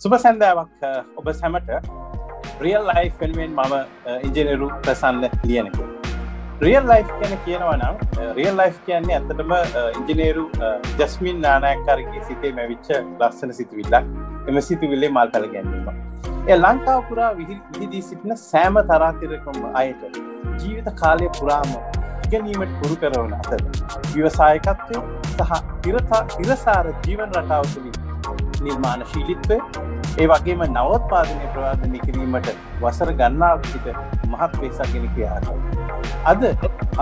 සුබ සන්දාවක් ඔබ සැමට. රියල් ලයිෆ් වෙනුවෙන් මම ඉංජිනේරු ප්‍රසන්න ලියනක. රියල් ලයිෆ් කියනවා නම් රියල් ලයිෆ් කියන්නේ ඇත්තටම ඉංජිනේරු ජස්මින් නානායක්කාරගේ සිතේ මැවිච්ච ලස්සන සිතුවිල්ලක්. එම සිතුවිල්ලේ මල් පැල ගැනීම. ඒ ලංකාව පුරා විහිදී සිටින සෑම තරාතිරකම අයට ජීවිත කාලය පුරාම ඉගෙනීමට පුරු කරවන අතර ව්‍යවසායකත්වය සහ ඉරසාර ජීවන රටාව තුළින් නිර්මාණශීලීත්වය ඒ වගේම නවෝත්පාදනය ප්‍රවර්ධනය කිරීමට වසර ගණනාවක් සිට මහත් වෙහෙසක් ගෙන ක්‍රියා කරනවා. අද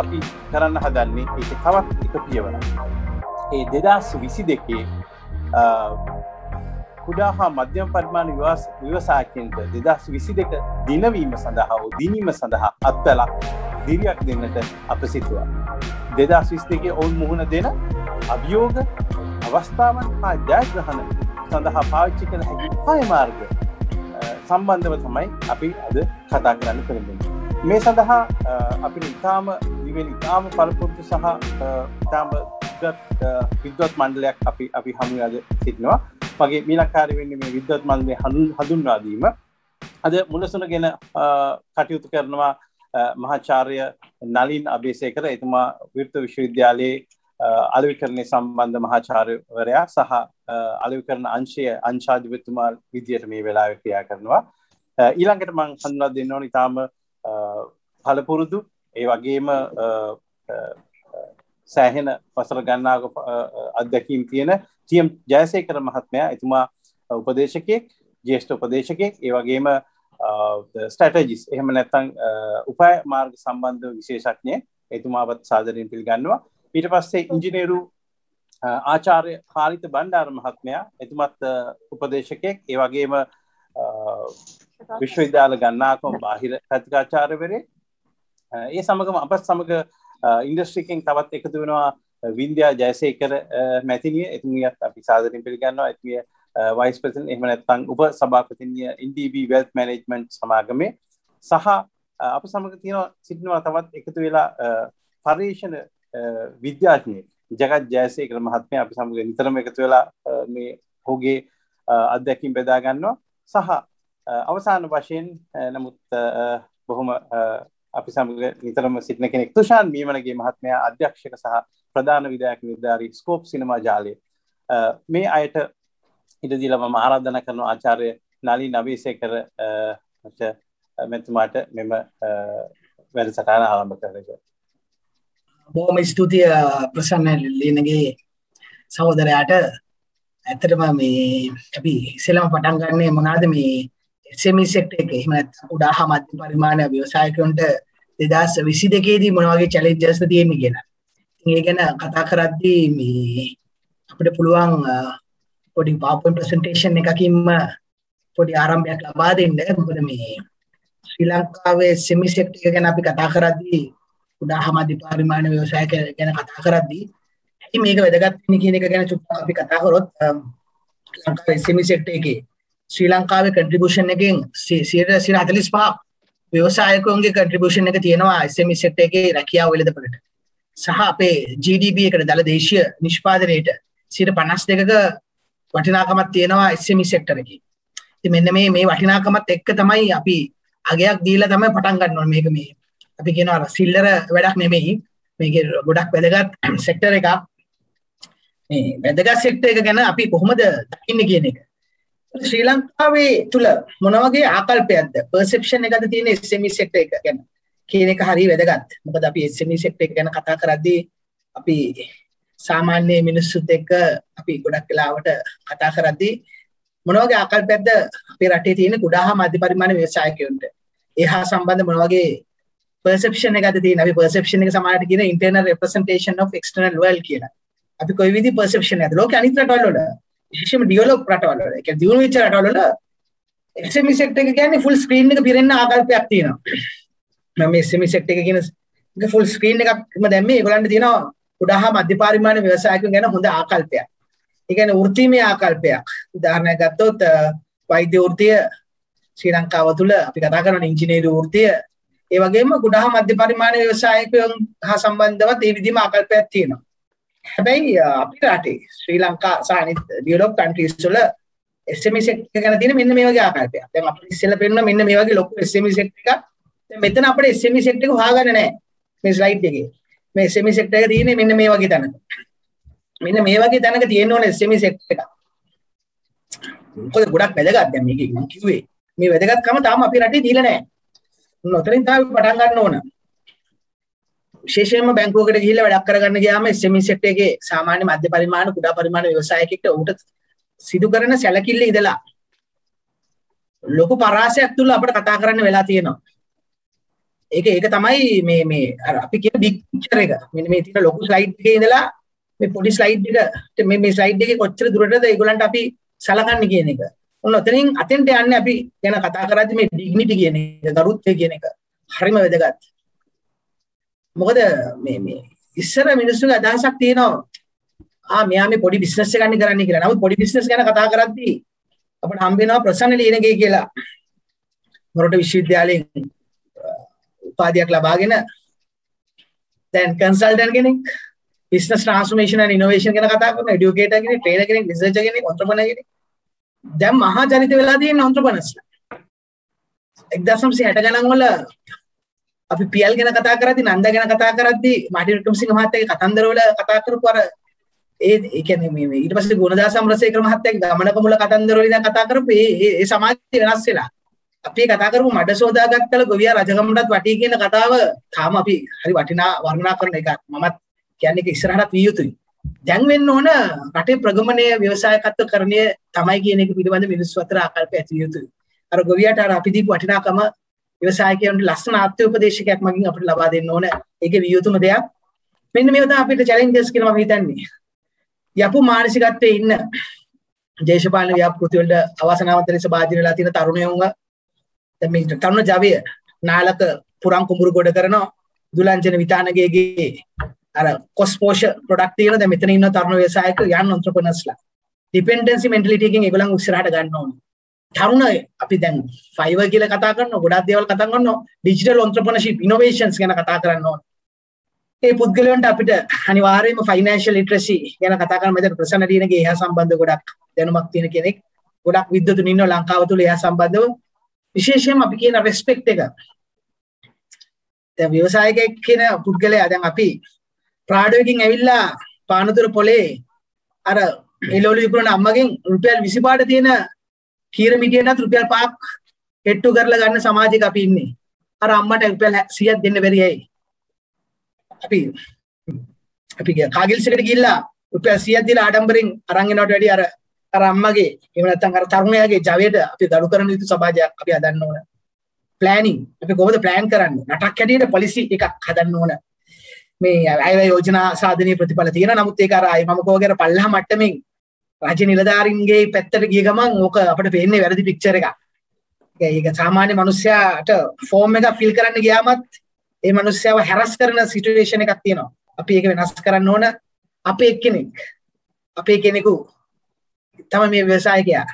අපි කරන්න හදන්නේ ඒක තවත් එක පියවරක්. ඒ 2022 කුඩා හා මධ්‍යම පරිමාණ ව්‍යවසායකයන්ට 2022 දිනවීම සඳහා දිනීම සඳහා අත්වලක් දිරියක් දෙන්නට අප සිතුවා. 2022 ඔවුන් මුහුණ දෙන අභියෝග අවස්ථාවන් හා ජයග්‍රහණ සඳහා පාවිච්චි කළ හැකි උපාය මාර්ග සම්බන්ධව තමයි අපි අද කතා කරන්න පෙළඹෙන්නේ. මේ සඳහා අපිට ඉතාම පළපුරුදු සහ ඉතාම විද්වත් මණ්ඩලයක් අපි හමුවේ අද සිටිනවා. මගේ මීලක්කාරී වෙන්නේ මේ විද්වත් මණ්ඩලය හඳුන්වා දීම. අද මුලසුනගෙන කටයුතු කරනවා මහාචාර්ය නලින් අබේසේකර. එතුමා විරුද්ධ විශ්වවිද්‍යාලයේ අලෙවිකරණය සම්බන්ධ මහාචාර්යවරයා සහ අලෙවිකරණ අංශාධිපතිතුමා විදියට මේ වෙලාවේ ක්‍රියා කරනවා. ඊළඟට මම හඳුන්වා දෙන්න ඕනේ ඊටාම පළපුරුදු ඒ වගේම සෑහෙන වසර ගණනාවක අත්දැකීම් තියෙන ටීඑම් ජයසේකර මහත්මයා. එතුමා උපදේශකයෙක්, ජ්‍යෙෂ්ඨ උපදේශකයෙක්, ඒ වගේම ස්ට්‍රැටජිස් එහෙම නැත්නම් උපාය මාර්ග සම්බන්ධ විශේෂඥයෙක්. එතුමාවත් සාදරයෙන් පිළිගන්නවා. ඊට පස්සේ ඉංජිනේරු ආචාර්ය කාලිත බණ්ඩාර මහත්මයා. එතුමත් උපදේශකයෙක්, ඒ වගේම විශ්වවිද්‍යාල ගණනාකම බාහිර කතිකාචාර්යවරයෙක්. ඒ සමගම අපත් සමග ඉන්ඩස්ට්‍රි එකෙන් තවත් එකතු වෙනවා වින්ද්‍යා ජයසේකර මැතිණිය. එතුමියත් අපි සාදරයෙන් පිළිගන්නවා. එතුමිය වයිස් ප්‍රෙසිඩන්ට් එහෙම නැත්නම් උප සභාපතිනිය NDB වෙල්ත් මැනේජ්මන්ට් සමාගමේ. සහ අප සමග සිටිනවා තවත් එකතු වෙලා පර්යේෂණ විද්‍යාඥයෙක් ජගත් ජයසේකර මහත්මයා අපි සමග නිතරම එකතු වෙලා මේ ඔහුගේ අත්දැකීම් බෙදා ගන්නවා. සහ අවසාන වශයෙන් නමුත් බොහොම අපි සමග නිතරම සිටින කෙනෙක් තුෂාන් මීමනගේ මහත්මයා අධ්‍යක්ෂක සහ ප්‍රධාන විධායක නිලධාරී ස්කෝප් සිනමා ජාලය. මේ අයට ඉඩ දීලා මම ආරාධනා කරනවා ආචාර්ය නලින් අබේසේකර මෙතුමාට මෙම වැඩසටහන ආරම්භ කරන්න. බොහොම ස්තුතියි ප්‍රසන්න ලියනගේ සහෝදරයාට. ඇත්තටම මේ අපි ඉස්සෙල්ලාම පටන් ගන්නේ මොනවාද මේ SME සෙක්ටර් එකේ එහෙම නැත්නම් කුඩා හා මධ්‍යම පරිමාණ ව්‍යවසායකයන්ට 2022 දී මොන වගේ චැලෙන්ජස් තියෙන්නේ කියලා. ඉතින් ඒ ගැන කතා කරද්දී මේ අපිට පුළුවන් පොඩි PowerPoint presentation එකකින්ම පොඩි ආරම්භයක් ලබා දෙන්න. මොකද මේ ශ්‍රී ලංකාවේ SME සෙක්ටර් එක ගැන අපි කතා කරද්දී කුඩා හා මධ්‍යම පරිමාණ ව්‍යවසායක ගැන කතා කරද්දී ඇයි මේක වැදගත් වෙන්නේ කියන එක ගැන චුට්ටක් අපි කතා කරොත් ලංකාවේ SME සෙක්ටර් එකේ ශ්‍රී ලංකාවේ contribution එකෙන් 45% ව්‍යවසායකයන්ගේ contribution එක තියෙනවා SME සෙක්ටර් එකේ රැකියාව වෙළඳපොළට. සහ අපේ GDP එකට දල දේශීය නිෂ්පාදනයේට 52%ක වටිනාකමක් තියෙනවා SME සෙක්ටර් එකේ. ඉතින් මෙන්න මේ වටිනාකමත් එක්ක තමයි අපි අගයක් දීලා තමයි පටන් ගන්න ඕනේ. මේක මේ අපි කියනවා සිල්ලර වැඩක් නෙමෙයි. මේක ගොඩක් වැදගත් සෙක්ටර් එකක්. මේ වැදගත් සෙක්ටර් එක ගැන අපි කොහොමද දකින්නේ කියන එක. ශ්‍රී ලංකාවේ තුල මොන වගේ ආකල්පයක්ද perception එකද තියෙන SME සෙක්ටර් එක ගැන කියන එක හරිය වැදගත්. මොකද අපි SME සෙක්ටර් එක ගැන කතා කරද්දී අපි සාමාන්‍ය මිනිස්සුත් එක්ක අපි ගොඩක් වෙලාවට කතා කරද්දී මොන වගේ ආකල්පයක්ද අපේ රටේ තියෙන කුඩා හා මධ්‍ය පරිමාණ ව්‍යවසායකයන්ට ඒ හා සම්බන්ධ මොන වගේ perception එකද තියෙන. අපි perception එක සමානට කියන internal representation of external world කියලා. අපි කොයි විදිහ perception එකද ලෝකේ අනිත් රටවල් වල විශේෂයෙන්ම ඩෙවලොප් රටවල් වල ඒ කියන්නේ දියුණු වෙච්ච රටවල් වල SME sector එක කියන්නේ full screen එක පිරෙන්න ආකල්පයක් තියෙනවා. මම මේ SME sector එක කියන full screen එකක්ම දැම්මේ ඒගොල්ලන්ට තියෙනවා කුඩා හා මධ්‍ය පරිමාණ ව්‍යවසායකයන් ගැන හොඳ ආකල්පයක්. ඒ කියන්නේ වෘත්තීමය ආකල්පයක්. උදාහරණයක් ගත්තොත් වෛද්‍ය වෘත්තිය ශ්‍රී ලංකාව තුල අපි කතා කරන ඉංජිනේරු වෘත්තිය ඒ වගේම කුඩා හා මධ්‍ය පරිමාණ ව්‍යවසායකයන් හා සම්බන්ධවත් ඒ විදිහම ආකල්පයක් තියෙනවා. හැබැයි අපේ රටේ ශ්‍රී ලංකා සහ අනිත් ඩෙවලොප් කන්ට්‍රීස් වල SME sector එක ගැන තියෙන මෙන්න මේ වගේ ආකල්පයක්. දැන් අපිට ඉස්සෙල්ලා පෙන්නන මෙන්න මේ වගේ ලොකු SME sector එකක්. දැන් මෙතන අපිට SME sector එක හොයාගන්න නැහැ. මේ ස්ලයිඩ් එකේ. මේ SME sector එක තියෙන්නේ මෙන්න මේ වගේ තැනක. මෙන්න මේ වගේ තැනක තියෙන්න ඕනේ SME sector එක. මොකද ගොඩක් වැදගත් දැන් මේකේ මම කිව්වේ. මේ වැදගත්කම තාම අපේ රටේ දීලා නැහැ. ඔතනින් තමයි පටන් ගන්න ඕන. විශේෂයෙන්ම බැංකුවකට ගිහිල්ලා වැඩක් කරගන්න ගියාම SME sector එකේ සාමාන්‍ය මධ්‍ය පරිමාණ කුඩා පරිමාණ ව්‍යවසායකෙක්ට උට සිදු කරන සැලකිල්ල ඉඳලා ලොකු පරාසයක් තුල අපිට කතා කරන්න වෙලා තියෙනවා. ඒක තමයි මේ අර අපි කියන big picture එක. මෙන්න මේ තියෙන ලොකු ස්ලයිඩ් එකේ ඉඳලා මේ පොඩි ස්ලයිඩ් එක මේ ස්ලයිඩ් එකේ කොච්චර දුරටද ඒගොල්ලන්ට අපි සලකන්නේ කියන එක. ඔන්න ඔතනින් අතෙන්ට යන්නේ අපි ගැන කතා කරද්දි මේ ඩිග්නිටි කියන එක, ගරුත්වය කියන එක හරිම වැදගත්. මොකද මේ ඉස්සර මිනිස්සුගේ අදහසක් තියෙනවා මෙයා මේ පොඩි බිස්නස් එකක් කරන්නේ කියලා. නමුත් පොඩි බිස්නස් ගැන කතා කරද්දී අපිට හම්බ වෙනවා ප්‍රසන්න ලියනගේ කියලා. මොරටු විශ්වවිද්‍යාලයෙන් උපාධියක් ලබාගෙන දැන් කන්සල්ටන්ට් කෙනෙක්, බිස්නස් ට්‍රාන්ස්ෆෝමේෂන් ඇන්ඩ් ඉනෝවේෂන් ගැන කතා කරන එඩියුකේටර් කෙනෙක්, ට්‍රේනර් කෙනෙක්, රිසර්චර් කෙනෙක්, ඔන්ටර්ප්‍රනර් කෙනෙක්. දැන් මහා ජනිත වෙලා තියෙන ඔන්ටර්ප්‍රනර්ස්ලා. 1960 ගණන් වල අපි PL ගැන කතා කරද්දී, නන්ද ගැන කතා කරද්දී, මාටින් වික්‍රමසිංහ මහත්තයාගේ කතන්දර වල කතා කරපු අර ඒ කියන්නේ මේ ඊට පස්සේ ගුණදාස අමරසේකර මහත්තයාගේ ගමනක මුල කතන්දර වල ඉඳන් කතා කරපු ඒ සමාජය වෙනස් වෙලා. අපි කතා කරපු මඩ සෝදාගත්තල ගොවියා රජගමනටත් වටී කියන කතාව තාම අපි හරි වටිනා වර්ණනා කරන එකක්. මමත් කියන්නේ ඒක ඉස්සරහට විය යුතුයි. දැන් වෙන්න ඕන රටේ ප්‍රගමනීය ව්‍යවසායකත්වකරණය තමයි කියන එක පිළිබඳ මිනිස්සු අතර ආකල්ප ඇති යුතුයි. අර ගොවියාට අර අපි දීපු වටිනාකම ව්‍යවසායකයන්ට ලස්සන ආත්මෝපදේශකයක් මගින් අපිට ලබා දෙන්න ඕන. ඒකේ විය යුතුම දෙයක්. මෙන්න මේව තමයි අපිට චැලෙන්ජස් කියලා මම හිතන්නේ. යපු මානසිකත්වයේ ඉන්න දේශපාලන ව්‍යාපෘති වලට අවසනාවන්ත ලෙස භාජනය වෙලා තියෙන තරුණයෝම දැන් මේ තරුණ ජවය නාලක පුරන් කුඹුරු ගොඩ කරනවා දුලංජන විතානගේගේ අර කොස්පෝෂ ප්‍රොඩක්ට් තියෙන දැන් මෙතන ඉන්න තරුණ ව්‍යවසායක යන් ඔන්ටර්ප්‍රනර්ස්ලා ඩිපෙන්ඩන්සි මෙන්ටැලිටි එකෙන් ඒගොල්ලන් ඉස්සරහට ගන්න ඕනේ. තරුණ අපි දැන් ෆයිවර් කියලා කතා කරනවා, ගොඩක් දේවල් කතා කරනවා, ඩිජිටල් ඔන්ටර්ප්‍රනර්ෂිප් ඉනෝවේෂන්ස් ගැන කතා කරන්න ඕනේ. ඒ පුද්ගලයන්ට අපිට අනිවාර්යයෙන්ම ෆයිනෑන්ෂල් ලිටරසි ගැන කතා කරන්න මෙතන ප්‍රසන්න දිනගේ එහා සම්බන්ධ ගොඩක් දැනුමක් තියෙන කෙනෙක්. ගොඩක් විද්වතුන් ඉන්නවා ලංකාව තුල එහා සම්බන්ධව. විශේෂයෙන්ම අපි කියන රෙස්පෙක්ට් එක. දැන් ව්‍යවසායකයෙක් කියන පුද්ගලයා දැන් අපි ප්‍රාඩෝකින් ඇවිල්ලා පානදුර පොලේ අර එළවලු විකුණන අම්මගෙන් රුපියල් 25ට තියෙන කීර මිටියටත් රුපියල් 5ක් හෙට්ටු කරලා ගන්න සමාජයක අපි ඉන්නේ. අර අම්මට රුපියල් 100ක් දෙන්න බැරි ඇයි? අපි කාගිල්ස් එකට ගිහිල්ලා රුපියල් 100ක් දීලා ආඩම්බරෙන් අරන් එනවට වැඩිය අර අම්මගේ එහෙම නැත්නම් අර තරුණයාගේ ජවයට අපි ගරු කරන යුතු සමාජයක් අපි හදන්න ඕන. ප්ලෑනින් අපි කොහොමද ප්ලෑන් කරන්නේ? රටක් හැටියට පොලිසි එකක් හදන්න ඕන. මේ අයවැය යෝජනා සාධනීය ප්‍රතිඵල තියෙනවා. නමුත් ඒක අර මම කෝගේ අර පල්ලහ මට්ටමින් රාජ්‍ය නිලධාරීන්ගේ පැත්තට ගිය ගමන් ඕක අපිට පේන්නේ වැරදි පික්චර් එකක්. ඒක සාමාන්‍ය මිනිස්සයාට ෆෝම් එක ෆිල් කරන්න ගියාමත් ඒ මිනිස්සයව හැරස් කරන සිටුේෂන් එකක් තියෙනවා. අපි ඒක වෙනස් කරන්න ඕන. අපේ කෙනෙකු තමයි මේ ව්‍යවසායකයා.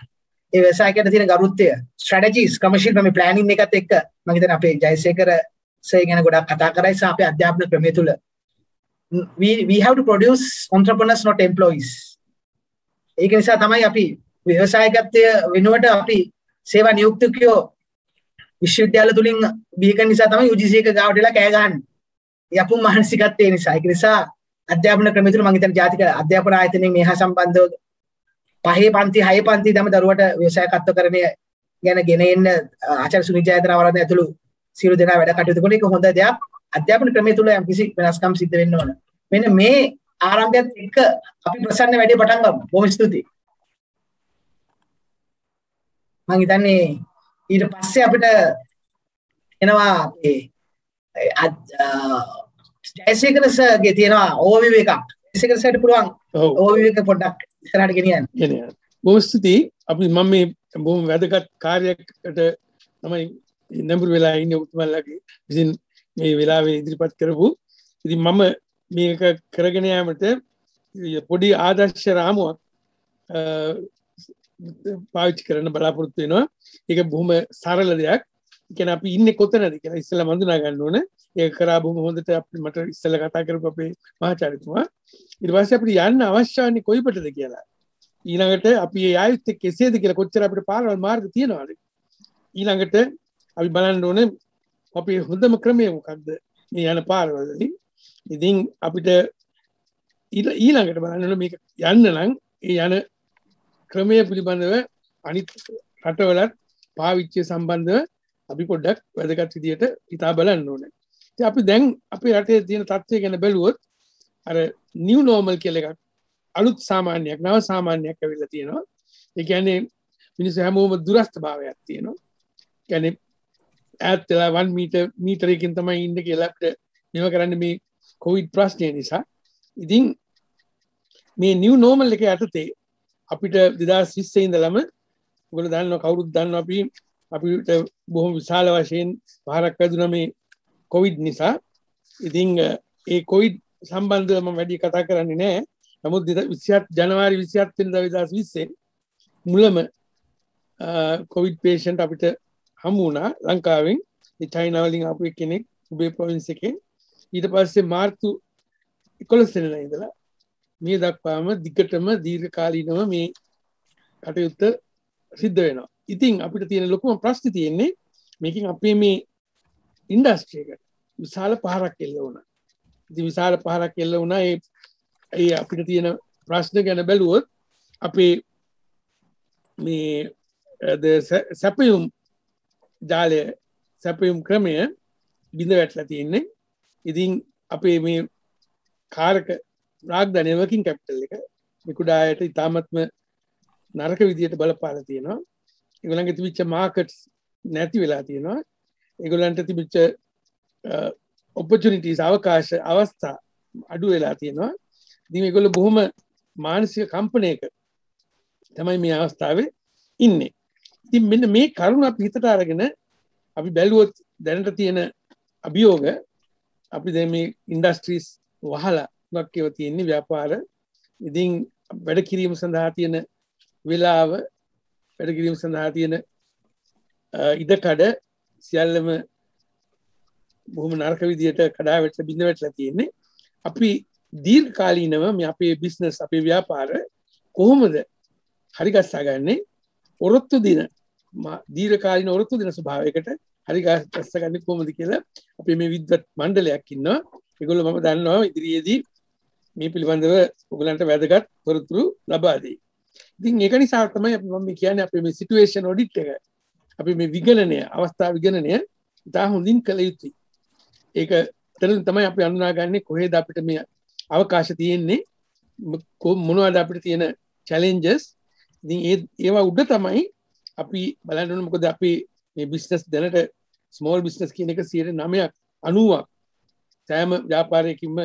ඒ ව්‍යවසායකයට තියෙන ගරුත්වය, ස්ට්‍රැටජිස්, කමර්ෂියල් මේ ප්ලෑනින් එකත් එක්ක මම හිතන්නේ අපේ ජයසේකර සර් ගැන ගොඩක් කතා කරයි සහ අපේ අධ්‍යාපන ක්‍රමය තුල we have to produce entrepreneurs not employees. ඒක නිසා තමයි අපි ව්‍යවසායකත්වය වෙනුවට අපි සේවා නියුක්තකයෝ විශ්වවිද්‍යාල තුලින් බිහිකරන නිසා තමයි UGC එක ගාවට වෙලා කෑ ගහන්නේ. යපු මානසිකත්වය නිසා. ඒක නිසා අධ්‍යාපන ක්‍රමය තුල මම හිතන්නේ ජාතික අධ්‍යාපන ආයතනයෙන් මේහා සම්බන්ධව 5 පන්ති 6 පන්ති දම දරුවට ව්‍යවසායකත්වකරණය ගැන ගෙන එන්න ආචාර්ය සුනිජයතන අවරණ ඇතුළු සියලු දෙනා වැඩ කටයුතු කළේ. ඒක හොඳ දෙයක්. අධ්‍යාපන ක්‍රමය තුල යම්කිසි වෙනස්කම් සිද්ධ වෙන්න ඕන. මෙන්න මේ ආරම්භයත් එක්ක අපි ප්‍රසන්න වැඩේ පටන් ගමු. බොහොම ස්තුතියි. මම හිතන්නේ ඊට පස්සේ අපිට එනවා ජයසේකර සර්ගේ තියෙනවා ඕවර්විව් එකක්. ජයසේකර සර්ට පුළුවන් ඕවර්විව් එක පොඩ්ඩක් ඉස්සරහට ගෙනියන්න. බොහොම ස්තුතියි. අපි මම මේ බොහොම වැදගත් කාර්යයකට තමයි නම්බර වෙලා ඉන්නේ ඔබතුමාලාගේ විසින් මේ වෙලාවේ ඉදිරිපත් කරපු. ඉතින් මම මේක කරගෙන යාමට පොඩි ආදර්ශ රාමුවක් පාවිච්චි කරන්න බලාපොරොත්තු වෙනවා. ඒක බොහොම සරල දෙයක්. ඒ කියන්නේ අපි ඉන්නේ කොතනද කියලා ඉස්සෙල්ලා හඳුනා ගන්න ඕන. ඒක කරා බොහොම හොඳට අපිට මට ඉස්සෙල්ලා කතා කරපු අපේ මහාචාර්යතුමා. ඊට පස්සේ අපිට යන්න අවශ්‍ය වන්නේ කොයි පැත්තද කියලා. ඊළඟට අපි ඒ ආයුත්තේ කෙසේද කියලා කොච්චර අපිට පාරවල් මාර්ග තියෙනවද ඊළඟට අපි බලන්න ඕනේ අපි හොඳම ක්‍රමය මොකක්ද මේ යන පාරවලදී ඉතින් අපිට ඊළඟට බලන්න ඕනේ මේක යන්න නම් ඒ යන ක්‍රමය පිළිබඳව අනිත් රටවලත් පාවිච්චිය සම්බන්ධව අපි පොඩ්ඩක් වැදගත් විදියට හිතා බලන්න ඕනේ. ඉතින් අපි දැන් අපේ රටේ තියෙන තත්ත්වය ගැන බැලුවොත් අර නිව් නෝමල් කියලා එකක් අලුත් සාමාන්‍යයක් නව සාමාන්‍යයක් ඇවිල්ලා තියෙනවා. ඒ කියන්නේ මිනිස්සු හැමෝම දුරස්ත භාවයක් තියෙනවා. කියන්නේ ඈත් වෙලා 1 මීටරයකින් තමයි ඉන්නේ කියලා අපිට මේව කරන්නේ මේ කොවිඩ් ප්‍රශ්නය නිසා. ඉතින් මේ නිව් නෝමල් එක යටතේ අපිට 2020 ඉඳලම ඔයගොල්ලෝ දන්නවා කවුරුත් දන්නවා අපිට බොහොම විශාල වශයෙන් පහරක් වැදුනා මේ කොවිඩ් නිසා. ඉතින් ඒ කොවිඩ් සම්බන්ධව මම වැඩි කතා කරන්නේ නැහැ. නමුත් ජනවාරි 27 වෙනිදා 2020 මුලම කොවිඩ් පේෂන්ට් අපිට හමු වුණා ලංකාවෙන්. ඒ චයිනා වලින් ආපු කෙනෙක් උබේ ප්‍රොවින්ස් එකේ. ඊට පස්සේ මාර්තු 11 වෙනිදා ඉඳලා මේ දක්වාම දිගටම දීර්ඝකාලීනව මේ කටයුත්ත සිද්ධ වෙනවා. ඉතින් අපිට තියෙන ලොකුම ප්‍රශ්නේ තියෙන්නේ මේකෙන් අපේ මේ ඉන්ඩස්ට්‍රි එකට විශාල පහරක් එල්ල වුණා. ඉතින් විශාල පහරක් එල්ල වුණා ඒ අපිට තියෙන ප්‍රශ්න ගැන බැලුවොත් අපේ මේ සැපයුම් ජාලය සැපයුම් ක්‍රමය බිඳ වැටලා තියෙන්නේ. ඉතින් අපේ මේ කාරක රාග්ධනය වර්කින් කැපිටල් එක මේ කුඩා අයට ඉතාමත්ම නරක විදියට බලපාලා තියෙනවා. ඒගොල්ලන්ගේ තිබිච්ච මාකට්ස් නැති වෙලා තියෙනවා. ඒගොල්ලන්ට තිබිච්ච ඔපචුනිටිස් අවකාශ අවස්ථා අඩු වෙලා තියෙනවා. ඉතින් ඒගොල්ලෝ බොහොම මානසික කම්පනයක තමයි මේ අවස්ථාවේ ඉන්නේ. ඉතින් මෙන්න මේ කරුණ අපි හිතට අරගෙන අපි බැලුවොත් දැනට තියෙන අභියෝග අපි දැන් මේ ඉන්ඩස්ට්‍රීස් වහලා ගොඩක් ඒවා තියෙන්නේ ව්‍යාපාර. ඉතින් වැඩ කිරීම සඳහා තියෙන වෙලාව වැඩ කිරීම සඳහා තියෙන ඉඩකඩ සියල්ලම බොහොම නරක විදියට කඩා වැටලා බිඳ වැටලා තියෙන්නේ. අපි දීර්ඝකාලීනව මේ අපේ බිස්නස් අපේ ව්‍යාපාර කොහොමද හරි ගස්සා ගන්නේ ඔරොත්තු දින දීර්ඝකාලීන ඔරොත්තු දින ස්වභාවයකට හරි ගස්සා ගන්නේ කොහොමද කියලා අපි මේ විද්වත් මණ්ඩලයක් ඉන්නවා. ඒගොල්ලෝ මම දන්නවා ඉදිරියේදී මේ පිළිබඳව ඔයගලන්ට වැදගත් තොරතුරු ලබා දෙයි. ඉතින් ඒක නිසා තමයි අපි මම කියන්නේ අපේ මේ සිටුේෂන් ඔඩිට් එක අපි මේ විගණනය අවස්ථා විගණනය ඉතා හොඳින් කළ යුතුයි. ඒක එතන තමයි අපි අඳුනාගන්නේ කොහෙද අපිට මේ අවකාශ තියෙන්නේ මොනවද අපිට තියෙන challenges. ඉතින් ඒවා උඩ තමයි අපි බලන්න ඕනේ. මොකද අපි මේ බිස්නස් දැනට ස්මෝල් බිස්නස් කියන එක 90ක් 90ක් සෑම ව්‍යාපාරයකින්ම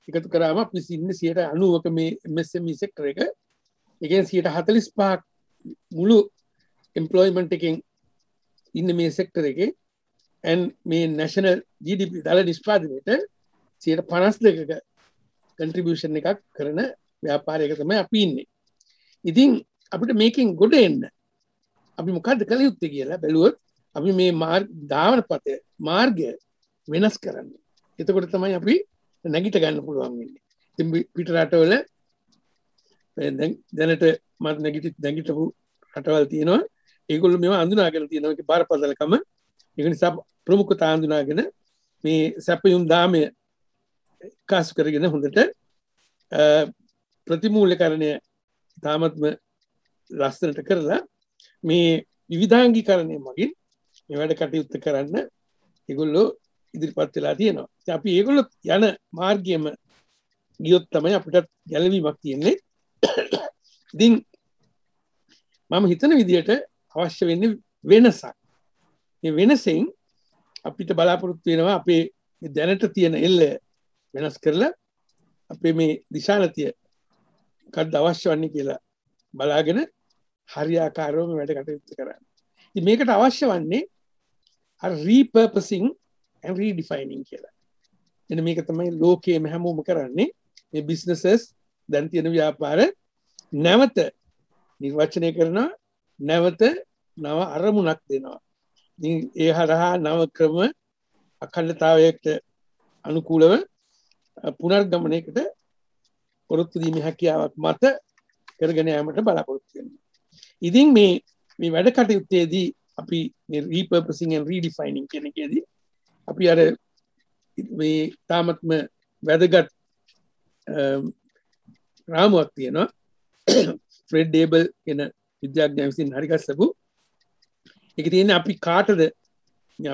එකතු කරාම අපි ඉන්නේ 90ක මේ MSME සෙක්ටර් එක. ඒ කියන්නේ 45ක් මුළු එම්ප්ලොයිමන්ට් එකෙන් ඉන්න මේ සෙක්ටර් එකේ and මේ national GDP දල නිෂ්පාදනයට 52ක contribution එකක් කරන ව්‍යාපාරයක තමයි අපි ඉන්නේ. ඉතින් අපිට මේකෙන් ගොඩ එන්න අපි මොකද්ද කළ යුත්තේ කියලා බැලුවොත් අපි මේ ධාවනපතේ මාර්ගය වෙනස් කරන්න. එතකොට තමයි අපි නැගිට ගන්න පුළුවන් වෙන්නේ. ඉතින් පිට රටවල දැනට මත් නැගිටපු රටවල් තියෙනවා. ඒගොල්ලෝ මේවා අඳුනාගෙන තියෙනවා. ඒකේ බාරපතලකම ඒක නිසා ප්‍රමුඛතා අඳුනාගෙන මේ සැපයුම් දාමය කාස් කරගෙන හොඳට ප්‍රතිමූලකරණය තාමත්ම ලස්සනට කරලා මේ විවිධාංගීකරණය මගින් මේ වැඩ කටයුත්ත කරන්න ඒගොල්ලෝ ඉදිරිපත් වෙලා තියෙනවා. අපි ඒගොල්ලෝ යන මාර්ගයම ගියොත් තමයි අපිට ගැලවීමක් තියෙන්නේ. ඉතින් මම හිතන විදිහට අවශ්‍ය වෙන්නේ වෙනසක්. මේ වෙනසෙන් අපිට බලාපොරොත්තු වෙනවා අපේ දැනට තියෙන එල්ල වෙනස් කරලා අපේ මේ දිශානතිය මොකක්ද අවශ්‍ය වන්නේ කියලා බලාගෙන හරියාකාරවම වැඩ කටයුතු කරන්න. ඉතින් මේකට අවශ්‍ය වන්නේ අර repurposing and redefining කියලා. එන්න මේක තමයි ලෝකයේම හැමෝම කරන්නේ. මේ businesses දැන් තියෙන ව්‍යාපාර නැවත නිර්වචනය කරනවා, නැවත නව අරමුණක් දෙනවා. ඉතින් ඒ හරහා නව ක්‍රම අඛණ්ඩතාවයකට අනුකූලව පුනර්ගමනයකට පොරොත්තු දීමේ හැකියාවක් මත කරගෙන යාමට බලාපොරොත්තු වෙනවා. ඉතින් මේ වැඩ කටයුත්තේදී අපි මේ repurposing and redefining කියන එකේදී අපි අර මේ තාමත්ම වැදගත් රාමුවක් තියෙනවා. ෆ්‍රෙඩ් ඩේබල් කියන විද්‍යාඥයා විසින් හරි ගස්සපු. ඒක තියෙන්නේ අපි කාටද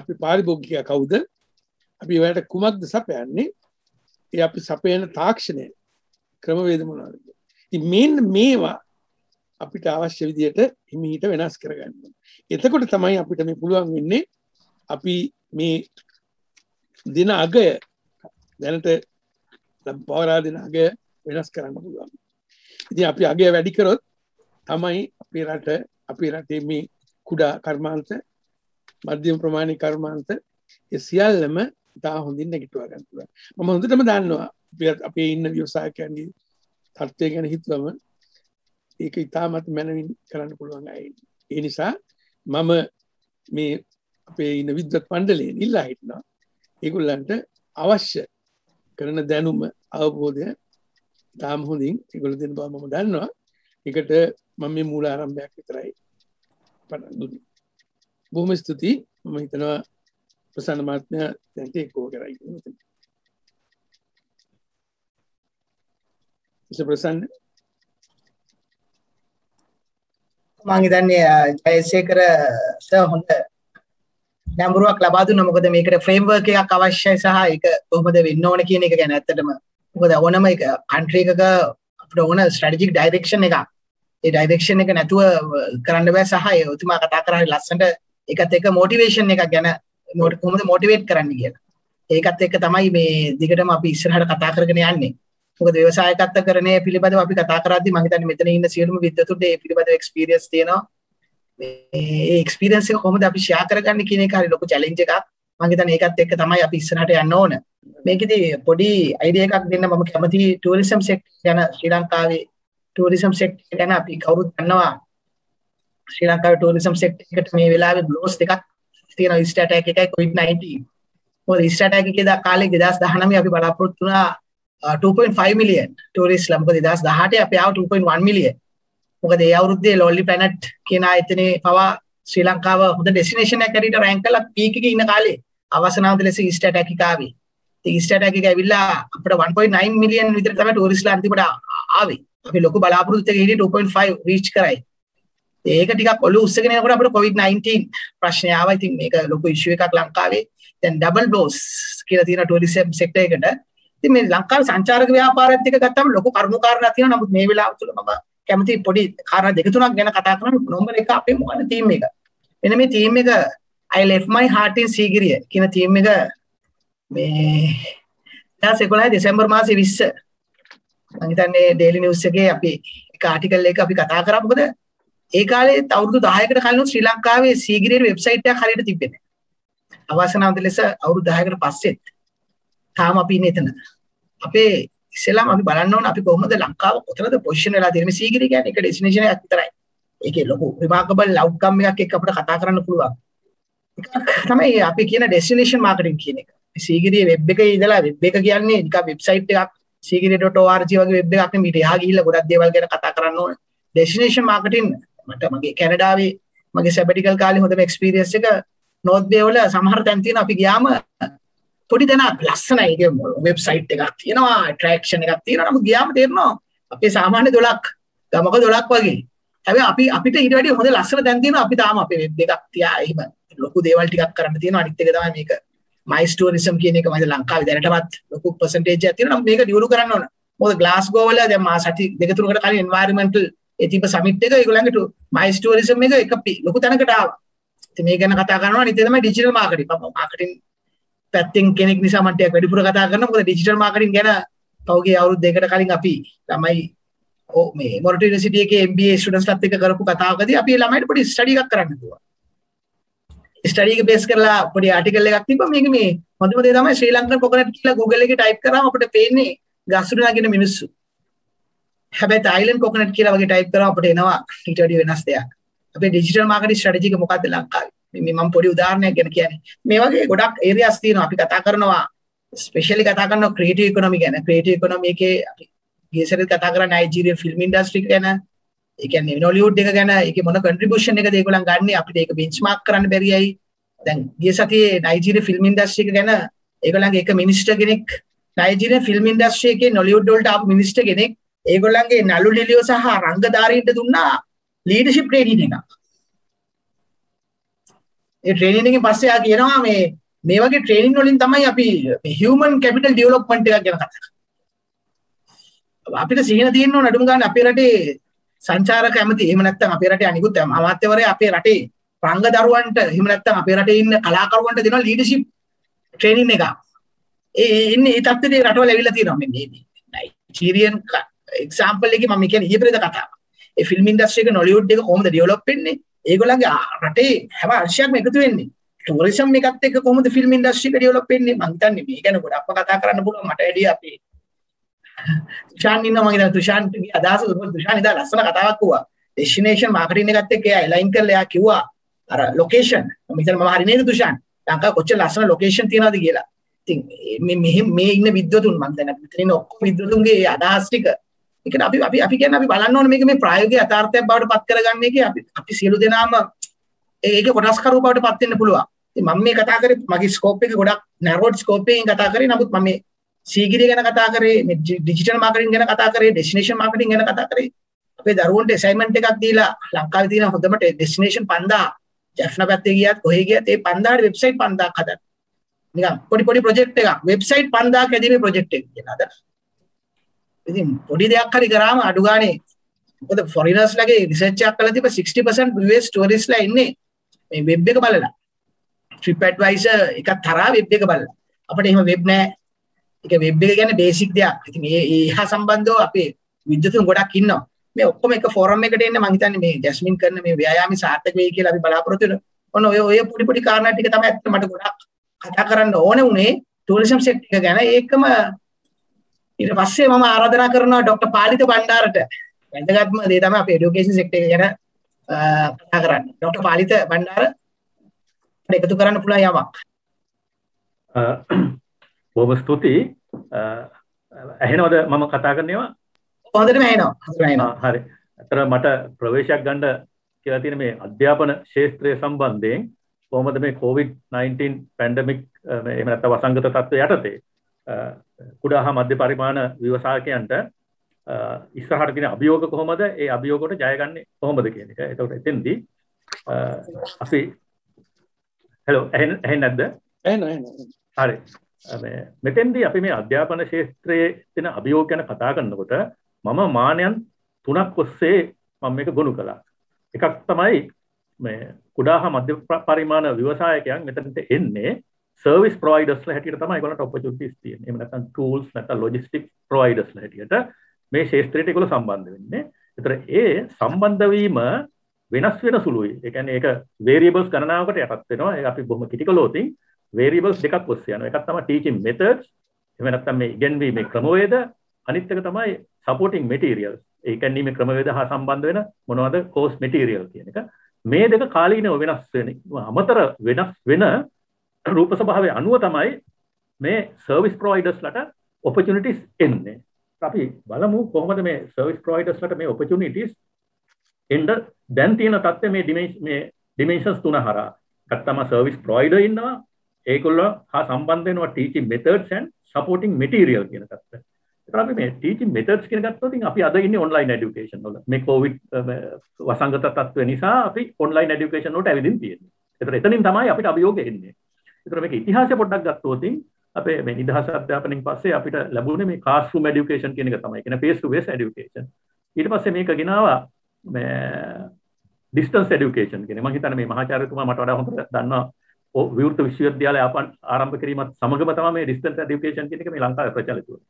අපි පාරිභෝගිකයා කවුද? අපි ඒවට කුමක්ද සපයන්නේ? ඒ අපි සපයන තාක්ෂණය ක්‍රමවේද මොනවද? ඉතින් මේවා අපිට අවශ්‍ය විදියට හිමීට වෙනස් කරගන්න. එතකොට තමයි අපිට මේ පුළුවන් වෙන්නේ අපි මේ දින අගය දැනට පවරා දෙන අගය වෙනස් කරන්න පුළුවන්. ඉතින් අපි අගය වැඩි කරොත් තමයි අපේ රටේ මේ කුඩා කර්මාන්ත මධ්‍යම ප්‍රමාණික කර්මාන්ත ඒ සියල්ලම ඉතා හොඳින් නැගිටවා ගන්න පුළුවන්. මම හොඳටම දන්නවා අපේ ඉන්න ව්‍යවසායකයන්ගේ තත්ත්වය ගැන හිතුවම ඒක ඉතාමත් මැනවින් කරන්න පුළුවන් අය. ඒ නිසා මම මේ අපේ ඉන්න විද්වත් මණ්ඩලයෙන් ඉල්ලා හිටනවා ඒගොල්ලන්ට අවශ්‍ය කරන දැනුම අවබෝධය තාම හොඳින් ඒගොල්ලෝ දෙන බව මම දන්නවා. ඒකට මම මේ මූල ආරම්භයක් විතරයි පටන් දුන්නේ. බොහොම ස්තුතියි. මම හිතනවා ප්‍රසන්න මහත්මයා දැන් ටේක් ඕවර් කරයි කියලා. ප්‍රසන්න මම හිතන්නේ ජයසේකර සර් හොඳ නම්බරුවක් ලබා දුන්නා. මොකද මේකට ෆ්‍රේම්වර්ක් එකක් අවශ්‍යයි සහ ඒක කොහොමද වෙන්න ඕන කියන එක ගැන ඇත්තටම මොකද ඕනම එක කන්ට්‍රි එකක අපිට ඕන ස්ට්‍රැටජික් ඩයිරෙක්ෂන් එකක්. ඒ ඩයිරෙක්ෂන් එක නැතුව කරන්න බෑ සහ ඒ උතුමා කතා කරා ලස්සනට ඒකත් එක්ක මොටිවේෂන් එකක් ගැන කොහොමද මොටිවේට් කරන්න කියලා. ඒකත් එක්ක තමයි මේ දිගටම අපි ඉස්සරහට කතා කරගෙන යන්නේ. මොකද ව්‍යවසායකත්වකරණය පිළිබඳව අපි කතා කරද්දී මම හිතන්නේ මෙතන ඉන්න සියලුම විද්වතුන්ට මේ පිළිබඳව එක්ස්පීරියන්ස් තියෙනවා. මේ එක්ස්පීරියන්ස් එක කොහොමද අපි ෂෙයා කරගන්නේ කියන එක හරි ලොකු චැලෙන්ජ් එකක්. මම හිතන්නේ ඒකත් එක්ක තමයි අපි ඉස්සරහට යන්න ඕන. මේකෙදි පොඩි අයිඩියා එකක් දෙන්න මම කැමති ටූරිසම් සෙක්ටර් ගැන. ශ්‍රී ලංකාවේ ටූරිසම් සෙක්ටර් ගැන අපි කවුරුත් දන්නවා. ශ්‍රී ලංකාවේ ටූරිසම් සෙක්ටර් එකට මේ වෙලාවේ බ්ලෝස් දෙකක් තියෙනවා. ඊස්ට් ඇටැක් එකයි COVID-19. මොකද ඊස්ට් ඇටැක් එකේ කාලේ 2019 අපි බලාපොරොත්තු වුණා 2.5 million ටූරිස්ට්ලා. මොකද 2018 අපි ආව 2.1 million. මොකද ඒ අවුරුද්දේ ලෝන්ලි ප්ලැනට් කියන ආයතනයේ පවා ශ්‍රී ලංකාව හොඳ ඩෙස්ටිනේෂන් එකක් හැටියට රැන්ක් කළා පීක් එකේ ඉන්න කාලේ. අවසනාවන්ත ලෙස ඊස්ට් ඇටැක් එක ආවේ. ඒ ඊස්ට් ඇටැක් එක ඇවිල්ලා අපිට 1.9 million විතර තමයි ටූරිස්ට්ලා අන්තිමට ආවේ. අපි ලොකු බලාපොරොත්තු එකක හිටියේ 2.5 රීච් කරයි. ඒක ටිකක් ඔලුව උස්සගෙන යනකොට අපිට COVID-19 ප්‍රශ්නය ආවා. ඉතින් මේක ලොකු ඉෂුව එකක් ලංකාවේ. දැන් ඩබල් බ්ලෝස් කියලා තියෙන ටූරිසම් සෙක්ටර් එකට. ඉතින් මේ ලංකාවේ සංචාරක ව්‍යාපාරයත් එක්ක ගත්තම ලොකු කරුණු කාරණා තියෙනවා. නමුත් මේ වෙලාව තුළ මම කැමති පොඩි කාරණා දෙක තුනක් ගැන කතා කරන්න. නම්බර් 1 අපේ මොකද ටීම් එක. මෙන්න මේ ටීම් එක I left my heart in Sigiriya කියන ටීම් එක මේ 2011 දෙසැම්බර් මාසේ 20 මම හිතන්නේ ඩේලි නිවුස් එකේ අපි එක ආටිකල් එක අපි කතා කරා. මොකද ඒ කාලේ අවුරුදු 10කට කලින් ශ්‍රී ලංකාවේ සීගිරියේ වෙබ්සයිට් එකක් හරියට තිබෙන්නේ නැහැ. අවසනාවන්ත ලෙස අවුරුදු 10කට පස්සෙත් තාම අපි ඉන්නේ එතන. අපේ ඉස්සෙල්ලාම අපි බලන්න ඕන අපි කොහොමද ලංකාව කොතනද පොසිෂන් වෙලා තියෙන්නේ. සීගිරිය කියන්නේ එක ඩෙස්ටිනේෂන් එකක් විතරයි. ඒකේ ලොකු රිමාකබල් අවුට්කම් එකක් එක්ක අපිට කතා කරන්න පුළුවන්. ඒක තමයි අපි කියන ඩෙස්ටිනේෂන් මාකටිංగ్ කියන එක. සීගිරියේ වෙබ් එකේ ඉඳලා වෙබ් එක කියන්නේ නිකන් වෙබ්සයිට් එකක් sigiri.org වගේ වෙබ් එකක් නෙමෙයි. එහා ගිහිල්ලා ගොඩක් දේවල් ගැන කතා කරන්න ඕන. ඩෙස්ටිනේෂන් මාකටිං මට මගේ කැනඩාවේ මගේ සැබටිකල් කාලේ හොඳම එක්ස්පීරියන්ස් එක නෝර්ත් බේ වල සමහර තැන් තියෙනවා. අපි ගියාම පොඩි දෙනා ලස්සනයි. ඒක වෙබ්සයිට් එකක් තියෙනවා, ඇට්‍රැක්ෂන් එකක් තියෙනවා. නමුත් ගියාම තේරෙනවා අපේ සාමාන්‍ය දොලක් ගමක දොලක් වගේ. හැබැයි අපිට ඊට වැඩිය හොඳ ලස්සන තැන් තියෙනවා. අපි තාම අපේ වෙබ් එකක් තියා එහෙම ලොකු දේවල් ටිකක් කරන්න තියෙනවා. අනිත් එක තමයි මේක මයිස් ටූරිසම් කියන එක මම ලංකාවේ දැනටමත් ලොකු පර්සන්ටේජ් එකක් තියෙනවා. මේක ඩියුලු කරන්න ඕන. මොකද ග්ලාස්ගෝ වල දැන් මාස 2-3කට කලින් එන්වයරන්මන්ටල් ඒ තිබ්බ සමිට් එක ඒගොල්ලන්ගේ මයිස් ටූරිසම් එක ලොකු තැනකට ආවා. ඉතින් මේ ගැන කතා කරනවා. අනිත් එක තමයි ඩිජිටල් මාකටිං. මාකටිං පැත්තෙන් කෙනෙක් නිසා මම ටිකක් වැඩිපුර කතා කරනවා. මොකද ඩිජිටල් මාකටිං ගැන පහුගිය අවුරුදු 2කට කලින් අපි ළමයි මේ මොරටු යුනිවර්සිටි එකේ MBA ස්ටුඩන්ට්ස්ලාත් එක්ක කරපු කතාවකදී අපි ළමයිට පොඩි ස්ටඩි එකක් කරන්න කිව්වා. ස්ටඩි එක බේස් කරලා පොඩි ආටිකල් එකක් තිබ්බා. මේක මේ හොඳම දේ තමයි ශ්‍රී ලංකන් කොකනට් කියලා Google එකේ ටයිප් කරාම අපිට පේන්නේ ගස්ුඩු නගින මිනිස්සු. හැබැයි තායිලන්ඩ් කොකනට් කියලා වගේ ටයිප් කරාම අපිට එනවා ඊට වඩා වෙනස් දෙයක්. අපේ ඩිජිටල් මාකටිං ස්ට්‍රැටජි එක මොකක්ද ලංකාවේ? මේ මම පොඩි උදාහරණයක් ගැන කියන්නේ. මේ වගේ ගොඩක් ඒරියාස් තියෙනවා. අපි කතා කරනවා ස්පෙෂලි කතා කරනවා ක්‍රියේටිව් ඉකොනොමි ගැන. ක්‍රියේටිව් ඉකොනොමි එකේ අපි ගියසරේ කතා කරා නයිජීරියන් ෆිල්ම් ඉන්ඩස්ට්‍රි ගැන, ඒ කියන්නේ නොලිවුඩ් එක ගැන ඒකේ මොන කන්ට්‍රිබියුෂන් එකද ඒගොල්ලන් ගන්නේ අපිට ඒක බෙන්ච්මාර්ක් කරන්න බැරියයි. දැන් ගිය සතියේ නයිජීරියා ෆිල්ම් ඉන්ඩස්ට්‍රි එක ගැන ඒගොල්ලන්ගේ එක මිනිස්ටර් කෙනෙක් නයිජීරියා ෆිල්ම් ඉන්ඩස්ට්‍රි එකේ නොලිවුඩ් වලට ආපු මිනිස්ටර් කෙනෙක් ඒගොල්ලන්ගේ නළු නිළියෝ සහ රංගධාරීන්ට දුන්නා ලීඩර්ෂිප් ට්‍රේනින් එකක්. ඒ ට්‍රේනින් එකෙන් පස්සේ ආ කියනවා මේ වගේ ට්‍රේනින් වලින් තමයි අපි හියුමන් කැපිටල් ඩෙවලොප්මන්ට් එකක් ගැන කතා කරන්නේ. අපිට සිහින තියෙන්න ඕන අඩුම ගන්න අපේ රටේ සංචාරක ඇමති එහෙම නැත්නම් අපේ රටේ අනිකුත් අමාත්‍යවරයා අපේ රටේ රංග දරුවන්ට එහෙම නැත්නම් අපේ රටේ ඉන්න කලාකරුවන්ට දෙනවා ලීඩර්ෂිප් ට්‍රේනින් එකක්. ඉන්නේ ඒ තත්ත්වයේ රටවල ඇවිල්ලා තියෙනවා මේ නයිජීරියන් එක්සැම්පල් එකේ මම කියන්නේ ඊයේ පෙරේද කතාව. ඒ ෆිල්ම් ඉන්ඩස්ට්‍රි එක නොලිවුඩ් එක කොහොමද ඩෙවලොප් වෙන්නේ? ඒගොල්ලන්ගේ රටේ හැම අංශයක්ම එකතු වෙන්නේ. ටූරිසම් එකත් එක්ක කොහොමද ෆිල්ම් ඉන්ඩස්ට්‍රි එක ඩෙවලොප් වෙන්නේ? මම හිතන්නේ මේ ගැන ගොඩක්ම කතා කරන්න පුළුවන් මට ඇඩිය අපේ තුෂාන් ඉන්නවා මම හිතන්නේ තුෂාන්ගේ අදහස තුෂාන් ඉදා ලස්සන කතාවක් කිව්වා. ඩෙස්ටිනේෂන් මාකටිං එකත් එක්ක එයා එලයින් කරලා එයා කිව්වා අර ලොකේෂන් මම හිතන්නේ මම හරි නේද තුෂාන්? ලංකාවේ කොච්චර ලස්සන ලොකේෂන් තියනවද කියලා. ඉතින් මේ ඉන්න විද්වතුන් මම දැන් මෙතන ඉන්න ඔක්කොම විද්වතුන්ගේ අදහස් ටික ඒක අපි කියන්නේ අපි බලන්න ඕනේ මේක මේ ප්‍රායෝගික යථාර්ථයක් බවට පත් කරගන්න එකේ අපි සියලු දෙනාම ඒක කොටස් කරුව බවට පත් වෙන්න පුළුවන්. ඉතින් මම මේ කතා කරේ මගේ ස්කෝප් එක ගොඩක් නැරෝඩ් ස්කෝප් එකකින් කතා කරේ. නමුත් මම මේ සීගිරිය ගැන කතා කරේ, මේ ඩිජිටල් මාකටිං ගැන කතා කරේ, ඩෙස්ටිනේෂන් මාකටිං ගැන කතා කරේ. අපේ දරුවන්ට ඇසයින්මන්ට් එකක් දීලා ලංකාවේ තියෙන හොඳම ඩෙස්ටිනේෂන් 5000 ජැෆ්නා පැත්තේ ගියත් කොහේ ගියත් ඒ 5000 වෙබ්සයිට් 5000ක් හදන්න. නිකන් පොඩි ප්‍රොජෙක්ට් එකක් වෙබ්සයිට් 5000ක් ඇදීමේ ප්‍රොජෙක්ට් එකක් කියලා හදන්න. ඉතින් පොඩි දෙයක් හරි කරාම අඩු ගානේ මොකද ෆොරිනර්ස් ලගේ රිසර්ච් එකක් කරලා තිබ්බ 60% US ටූරිස්ට්ලා ඉන්නේ මේ වෙබ් එක බලලා. TripAdvisor එකක් තරහා වෙබ් එක බලලා. අපිට එහෙම වෙබ් නැහැ. ඒක වෙබ් එක කියන්නේ බේසික් දෙයක්. ඉතින් ඒහා සම්බන්ධව අපේ විද්‍යාතුන් ගොඩක් ඉන්නවා. මේ ඔක්කොම එක ෆෝරම් එකට එන්න මම හිතන්නේ මේ ජැස්මින් කරන මේ ව්‍යායාමයේ සාර්ථක වෙයි කියලා අපි බලාපොරොත්තු වෙනවා. ඔන්න ඔය පොඩි කාරණා ටික තමයි ඇත්තට මට ගොඩක් කතා කරන්න ඕනේ උනේ ටූරිසම් සෙක්ටර් එක ගැන. ඒකම ඊට පස්සේ මම ආරාධනා කරනවා ડોક્ટર පාලිත බණ්ඩාරට. වැදගත්ම දේ තමයි අපේ এডুকেෂන් සෙක්ටර් එක ගැන කතා කරන්න. ડોક્ટર පාලිත බණ්ඩාර එකතු කරන්න පුළුවන් යමක්. බොහොම ස්තුතියි. ඇහෙනවද මම කතා කරන්නේවා? හොඳටම ඇහෙනවා. හරි. අතන මට ප්‍රවේශයක් ගන්න කියලා තියෙන මේ අධ්‍යාපන ක්ෂේත්‍රය සම්බන්ධයෙන් කොහොමද මේ COVID-19 පැන්ඩමික් එහෙම නැත්නම් වසංගත තත්ත්වය යටතේ කුඩා හා මධ්‍ය පරිමාණ ව්‍යවසායකයන්ට ඉස්සරහට තියෙන අභියෝග කොහොමද ඒ අභියෝග වලට ජය ගන්නේ කොහොමද කියන එක. ඒකට එතෙන්දී අපි හෙලෝ ඇහෙන්නේ නැද්ද? ඇහෙනවා. හරි. මෙතෙන්දී අපි මේ අධ්‍යාපන ක්ෂේත්‍රයේ තියෙන අභියෝග ගැන කතා කරනකොට මම මානයන් 3ක් ඔස්සේ මම මේක ගොනු කළා. එකක් තමයි මේ කුඩා හා මධ්‍ය පරිමාණ ව්‍යවසායකයන් මෙතනට එන්නේ සර්විස් ප්‍රොවයිඩර්ස්ලා හැටියට තමයි ඒගොල්ලන්ට ඔපචුනිටිස් තියෙන්නේ. එහෙම නැත්නම් ටූල්ස් නැත්නම් ලොජිස්ටික් ප්‍රොවයිඩර්ස්ලා හැටියට මේ ක්ෂේත්‍රයට ඒගොල්ලෝ සම්බන්ධ වෙන්නේ. ඒතර ඒ සම්බන්ධ වීම වෙනස් වෙන සුළුයි. ඒ කියන්නේ ඒක වේරියබල්ස් ගණනාවකට යටත් වෙනවා. ඒක අපි බොහොම කිටිකලෝතින් වේරියබල්ස් දෙකක් ඔස්සේ යනවා. එකක් තමයි ටීචින් මෙතඩ්ස්. එහෙම නැත්නම් මේ ඉගෙනීමේ ක්‍රමවේද. අනිත් එක තමයි සපෝටිංగ్ මැටීරියල්ස්. ඒ කියන්නේ මේ ක්‍රමවේද හා සම්බන්ධ වෙන මොනවද කෝස් මැටීරියල් කියන එක. මේ දෙක කාලීනව වෙනස් වෙන අමතර වෙනස් වෙන රූප ස්වභාවය අනුව තමයි මේ සර්විස් ප්‍රොවයිඩර්ස්ලට ඔපචුනිටිස් එන්නේ. අපි බලමු කොහොමද මේ සර්විස් ප්‍රොවයිඩර්ස්ලට මේ ඔපචුනිටිස් එන්න දැන් තියෙන තත්ත්වය මේ ඩිමෙන්ෂන්ස් තුන හරහා. එකක් තමයි සර්විස් ප්‍රොවයිඩර් ඉන්නවා. ඒගොල්ලෝ හා සම්බන්ධ වෙනවා teaching methods and supporting material කියන තත්ත්වය. ඒතර අපි මේ ටීචින් මෙතඩ්ස් කියන ගත්තොත් අපි අද ඉන්නේ ඔන්ලයින් এডুকেෂන් වල. මේ කොවිඩ් වසංගත තත්ත්වය නිසා අපි ඔන්ලයින් এডুকেෂන් වලට ඇවිදින් තියෙන්නේ. ඒතර එතනින් තමයි අපිට අභියෝග එන්නේ. ඒතර මේක ඉතිහාසය පොඩ්ඩක් ගත්තොත් අපේ මේ නිදහස් අධ්‍යාපනයෙන් පස්සේ අපිට ලැබුණේ මේ classroom education කියන එක තමයි. කියන face to face education. ඊට පස්සේ මේක ගෙනාවා මේ distance education කියන. මම හිතන්නේ මේ මහාචාර්යතුමා මට වඩා හොඳට දන්නවා විවෘත විශ්වවිද්‍යාලය ආරම්භ කිරීමත් සමගම තමයි මේ distance education කියන එක මේ ලංකාවේ ප්‍රචලිත වුණේ.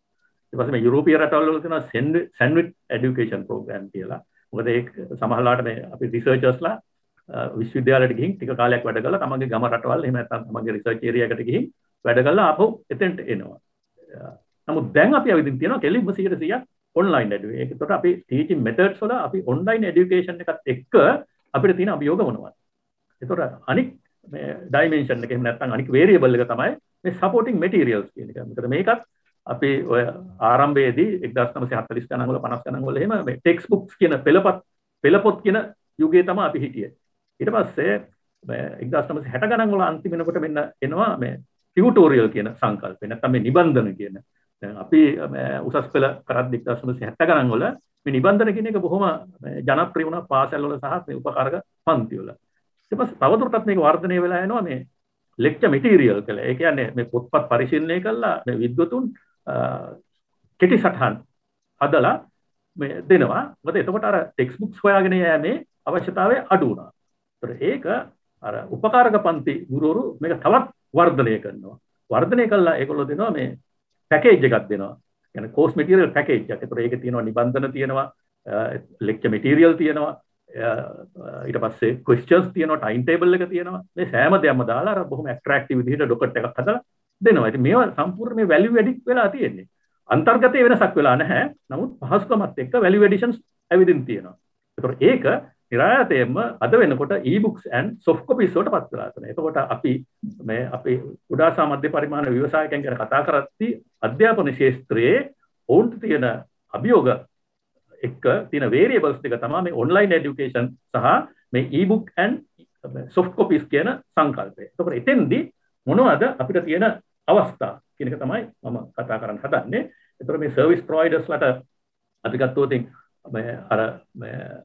ඊට පස්සේ මේ යුරෝපීය රටවල් වල තියෙනවා sandwich education program කියලා. මොකද ඒක සමහරවිට මේ අපි රිසර්චර්ස්ලා විශ්වවිද්‍යාලයට ගිහින් ටික කාලයක් වැඩ කරලා තමන්ගේ ගම රටවල් එහෙම නැත්නම් තමන්ගේ රිසර්ච් ඒරියා එකට ගිහින් වැඩ කරලා ආපහු එතෙන්ට එනවා. නමුත් දැන් අපි අවදින් තියෙනවා කෙලින්ම 100% ඔන්ලයින් එඩුකේෂන්. ඒකට අපි ටීචින් මෙතඩ්ස් වල අපි ඔන්ලයින් එඩියුකේෂන් එකත් එක්ක අපිට තියෙන අභියෝග මොනවද? ඒතකොට අනික් මේ ඩයිමෙන්ෂන් එක එහෙම නැත්නම් අනික් වේරියබල් එක තමයි මේ සපෝටිං මැටීරියල්ස් කියන එක. මොකද මේකත් අපි ඔය ආරම්භයේදී 1940 ගණන් වල 50 ගණන් වල එහෙම මේ ටෙක්ස්ට් බුක්ස් කියන පෙළපත් පෙළපොත් කියන යුගයේ තමයි අපි හිටියේ. ඊට පස්සේ 1960 ගණන් වල අන්තිම වෙනකොට මෙන්න එනවා මේ ටියුටෝරියල් කියන සංකල්පය. නැත්නම් මේ නිබන්ධන කියන. දැන් අපි උසස් පෙළ කරද්දී 1960 ගණන් වල මේ නිබන්ධන කියන එක බොහොම ජනප්‍රිය වුණා පාසල් වල සහ මේ උපකාරක පන්ති වල. ඊට පස්සේ තවදුරටත් මේක වර්ධනය වෙලා යනවා මේ ලෙක්චර් මැටීරියල් කියලා. ඒ කියන්නේ මේ පොත්පත් පරිශීලනය කළා මේ විද්වතුන් කෙටි සටහන් හදලා මේ දෙනවා. මොකද එතකොට අර ටෙක්ස්ට් බුක්ස් හොයාගෙන යෑමේ අවශ්‍යතාවය අඩු වුණා. ඒක අර උපකාරක පන්ති ගුරුවරු මේක තවත් වර්ධනය කරනවා. වර්ධනය කළා ඒගොල්ලෝ දෙනවා මේ පැකේජ් එකක් දෙනවා. يعني කෝස් මැටීරියල් පැකේජ් එකක්. ඒතර ඒකේ තියෙනවා නිබන්ධන තියෙනවා, ලෙක්චර් මැටීරියල් තියෙනවා, ඊට පස්සේ ක්වෙස්චන්ස් තියෙනවා, ටයිම් ටේබල් එක තියෙනවා. මේ සෑම දෙයක්ම දාලා අර බොහොම ඇට්‍රැක්ටිව් විදිහට ඩොකට් එකක් හදලා දෙනවා. ඉතින් මේවා සම්පූර්ණ මේ වැලියු එඩිට් වෙලා තියෙන්නේ. අන්තර්ගතයේ වෙනසක් වෙලා නැහැ. නමුත් පහසුකමත් එක්ක වැලියු එඩිෂන්ස් ඇවිදින් තියෙනවා. ඒතර ඒක නිරායතයෙන්ම අද වෙනකොට e-books and soft copies වලට පත් වෙලා තියෙනවා. එතකොට අපි කුඩා සහ මධ්‍ය පරිමාණ ව්‍යවසායකයන් ගැන කතා කරද්දී අධ්‍යාපන ක්ෂේත්‍රයේ ඔවුන්ට තියෙන අභියෝග එක්ක තියෙන variables දෙක තමයි මේ online education සහ මේ e-book and soft copies කියන සංකල්පය. එතකොට එතෙන්දී මොනවද අපිට තියෙන අවස්ථා කියන එක තමයි මම කතා කරන්න හදන්නේ. එතකොට මේ service providers ලට අපි ගත්තොත්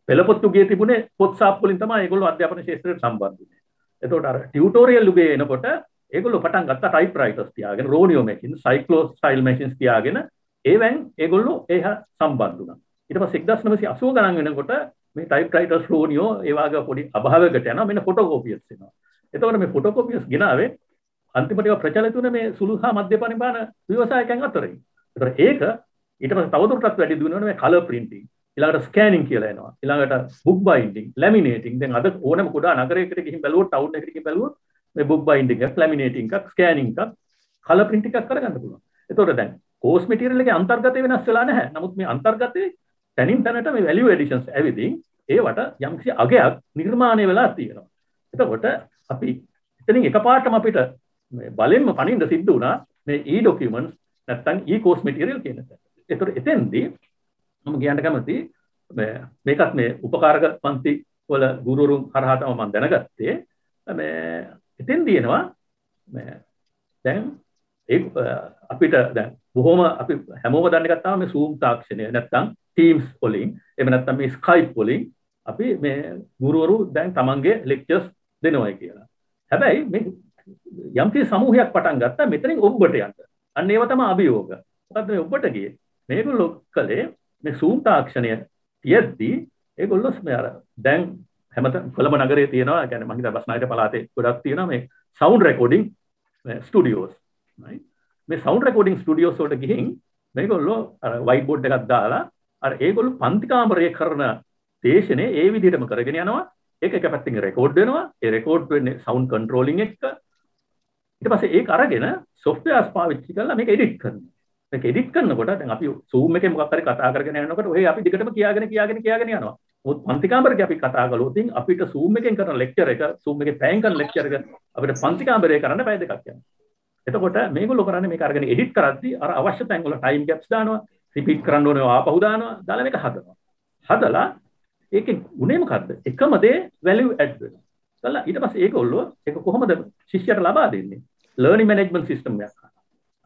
පෙළපොත් යුගයේ තිබුණේ පොත් සාප්පු වලින් තමයි ඒගොල්ලෝ අධ්‍යාපන ක්ෂේත්‍රයට සම්බන්ධ වෙන්නේ. එතකොට අර ටියුටෝරියල් යුගයේ එනකොට ඒගොල්ලෝ පටන් ගත්තා ටයිප්‍රයිටර්ස් තියාගෙන, රෝනියෝ මැෂින්, සයික්ලෝ ස්ටයිල් මැෂින්ස් තියාගෙන ඒවෙන් ඒගොල්ලෝ ඒහා සම්බන්ධ වුණා. ඊට පස්සේ 1980 ගණන් වෙනකොට මේ ටයිප්‍රයිටර්ස්, රෝනියෝ ඒ වගේ පොඩි අභාවයකට යනවා. මෙන්න ෆොටෝකෝපියර්ස් එනවා. එතකොට මේ ෆොටෝකෝපියර්ස් ගෙනාවේ අන්තිමට ඒවා ප්‍රචලිත වුණේ මේ සුළු හා මධ්‍ය පරිමාණ ව්‍යවසායකයන් අතරින්. ඒතර ඒක ඊට පස්සේ තවදුරටත් වැඩි දියුණු වෙනවා මේ කලර් ප්‍රින්ටිං. ඊළඟට ස්කෑනින් කියලා එනවා. ඊළඟට බුක් බයින්ඩින්, ලැමිනේටිං. දැන් අද ඕනම කුඩා නගරයකට ගිහින් බැලුවොත්, ටවුන් එකකට ගිහින් බැලුවොත් මේ බුක් බයින්ඩින් එකක්, ලැමිනේටිං එකක්, ස්කෑනින් එකක්, කලර් ප්‍රින්ට් එකක් කරගන්න පුළුවන්. එතකොට දැන් කෝස් මැටීරියල් එකේ අන්තර්ගතය වෙනස් වෙලා නැහැ. නමුත් මේ අන්තර්ගතයේ තනින් තනට මේ වැලියු එඩිෂන්ස් ඇවිදින් ඒවට යම්කිසි අගයක් නිර්මාණය වෙලා තියෙනවා. එතකොට අපි එතනින් එකපාරටම අපිට මේ බලෙන්ම පණින්න සිද්ධ වුණා මේ e-documents නැත්නම් e-course material කියන එක. ඒතර එතෙන්දී මම කියන්න කැමති මේකත් මේ උපකාරක පන්ති වල ගුරුවරුන් හරහා තමයි මම දැනගත්තේ. මේ එතෙන්දී එනවා මේ දැන් ඒ අපිට දැන් බොහොම අපි හැමෝම දන්න එකක් තමයි මේ Zoom තාක්ෂණය නැත්නම් Teams වලින් එහෙම නැත්නම් මේ Skype වලින් අපි මේ ගුරුවරු දැන් තමන්ගේ ලෙක්චර්ස් දෙනවා කියලා. හැබැයි මේ යම්කිසි සමූහයක් පටන් ගත්තා මෙතනින් ඔබට යන්න. අන්න ඒව තමයි අභියෝග. මොකද්ද මේ ඔබට ගියේ? මේගොල්ලෝ කලේ මේ Zoom තාක්ෂණය තියද්දී ඒගොල්ලෝ මේ අර දැන් හැමතැන කොළඹ නගරයේ තියෙනවා. يعني මම හිතා බස්නාහිර පළාතේ ගොඩක් තියෙනවා මේ sound recording studios. right? මේ sound recording studios වලට ගිහින් මේගොල්ලෝ අර white board එකක් දාලා අර ඒගොල්ලෝ පන්ති කාමරයේ කරන දේශනේ ඒ විදිහටම කරගෙන යනවා. ඒක එක පැත්තකින් රෙකෝඩ් වෙනවා. ඒ රෙකෝඩ් වෙන්නේ sound controlling එක්ක. ඊට පස්සේ ඒක අරගෙන softwares පාවිච්චි කරලා මේක edit කරනවා. මේක edit කරනකොට දැන් අපි Zoom එකේ මොකක් හරි කතා කරගෙන යනකොට ඔය අපි දිගටම කියාගෙන යනවා. මොකද පන්ති කාමරේදී අපි කතා කළොත් අපිට Zoom එකෙන් කරන lecture එක Zoom එකේ පැයෙන් කරන lecture එක අපිට පන්ති කාමරේ කරන්න පැය දෙකක් යනවා. එතකොට මේගොල්ලෝ කරන්නේ මේක අරගෙන edit කරද්දී අර අවශ්‍ය තැන් වල time gaps දානවා, repeat කරන්න ඕනේ ආපහු දානවා, දාලා මේක හදනවා. හදලා ඒකේ උනේ මොකද්ද? එකම දේ value add වෙනවා. දාලා ඊට පස්සේ ඒගොල්ලෝ ඒක කොහොමද ශිෂ්‍යයට ලබා දෙන්නේ? learning management system එකක්.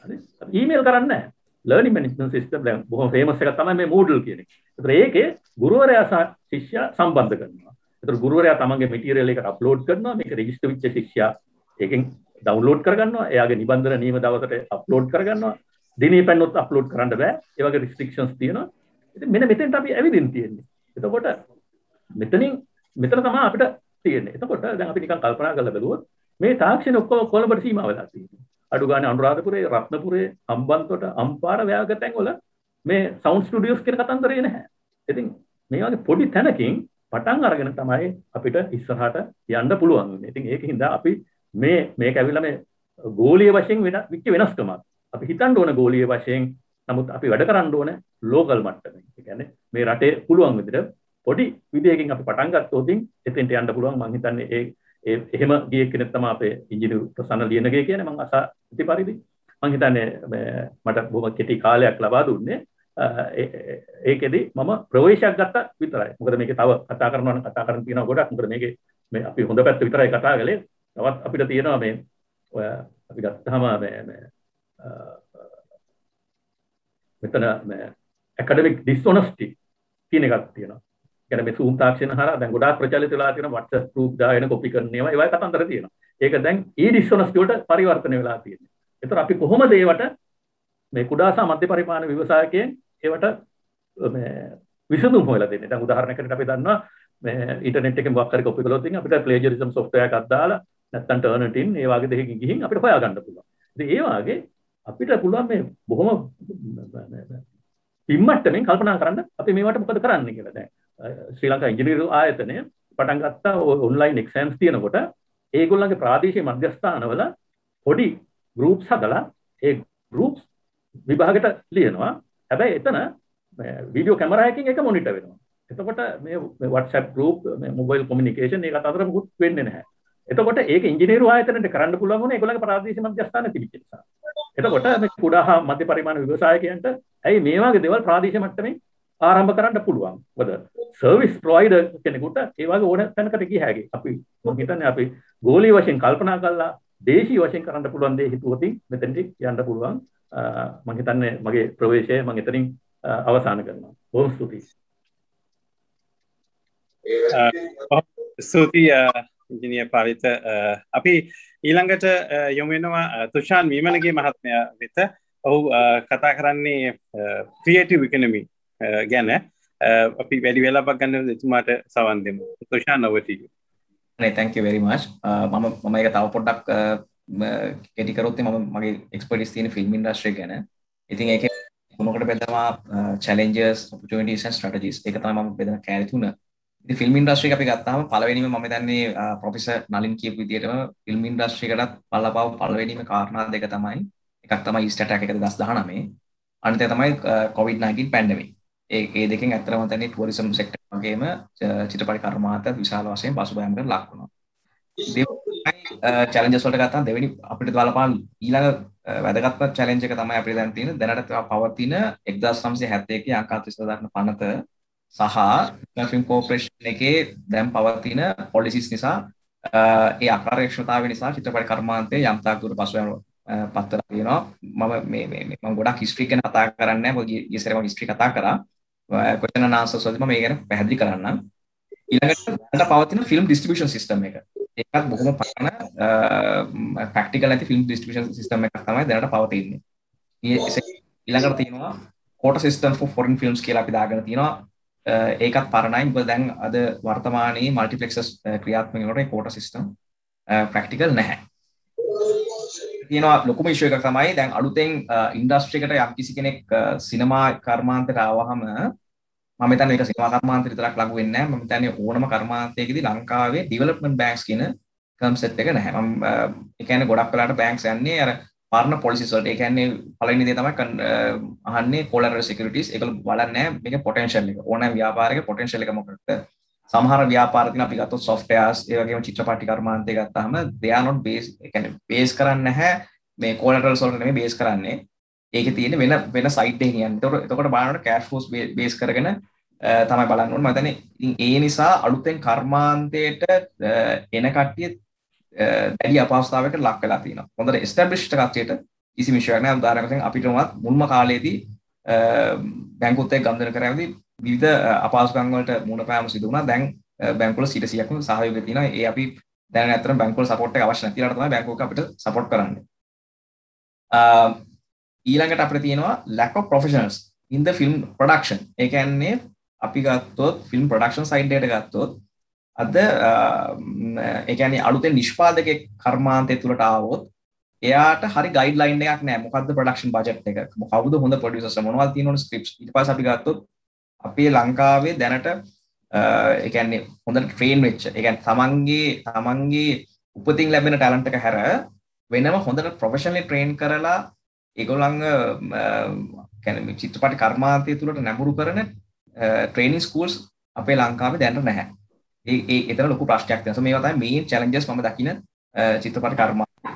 හරි? අපි email කරන්නේ නැහැ. learning management system දැන් බොහොම famous එකක් තමයි මේ Moodle කියන එක. ඒතර ඒකේ ගුරුවරයා සහ ශිෂ්‍යයා සම්බන්ධ කරනවා. ඒතර ගුරුවරයා තමන්ගේ material එකට upload කරනවා. මේක register වෙච්ච ශිෂ්‍යයා ඒකෙන් download කරගන්නවා. එයාගේ නිබන්ධන නියම දවසට upload කරගන්නවා. දිනේ පැන්නොත් upload කරන්න බෑ. ඒ වගේ restrictions තියෙනවා. ඉතින් මෙන්න මෙතෙන්ට අපි ඇවිදින් තියෙන්නේ. එතකොට මෙතන තමයි අපිට තියෙන්නේ. එතකොට දැන් අපි නිකන් කල්පනා කරලා බලුවොත් මේ තාක්ෂණ ඔක්කොම කොළඹට සීමා වෙලා තියෙනවා. අඩු ගානේ අනුරාධපුරේ, රත්නපුරේ, හම්බන්තොට, අම්පාර වගේ තැන් වල මේ sound studios කියන කතන්දරේ නැහැ. ඉතින් මේ වගේ පොඩි තැනකින් පටන් අරගෙන තමයි අපිට ඉස්සරහට යන්න පුළුවන් වෙන්නේ. ඉතින් ඒකින්ද අපි මේක ඇවිල්ලා මේ ගෝලීය වශයෙන් වෙච්ච වෙනස්කමක්. අපි හිතන්න ඕන ගෝලීය වශයෙන්, නමුත් අපි වැඩ කරන්න ඕන ලෝකල් මට්ටමේ. ඒ කියන්නේ මේ රටේ පුළුවන් විදිහට පොඩි විදියකින් අපි පටන් ගත්තොත් එතෙන්ට යන්න පුළුවන්. මම හිතන්නේ එහෙම ගිය කෙනෙක් තමයි අපේ ඉංජිනේරු ප්‍රසන්න ලියනගේ කියන්නේ. මම අසා ඉති පරිදි මම හිතන්නේ මට බොහොම කෙටි කාලයක් ලබා දුන්නේ. ඒකෙදි මම ප්‍රවේශයක් ගත්තා විතරයි. මොකද මේකේ තව කතා කරනවා නම් කතා කරන්න තියෙනවා ගොඩක්. මොකද මේකේ මේ අපි හොඳ පැත්ත විතරයි කතා කළේ. තවත් අපිට තියෙනවා මේ ඔය අපි ගත්තාම මේ මෙතන මේ academic dishonesty කියන එකක් තියෙනවා. කියන්නේ මේ Zoom තාක්ෂණ හරහා දැන් ගොඩාක් ප්‍රචලිත වෙලා තියෙන WhatsApp group දාගෙන copy කරන ඒවා ඒවයි කතන්දර තියෙනවා. ඒක දැන් ඒ dishonesty වලට පරිවර්තනය වෙලා තියෙනවා. ඒතර අපි කොහොමද ඒවට මේ කුඩා සහ මධ්‍ය පරිමාණ ව්‍යවසායකයන් ඒවට මේ විසඳුම් හොයලා දෙන්නේ. දැන් උදාහරණයකට අපි දන්නවා මේ ඉන්ටර්නෙට් එකෙන් මොකක් හරි copy කළොත් අපිට plagiarism software එකක් දාලා නැත්තම් Turnitin ඒ වගේ දෙයකින් ගිහින් අපිට හොයාගන්න පුළුවන්. ඉතින් ඒ වගේ අපිට පුළුවන් මේ බොහොම පිම්මට්ටමින් කල්පනා කරන්න අපි මේවට මොකද කරන්න කියලා. දැන් ශ්‍රී ලංකා ඉංජිනේරු ආයතනය පටන් ගත්තා ඔන්ලයින් එක්සෑම්ස් තියෙනකොට ඒගොල්ලන්ගේ ප්‍රාදේශීය මධ්‍යස්ථානවල පොඩි ගෲප්ස් හදලා ඒ ගෲප්ස් විභාගෙට ලියනවා. හැබැයි එතන වීඩියෝ කැමරා එකකින් ඒක මොනිටර් වෙනවා. එතකොට මේ WhatsApp group මේ මොබයිල් කොමියුනිකේෂන් ඒක අතර මුකුත් වෙන්නේ නැහැ. එතකොට ඒක ඉංජිනේරු ආයතනයට කරන්න පුළුවන් වුණේ ඒගොල්ලන්ගේ ප්‍රාදේශීය මධ්‍යස්ථාන තිබිච්ච නිසා. එතකොට මේ කුඩා හා මධ්‍ය පරිමාණ ව්‍යවසායකයන්ට ඇයි මේ වගේ දේවල් ප්‍රාදේශීය මට්ටමින් ආරම්භ කරන්න පුළුවන්. මොකද සර්විස් ප්‍රොවයිඩර් කෙනෙකුට ඒ වගේ ඕන තැනකට ගිය හැකි. අපි මම හිතන්නේ අපි ගෝලීය වශයෙන් කල්පනා කළා දේශීය වශයෙන් කරන්න පුළුවන් දේ හිතුවොත් මෙතෙන්ට යන්න පුළුවන්. මම හිතන්නේ මගේ ප්‍රවේශය මම එතනින් අවසන් කරනවා. බොහොම ස්තුතියි. ස්තුතියි ඉංජිනේර් පාලිත. අපි ඊළඟට යොමු වෙනවා තුෂාන් විමලගේ මහත්මයා වෙත. ඔහු කතා කරන්නේ ක්‍රියේටිව් ඉකොනොමි ගැන. අපි වැඩි වෙලාවක් ගන්න එතුමාට සවන් දෙමු. Thushan over to you. Thank you very much. මම ඒක තව පොඩ්ඩක් කෙටි කරොත් මගේ එක්ස්පර්ටිස් තියෙන ෆිල්ම් ඉන්ඩස්ට්‍රි ගැන. ඉතින් ඒකේ මොනකට බෙදනවා challenges, opportunities and strategies. ඒක තමයි මම බෙදන කෑලි තුන. ඉතින් ෆිල්ම් ඉන්ඩස්ට්‍රි එක අපි ගත්තාම පළවෙනිම මම දන්නේ ප්‍රොෆෙසර් නලින් කියපු විදිහටම ෆිල්ම් ඉන්ඩස්ට්‍රි එකටත් බලපාව පළවෙනිම කාරණා දෙක තමයි. එකක් තමයි ඊස්ට් ඇටැක් එක 2019. අනිත් එක තමයි COVID-19 පැන්ඩමික්. ඒ දෙකෙන් ඇත්තටම තන්නේ ටුවරිසම් සෙක්ටර් වගේම චිත්‍රපට කර්මාන්තය විශාල වශයෙන් පසුබෑමකට ලක් වුණා. චැලෙන්ජස් වලට ගත්තාම දෙවෙනි අපිට බලපාන ඊළඟ වැදගත්ම චැලෙන්ජ් එක තමයි අපිට දැන් තියෙන දැනට පවතින 1971 අංක 42 දක්න පනත සහ ෆිල්ම් කෝපරේෂන් එකේ දැන් පවතින පොලිසිස් නිසා ඒ අකාර්යක්ෂමතාවය නිසා චිත්‍රපට කර්මාන්තයේ යම් තාක් දුර පසුබෑම පත් වෙලා තියෙනවා. මම ගොඩක් හිස්ටරි ගැන කතා කරන්නේ නැහැ. මොකද ඊසරේ මම හිස්ටරි කතා කරා. question and answers වලදී මම මේ ගැන පැහැදිලි කරන්නම්. ඊළඟට දැන් පවතින ෆිල්ම් ඩිස්ට්‍රිබියුෂන් සිස්ටම් එක. ඒකත් බොහොම පරණ ප්‍රැක්ටිකල් නැති ෆිල්ම් ඩිස්ට්‍රිබියුෂන් සිස්ටම් එකක් තමයි දැනට පවතින්නේ. ඊළඟට තියෙනවා quota system for foreign films කියලා අපි දාගෙන තියෙනවා. ඒකත් පරණයි. මොකද දැන් අද වර්තමානයේ මල්ටිප්ලෙක්සස් ක්‍රියාත්මක වෙනකොට quota system ප්‍රැක්ටිකල් නැහැ. තියෙනවා ලොකුම ඉෂුව එකක් තමයි දැන් අලුතෙන් ඉන්ඩස්ට්‍රි එකට යම් කිසි කෙනෙක් සිනමා කර්මාන්තයට ආවහම මම හිතන්නේ මේක සිනමා කර්මාන්තයට විතරක් ලඟු වෙන්නේ නැහැ. මම හිතන්නේ ඕනම කර්මාන්තයකදී ලංකාවේ ඩෙවලොප්මන්ට් බැංක්ස් කියන කන්සෙප්ට් එක නැහැ. මම ඒ කියන්නේ ගොඩක් වෙලාවට බැංක්ස් යන්නේ අර පරණ පොලිසිස් වලට. ඒ කියන්නේ පළවෙනි දේ තමයි අහන්නේ collateral securities. ඒකල බලන්නේ නැහැ මේකේ potential එක. ඕනෑම ව්‍යාපාරයක potential එක මොකක්ද? සමහර ව්‍යාපාර තියෙන අපි ගත්තොත් softwares ඒ වගේම චිත්‍රපටි කර්මාන්තය ගත්තාම they are not based ඒ කියන්නේ බේස් කරන්නේ නැහැ මේ collaterals වලට නෙමෙයි බේස් කරන්නේ. ඒකේ තියෙන වෙන සයිට් එකකින් යන්නේ. එතකොට බලනකොට cash flows බේස් කරගෙන තමයි බලන්න ඕනේ. මම හිතන්නේ ඉතින් ඒ නිසා අලුතෙන් කර්මාන්තයට එන කට්ටිය දැඩි අපහසුතාවයකට ලක් වෙලා තියෙනවා. හොඳට established කට්ටියට කිසිම ඉෂුවක් නැහැ. උදාහරණයක් වශයෙන් අපිටමත් මුල්ම කාලේදී බැංකුත් එක්ක ගනුදෙනු කරද්දී විවිධ අපහසුකම් වලට මුහුණ පෑම සිදු වුණා. දැන් බැංකුවල 100%ක්ම සහයෝගය තියෙනවා. ඒ අපි දැන් ඇත්තටම බැංකුවල සපෝට් එක අවශ්‍ය නැති ලාට තමයි බැංකුවක අපිට සපෝට් කරන්නේ. ඊළඟට අපිට තියෙනවා lack of professionals in the film production. ඒ කියන්නේ අපි ගත්තොත් film production side එකට ගත්තොත් අද ඒ කියන්නේ අලුතෙන් නිෂ්පාදකයෙක් කර්මාන්තය තුලට ආවොත් එයාට හරි ගයිඩ්ලයින් එකක් නැහැ. මොකද්ද ප්‍රොඩක්ෂන් බජට් එක? කවුද හොඳ ප්‍රොඩියුසර්ස් මොනවද තියෙනවනේ ස්ක්‍රිප්ට්ස්. ඊට පස්සේ අපි ගත්තොත් අපේ ලංකාවේ දැනට ඒ කියන්නේ හොඳට ට්‍රේන් වෙච්ච ඒ කියන්නේ තමන්ගේ උපතින් ලැබෙන ටැලන්ට් එක හැර වෙනම හොඳට ප්‍රොෆෙෂනලි ට්‍රේන් කරලා ඒගොල්ලන්ව කියන්නේ චිත්‍රපට කර්මාන්තය තුලට නැඹුරු කරන ට්‍රේනින් ස්කූල්ස් අපේ ලංකාවේ දැනට නැහැ. ඒ එතන ලොකු ප්‍රශ්නයක් තියෙනවා. මේවා තමයි මේන් චැලෙන්ජස් මම දකින චිත්‍රපට කර්මාන්තය.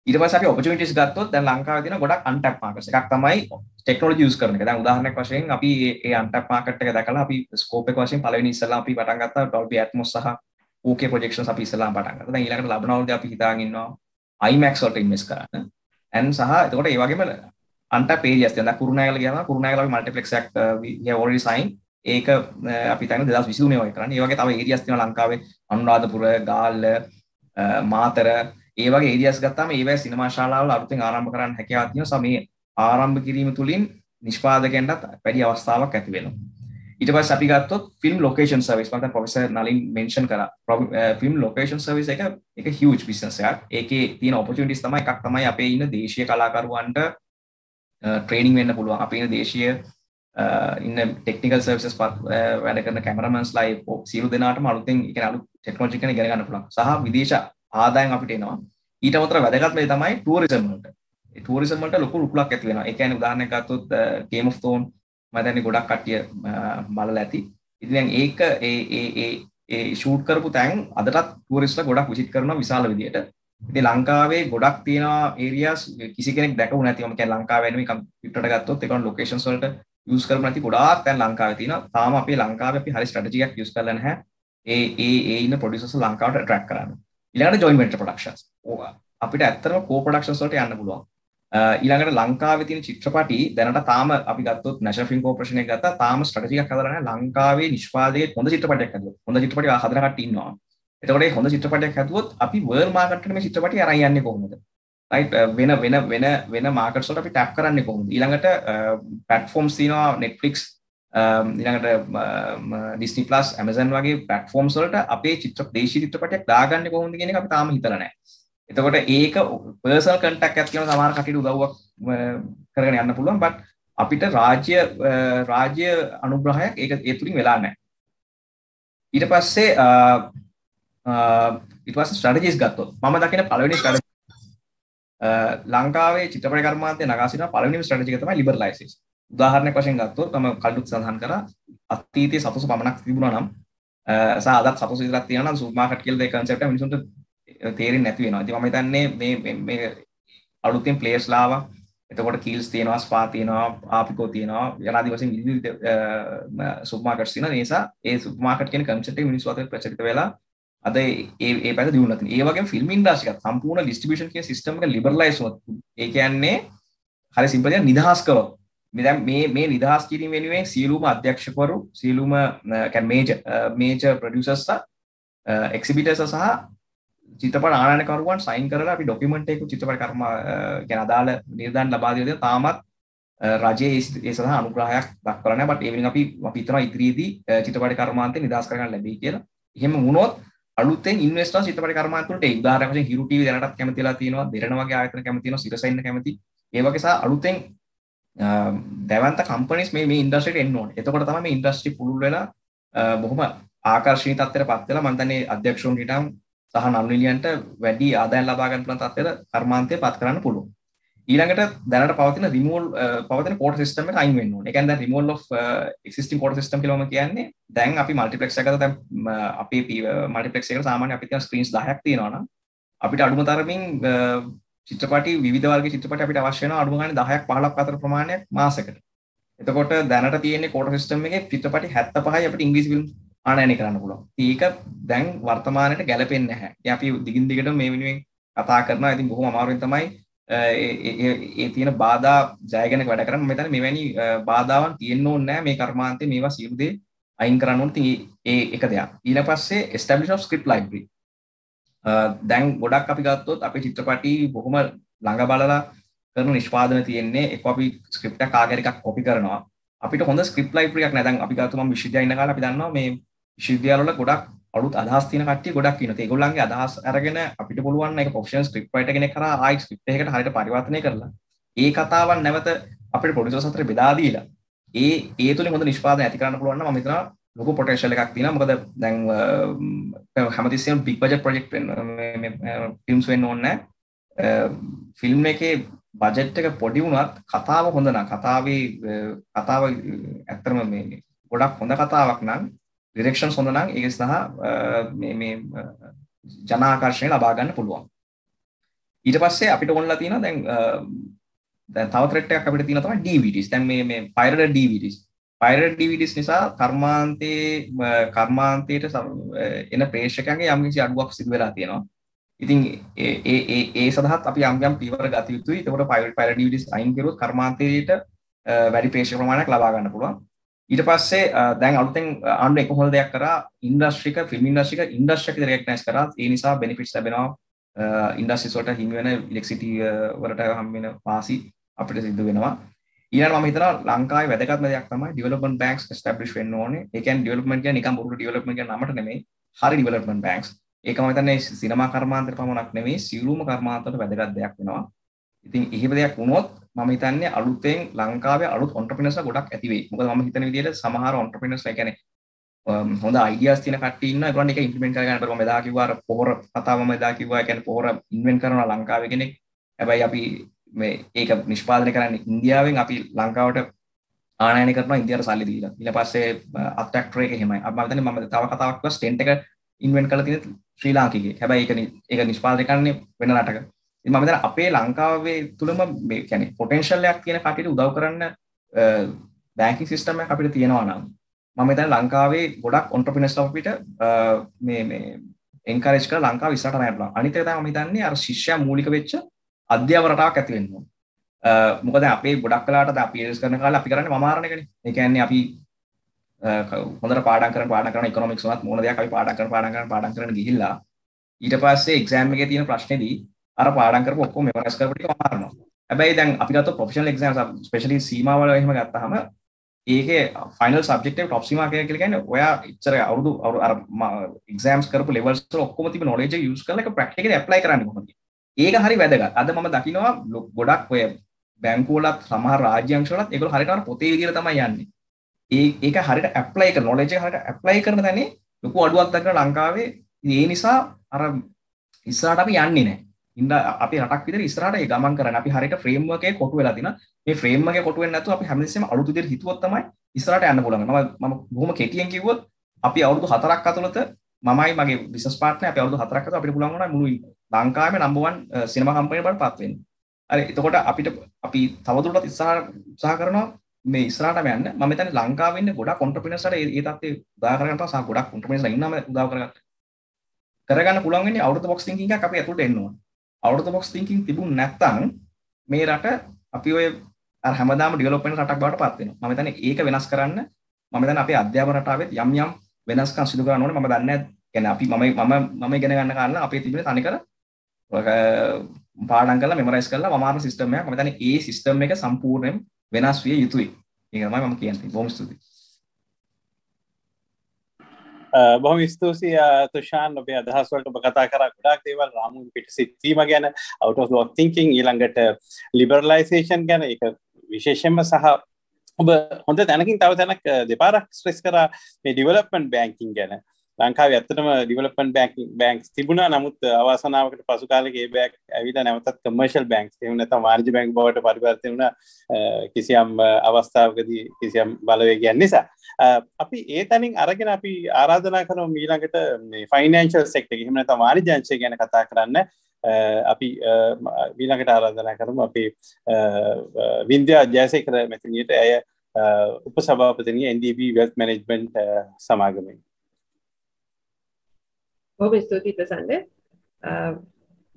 ඊට පස්සේ අපි opportunities ගත්තොත් දැන් ලංකාවේ තියෙන ගොඩක් untapped markets එකක් තමයි technology use කරන එක. දැන් උදාහරණයක් වශයෙන් අපි ඒ untapped market එක දැකලා අපි scope එක වශයෙන් පළවෙනි ඉස්සෙල්ලා අපි පටන් ගත්තා Dolby Atmos සහ 4K projections අපි ඉස්සෙල්ලාම පටන් ගත්තා. දැන් ඊළඟට ලබන අවුරුද්දේ අපි හිතාගෙන ඉන්නවා IMAX වලට invest කරන්න. and සහ එතකොට ඒ වගේම untapped areas තියෙනවා. දැන් කුරුණෑගල ගියාම කුරුණෑගල අපි multiplex එකක් we have already signed. ඒක අපි හිතන්නේ 2023 වගේ කරන්නේ. ඒ වගේ තව areas තියෙනවා ලංකාවේ අනුරාධපුර, ගාල්ල, මාතර ඒ වගේ ඒරියාස් ගත්තාම ඒවැ සිනමා ශාලාවල අලුතෙන් ආරම්භ කරන්න හැකියාවක් තියෙනවා. මේ ආරම්භ කිරීම තුලින් නිෂ්පාදකයන්ටත් වැඩි අවස්ථාවක් ඇති වෙනවා. ඊට පස්සේ අපි ගත්තොත් ෆිල්ම් ලොකේෂන් සර්විස් මත ප්‍රොෆෙසර් නලින් මෙන්ෂන් කරා. ෆිල්ම් ලොකේෂන් සර්විස් එක හියුජ් බිස්නස් එකක්. ඒකේ තියෙන ඔපචුනිටිස් තමයි එකක් තමයි අපේ ඉන්න දේශීය කලාකරුවන්ට ට්‍රේනින් වෙන්න පුළුවන්. අපේ ඉන්න දේශීය ඉන්න ටෙක්නිකල් සර්විසස් වැඩ කරන කැමරාමන්ස්ලා සියලු දෙනාටම අලුතෙන් ඒ කියන්නේ අලුත් ටෙක්නොලොජි ගැන ඉගෙන ගන්න පුළුවන්. සහ විදේශ ආදායම් අපිට එනවා. ඊට අමතරව වැදගත් මේ තමයි ටූරිසම් වලට. ඒ ටූරිසම් වලට ලොකු රුකුලක් ඇති වෙනවා. ඒ කියන්නේ උදාහරණයක් ගත්තොත් Game of Thrones මම දැන් ගොඩක් කට්ටිය බලලා ඇති. ඉතින් දැන් ඒක ඒ ෂූට් කරපු තැන් අදටත් ටූරිස්ට්ලා ගොඩක් විසිට් කරනවා විශාල විදියට. ඉතින් ලංකාවේ ගොඩක් තියෙනවා ඒරියාස් කිසි කෙනෙක් දැකපු නැති. මම කියන්නේ ලංකාවේ නෙමෙයි කම්පියුටරට ගත්තොත් ඒකන ලොකේෂන්ස් වලට යූස් කරපු නැති ගොඩාක් තැන් ලංකාවේ තියෙනවා. තාම අපේ ලංකාවේ අපි හරි ස්ට්‍රැටජි එකක් යූස් කරලා නැහැ. ඒ ඉන්න ප්‍රොඩියුසර්ස් ලංකාවට ඇට්‍රැක්ට් කරන්න. ඊළඟට joint venture productions. අපිට ඇත්තටම co-productions වලට යන්න පුළුවන්. ඊළඟට ලංකාවේ තියෙන චිත්‍රපටි දැනට තාම අපි ගත්තොත් National Film Corporation එක ගත්තා තාම ස්ට්‍රැටජි එකක් හදලා නැහැ. ලංකාවේ නිෂ්පාදකයෙක් හොඳ චිත්‍රපටයක් හදුවොත් හොඳ චිත්‍රපටි හදන කට්ටිය ඉන්නවා. එතකොට මේ හොඳ චිත්‍රපටයක් හදුවොත් අපි world market එකට මේ චිත්‍රපටි අරන් යන්නේ කොහොමද? right වෙන markets වලට අපි tap කරන්නේ කොහොමද? ඊළඟට platforms තියෙනවා Netflix ඊළඟට Disney Plus Amazon වගේ platforms වලට අපේ දේශීය චිත්‍රපටයක් දාගන්නේ කොහොමද කියන එක අපි තාම හිතලා නැහැ. එතකොට ඒක personal contact එකක් කියන සමහර කටයුතු උදව්වක් කරගෙන යන්න පුළුවන්. but අපිට රාජ්‍ය අනුග්‍රහයක් ඒ තුලින් වෙලා නැහැ. ඊට පස්සේ strategies ගත්තොත් මම දකින පළවෙනි strategy ලංකාවේ චිත්‍රපට කර්මාන්තය නගා සිටින පළවෙනිම strategy එක තමයි liberalization. උදාහරණයක් වශයෙන් ගත්තොත් මම කල්ුත් සඳහන් කරා අතීතයේ සතුස පමණක් තිබුණා නම් සහ අදත් සතුස විතරක් තියෙනවා නම් සුපර් මාකට් කියලා ඒ concept එක මිනිසුන්ට තේරෙන්නේ නැති වෙනවා. ඉතින් මම හිතන්නේ මේ අලුතෙන් players ලාවා. එතකොට Kiehl's තියෙනවා, Spa තියෙනවා, Apico තියෙනවා. යනාදී වශයෙන් විවිධ සුපර් මාකට්ස් තියෙනවා. ඒ නිසා ඒ සුපර් මාකට් කියන concept එක මිනිස්සු අතර ප්‍රචලිත වෙලා අද ඒ පැත්ත දියුණුවක් තියෙනවා. ඒ වගේම ෆිල්ම් ඉන්ඩස්ට්‍රි එකත් සම්පූර්ණ ඩිස්ට්‍රිබියුෂන් කියන සිස්ටම් එක ලිබරලයිස් වුණොත් ඒ කියන්නේ හරි සිම්පල් එක නිදහස් කරොත් මේ නිදහස් කිරීම වෙනුවෙන් සියලුම අධ්‍යක්ෂකවරු සියලුම මේජර් ප්‍රොඩියුසර්ස්ලා එක්සිබිටර්ස් සහ චිත්‍රපට ආනයනකරුවන් සයින් කරලා අපි ඩොකියුමන්ට් එකක චිත්‍රපට කර්ම කියන අදාළ නිර්දාන ලබා දෙලා තාමත් රජයේ ඒ සඳහා අනුග්‍රහයක් දක්වලා නැහැ. බට් ඒ වෙනින් අපි හිතනවා ඉදිරියේදී චිත්‍රපට කර්මාන්තේ නිදහස් කරගන්න ලැබෙයි කියලා. එහෙම වුණොත් අලුතෙන් ඉන්වෙස්ටර්ස් චිත්‍රපට කර්මාන්ත වලට ඒ උදාහරණයක් වශයෙන් හිරු ටීවී දැනටත් කැමතිලා තියෙනවා. දෙරණ වගේ ආයතන කැමති තියෙනවා. සිරසයින්න කැමති. ඒ වගේ සහ අලුතෙන් දැවන්ත කම්පනීස් මේ ඉන්ඩස්ට්‍රියට එන්න ඕනේ. එතකොට තමයි මේ ඉන්ඩස්ට්‍රි පුළුල් වෙලා බොහොම ආකර්ශනීය තත්ත්වයට පත් වෙලා මම දන්නේ අධ්‍යක්ෂුන් හිටම් සහ නළුනිලියන්ට වැඩි ආදායම් ලබා ගන්න පුළුවන් තත්ත්වයට කර්මාන්තය පත් කරන්න පුළුවන්. ඊළඟට දැනට පවතින කෝඩ් සිස්ටම් එක අයින් වෙන්න ඕනේ. ඒ කියන්නේ දැන් රිමූවල් ඔෆ් එක්සිස්ටිං කෝඩ් සිස්ටම් කියලා මම කියන්නේ දැන් අපි මල්ටිප්ලෙක්ස් එකකට දැන් අපේ මල්ටිප්ලෙක්ස් එකට සාමාන්‍ය අපිට තියෙන ස්ක්‍රීන්ස් 10ක් තියෙනවා නම් අපිට අඩුම තරමින් චිත්‍රපටි විවිධ වර්ගයේ චිත්‍රපටි අපිට අවශ්‍ය වෙනවා අඩුම ගානේ 10ක් 15ක් අතර ප්‍රමාණයක් මාසෙකට. එතකොට දැනට තියෙන්නේ කෝඩ් සිස්ටම් එකේ චිත්‍රපටි 75යි අපිට ඉංග්‍රීසි ෆිල්ම් ආනයනය කරන්න පුළුවන්. ඒක දැන් වර්තමානයේ ගැලපෙන්නේ නැහැ. ඉතින් අපි දිගින් දිගටම මේ වෙනුවෙන් කතා කරනවා. ඉතින් බොහොම අමාරුවෙන් තමයි ඒ තියෙන බාධා ජයගෙන වැඩ කරන්නේ. මම හිතන්නේ මෙවැනි බාධාවන් තියෙන්න ඕනේ නැහැ මේ කර්මාන්තේ මේවා සියලු දේ අයින් කරන්න ඕනේ. ඉතින් ඒ එක දෙයක්. ඊට පස්සේ establish of script library. දැන් ගොඩක් අපි ගත්තොත් අපේ චිත්‍රපටි බොහොම ළඟ බලලා කරන නිෂ්පාදන තියෙන්නේ. එක්ක අපි ස්ක්‍රිප්ට් එකක් ආකාර එකක් කොපි කරනවා. අපිට හොඳ ස්ක්‍රිප්ට් ලයිබ්‍රරි එකක් නැහැ. දැන් අපි ගත්තොත් මම විශ්වවිද්‍යාලේ ඉන්න කාලේ අපි දන්නවා මේ විශ්වවිද්‍යාලවල ගොඩක් අලුත් අදහස් තියෙන කට්ටිය ගොඩක් ඉන්නවා. ඒගොල්ලන්ගේ අදහස් අරගෙන අපිට පුළුවන් ඒක ප්‍රොෆෙෂනල් ස්ක්‍රිප්ට් රයිටර් කෙනෙක් කරා ආයි ස්ක්‍රිප්ට් එකකට හරියට පරිවර්තනය කරලා ඒ කතාවන් නැවත අපේ ප්‍රොඩියුසර්ස් අතර බෙදා දීලා ඒ තුලින් හොඳ නිෂ්පාදනය ඇති කරන්න පුළුවන් නම් මම හිතනවා ලොකු පොටෙන්ෂල් එකක් තියෙනවා. මොකද දැන් හැමතිස්සෙම බිග් බජට් ප්‍රොජෙක්ට් මේ ෆිල්ම්ස් වෙන්න ඕනේ නැහැ. ෆිල්ම් එකේ බජට් එක පොඩි වුණත් කතාව හොඳ නම් කතාව ඇත්තටම මේ ගොඩක් හොඳ කතාවක් නම් ඩිරෙක්ෂන්ස් හොඳ නම් ඒක සහ මේ ජන ආකර්ෂණය ලබා ගන්න පුළුවන්. ඊට පස්සේ අපිට ඕනලා තියෙනවා දැන් තව threat එකක් අපිට තියෙනවා තමයි DVDs. දැන් මේ pirated DVDs. Pirated DVDs නිසා කර්මාන්තයට එන ප්‍රේක්ෂකයන්ගේ යම් කිසි අඩුවක් සිදු වෙලා තියෙනවා. ඉතින් ඒ සඳහාත් අපි යම් පියවර ගත යුතුයි. ඒකට pirated DVDs අයින් කරුවොත් කර්මාන්තයට වැඩි ප්‍රේක්ෂක ප්‍රමාණයක් ලබා ගන්න පුළුවන්. ඊට පස්සේ දැන් අලුතෙන් ආණ්ඩුව එක හොඳ දෙයක් කරා ඉන්ඩස්ට්‍රි එක ෆිල්ම් ඉන්ඩස්ට්‍රි එක රෙකග්නයිස් කරා. ඒ නිසා බෙනිෆිට්ස් ලැබෙනවා. ඉන්ඩස්ට්‍රීස් වලට හිමි වෙන ඉලෙක්ට්‍රිසිටි වලට හම් වෙන පාසි අපිට සිද්ධ වෙනවා. ඊළඟට මම හිතනවා ලංකාවේ වැදගත්ම දෙයක් තමයි ඩෙවලොප්මන්ට් බැංක්ස් එස්ටැබ්ලිෂ් වෙන්න ඕනේ. ඒ කියන්නේ ඩෙවලොප්මන්ට් කියන්නේ නිකන් බොරු ඩෙවලොප්මන්ට් කියන නමට නෙමෙයි. හරි ඩෙවලොප්මන්ට් බැංක්ස්. ඒක මම හිතන්නේ සිනමා කර්මාන්තයට පමණක් නෙමෙයි සියලුම කර්මාන්තවලට වැදගත් දෙයක් වෙනවා. ඉතින් එහෙම දෙයක් වුණොත් මම හිතන්නේ අලුතෙන් ලංකාවේ අලුත් ඔන්ටර්ප්‍රිනර්ස්ලා ගොඩක් ඇති වෙයි. මොකද මම හිතන විදිහට සමහර ඔන්ටර්ප්‍රිනර්ස්ලා කියන්නේ හොඳ අයිඩියාස් තියෙන කට්ටිය ඉන්නවා. ඒගොල්ලන් ඒක ඉම්ප්ලිමන්ට් කරගන්න බෑ. මම එදා කිව්වා අර පොහොර කතාව මම එදා කිව්වා. ඒ කියන්නේ පොහොර ඉන්වෙන්ට් කරනවා ලංකාවේ කෙනෙක්. හැබැයි අපි මේ ඒක නිෂ්පාදනය කරන්නේ ඉන්දියාවෙන් අපි ලංකාවට ආනයනය කරනවා ඉන්දියාවට සල්ලි දීලා. ඊට පස්සේ අට්‍රැක්ටර් එක එහෙමයි. අපි මම හිතන්නේ මම තව කතාවක් කිව්වා ස්ටෙන්ට් එක ඉන්වෙන්ට් කරලා තියෙන ශ්‍රී ලාංකිකයෙක්. හැබැයි ඒක නිෂ්පාදනය කරන්නේ වෙන රටක. ඉතින් මම හිතන්නේ අපේ ලංකාවේ තුලම මේ කියන්නේ පොටෙන්ෂල් එකක් තියෙන කට්ටියට උදව් කරන්න බැංකින් සිස්ටම් එකක් අපිට තියෙනවා නම් මම හිතන්නේ ලංකාවේ ගොඩක් ඔන්ටර්ප්‍රිනර්ස්ලා අපිට මේ එන්කරේජ් කරලා ලංකාව ඉස්සරහට යන්න පුළුවන්. අනිත් එක තමයි මම හිතන්නේ අර ශිෂ්‍යයා මූලික වෙච්ච අධ්‍යාපන රටාවක් ඇති වෙන්න ඕන. මොකද අපි ගොඩක් වෙලාවට දැන් අපි ඉල්ස් කරන කාලේ අපි කරන්නේ මමාරණ එකනේ. ඒ කියන්නේ අපි හොඳට පාඩම් කරන ඉකොනොමික්ස් උනත් මොන දෙයක් අපි පාඩම් කරන ගිහිල්ලා ඊට පස්සේ එක්සෑම් එකේ තියෙන ප්‍රශ්නේදී අර පාඩම් කරපු ඔක්කොම මෙමරයිස් කරපු ටික මමාරනවා. හැබැයි දැන් අපි ගත්තොත් ප්‍රොෆෙෂනල් එක්සෑම්ස් ස්පෙෂලි සීමා වල එහෙම ගත්තාම ඒකේ ෆයිනල් සබ්ජෙක්ටිව් টොප් සීමා කියලා කියන්නේ ඔයා ඉච්චර අවුරුදු අර එක්සෑම්ස් කරපු ලෙවල්ස් වල ඔක්කොම තිබෙන නොලෙජ් එක යූස් කරලා ඒක ප්‍රැක්ටිකලි ඇප්ලයි කරන්න කොහොමද? ඒක හරි වැදගත්. අද මම දකිනවා ගොඩක් ඔය බැංකු වලත් සමහර රාජ්‍ය අංශ වලත් ඒගොල්ලෝ හරියට අර පොතේ විදිහට තමයි යන්නේ. ඒක හරියට ඇප්ලයි කරන නොලෙජ් එක හරියට ඇප්ලයි කරන තැනේ ලොකු අඩුවක් දක්වන ලංකාවේ. ඒ නිසා අර ඉස්සරහට අපි යන්නේ නැහැ. අපි රටක් විතර ඉස්සරහට ඒ ගමන් කරන්නේ. අපි හරියට ෆ්‍රේම්වර්ක් එකේ කොටු වෙලා තිනා. මේ ෆ්‍රේම්වර්ක් එකේ කොටු වෙන්නේ නැතුව අපි හැමතිස්සෙම අලුත් විදිහට හිතුවොත් තමයි ඉස්සරහට යන්න පුළුවන්. මම බොහොම කෙටියෙන් කිව්වොත් අපි අවුරුදු 4ක් අතුලත මමයි මගේ බිස්නස් පාර්ට්නර් අපි අවුරුදු 4ක් අතර අපිට පුළුවන් වුණා මුළු ලංකාවේ නම්බර් 1 සිනමා කම්පැනි වලට පත් වෙන්න. හරි එතකොට අපි තවදුරටත් උත්සාහ කරනවා මේ ඉස්සරහටම යන්න. මම හිතන්නේ ලංකාවේ ඉන්න ගොඩක් ඔන්ටර්ප්‍රිනර්ස්ලා ඒ තත්ත්වේ උදා කරගන්න සහ ගොඩක් ඔන්ටර්ප්‍රිනර්ස්ලා ඉන්නම උදා කරගන්න පුළුවන් වෙන්නේ අවුට් බොක්ස් තින්කින් එකක් අපි ඇතුළට එන්න ඕන. අවුට් බොක්ස් තින්කින් තිබුණ නැත්නම් මේ රට අපි ඔය අර හැමදාම ඩෙවලොප්මන්ට් රටක් බවට පත් වෙනවා. මම හිතන්නේ ඒක වෙනස් කරන්න මම හිතන්නේ අපේ අධ්‍යාපන රටාවෙත් යම් වෙනස්කම් සිදු කරන්න ඕනේ. මම දන්නේ නැහැ. කියන්නේ අපි මම ඉගෙන ගන්න කාලේ අපේ තිබුණේ තනිකර පාඩම් කරලා මෙමරයිස් කරලා වමාරන සිස්ටම් එකක්. මම හිතන්නේ ඒ සිස්ටම් එක සම්පූර්ණයෙන් වෙනස් විය යුතුයි. ඒක තමයි මම කියන්නේ. බොහොම ස්තුතියි. බොහොම ස්තුතියි තුෂාන් ඔබේ අදහස් වලට ඔබ කතා කරා ගොඩාක් දේවල් රාමුන් පිටසිටීම ගැන out of the box thinking ඊළඟට liberalization ගැන ඒක විශේෂයෙන්ම සහ ඔබ හොඳ තැනකින් තව තැනක් දෙපාරක් ස්ට්‍රෙස් කරා මේ ඩෙවලොප්මන්ට් බැංකින් ගැන. ලංකාවේ ඇත්තටම ඩෙවලොප්මන්ට් බැංක්ස් තිබුණා. නමුත් අවසනාවකට පසු කාලෙක ඒ බැංක් ඇවිල්ලා නැවතත් කමර්ෂල් බැංක්ස් එහෙම නැත්නම් වාණිජ්‍ය බැංක් බවට පරිවර්තන වුණා කිසියම් අවස්ථාවකදී කිසියම් බලවේගයක් නිසා. අපි ඒ තැනින් අරගෙන අපි ආරාධනා කරමු ඊළඟට මේ ෆයිනෑන්ෂල් සෙක්ටර් එක එහෙම නැත්නම් වාණිජ්‍ය අංශය ගැන කතා කරන්න. අපි ඊළඟට ආරාධනා කරමු අපි වින්ද්‍යා ජයසේකර මැතිණියට ඇය උපසභාපතිනිය NDB Wealth Management සමාගමේ. බොහොම ස්තුතියි ප්‍රසන්න.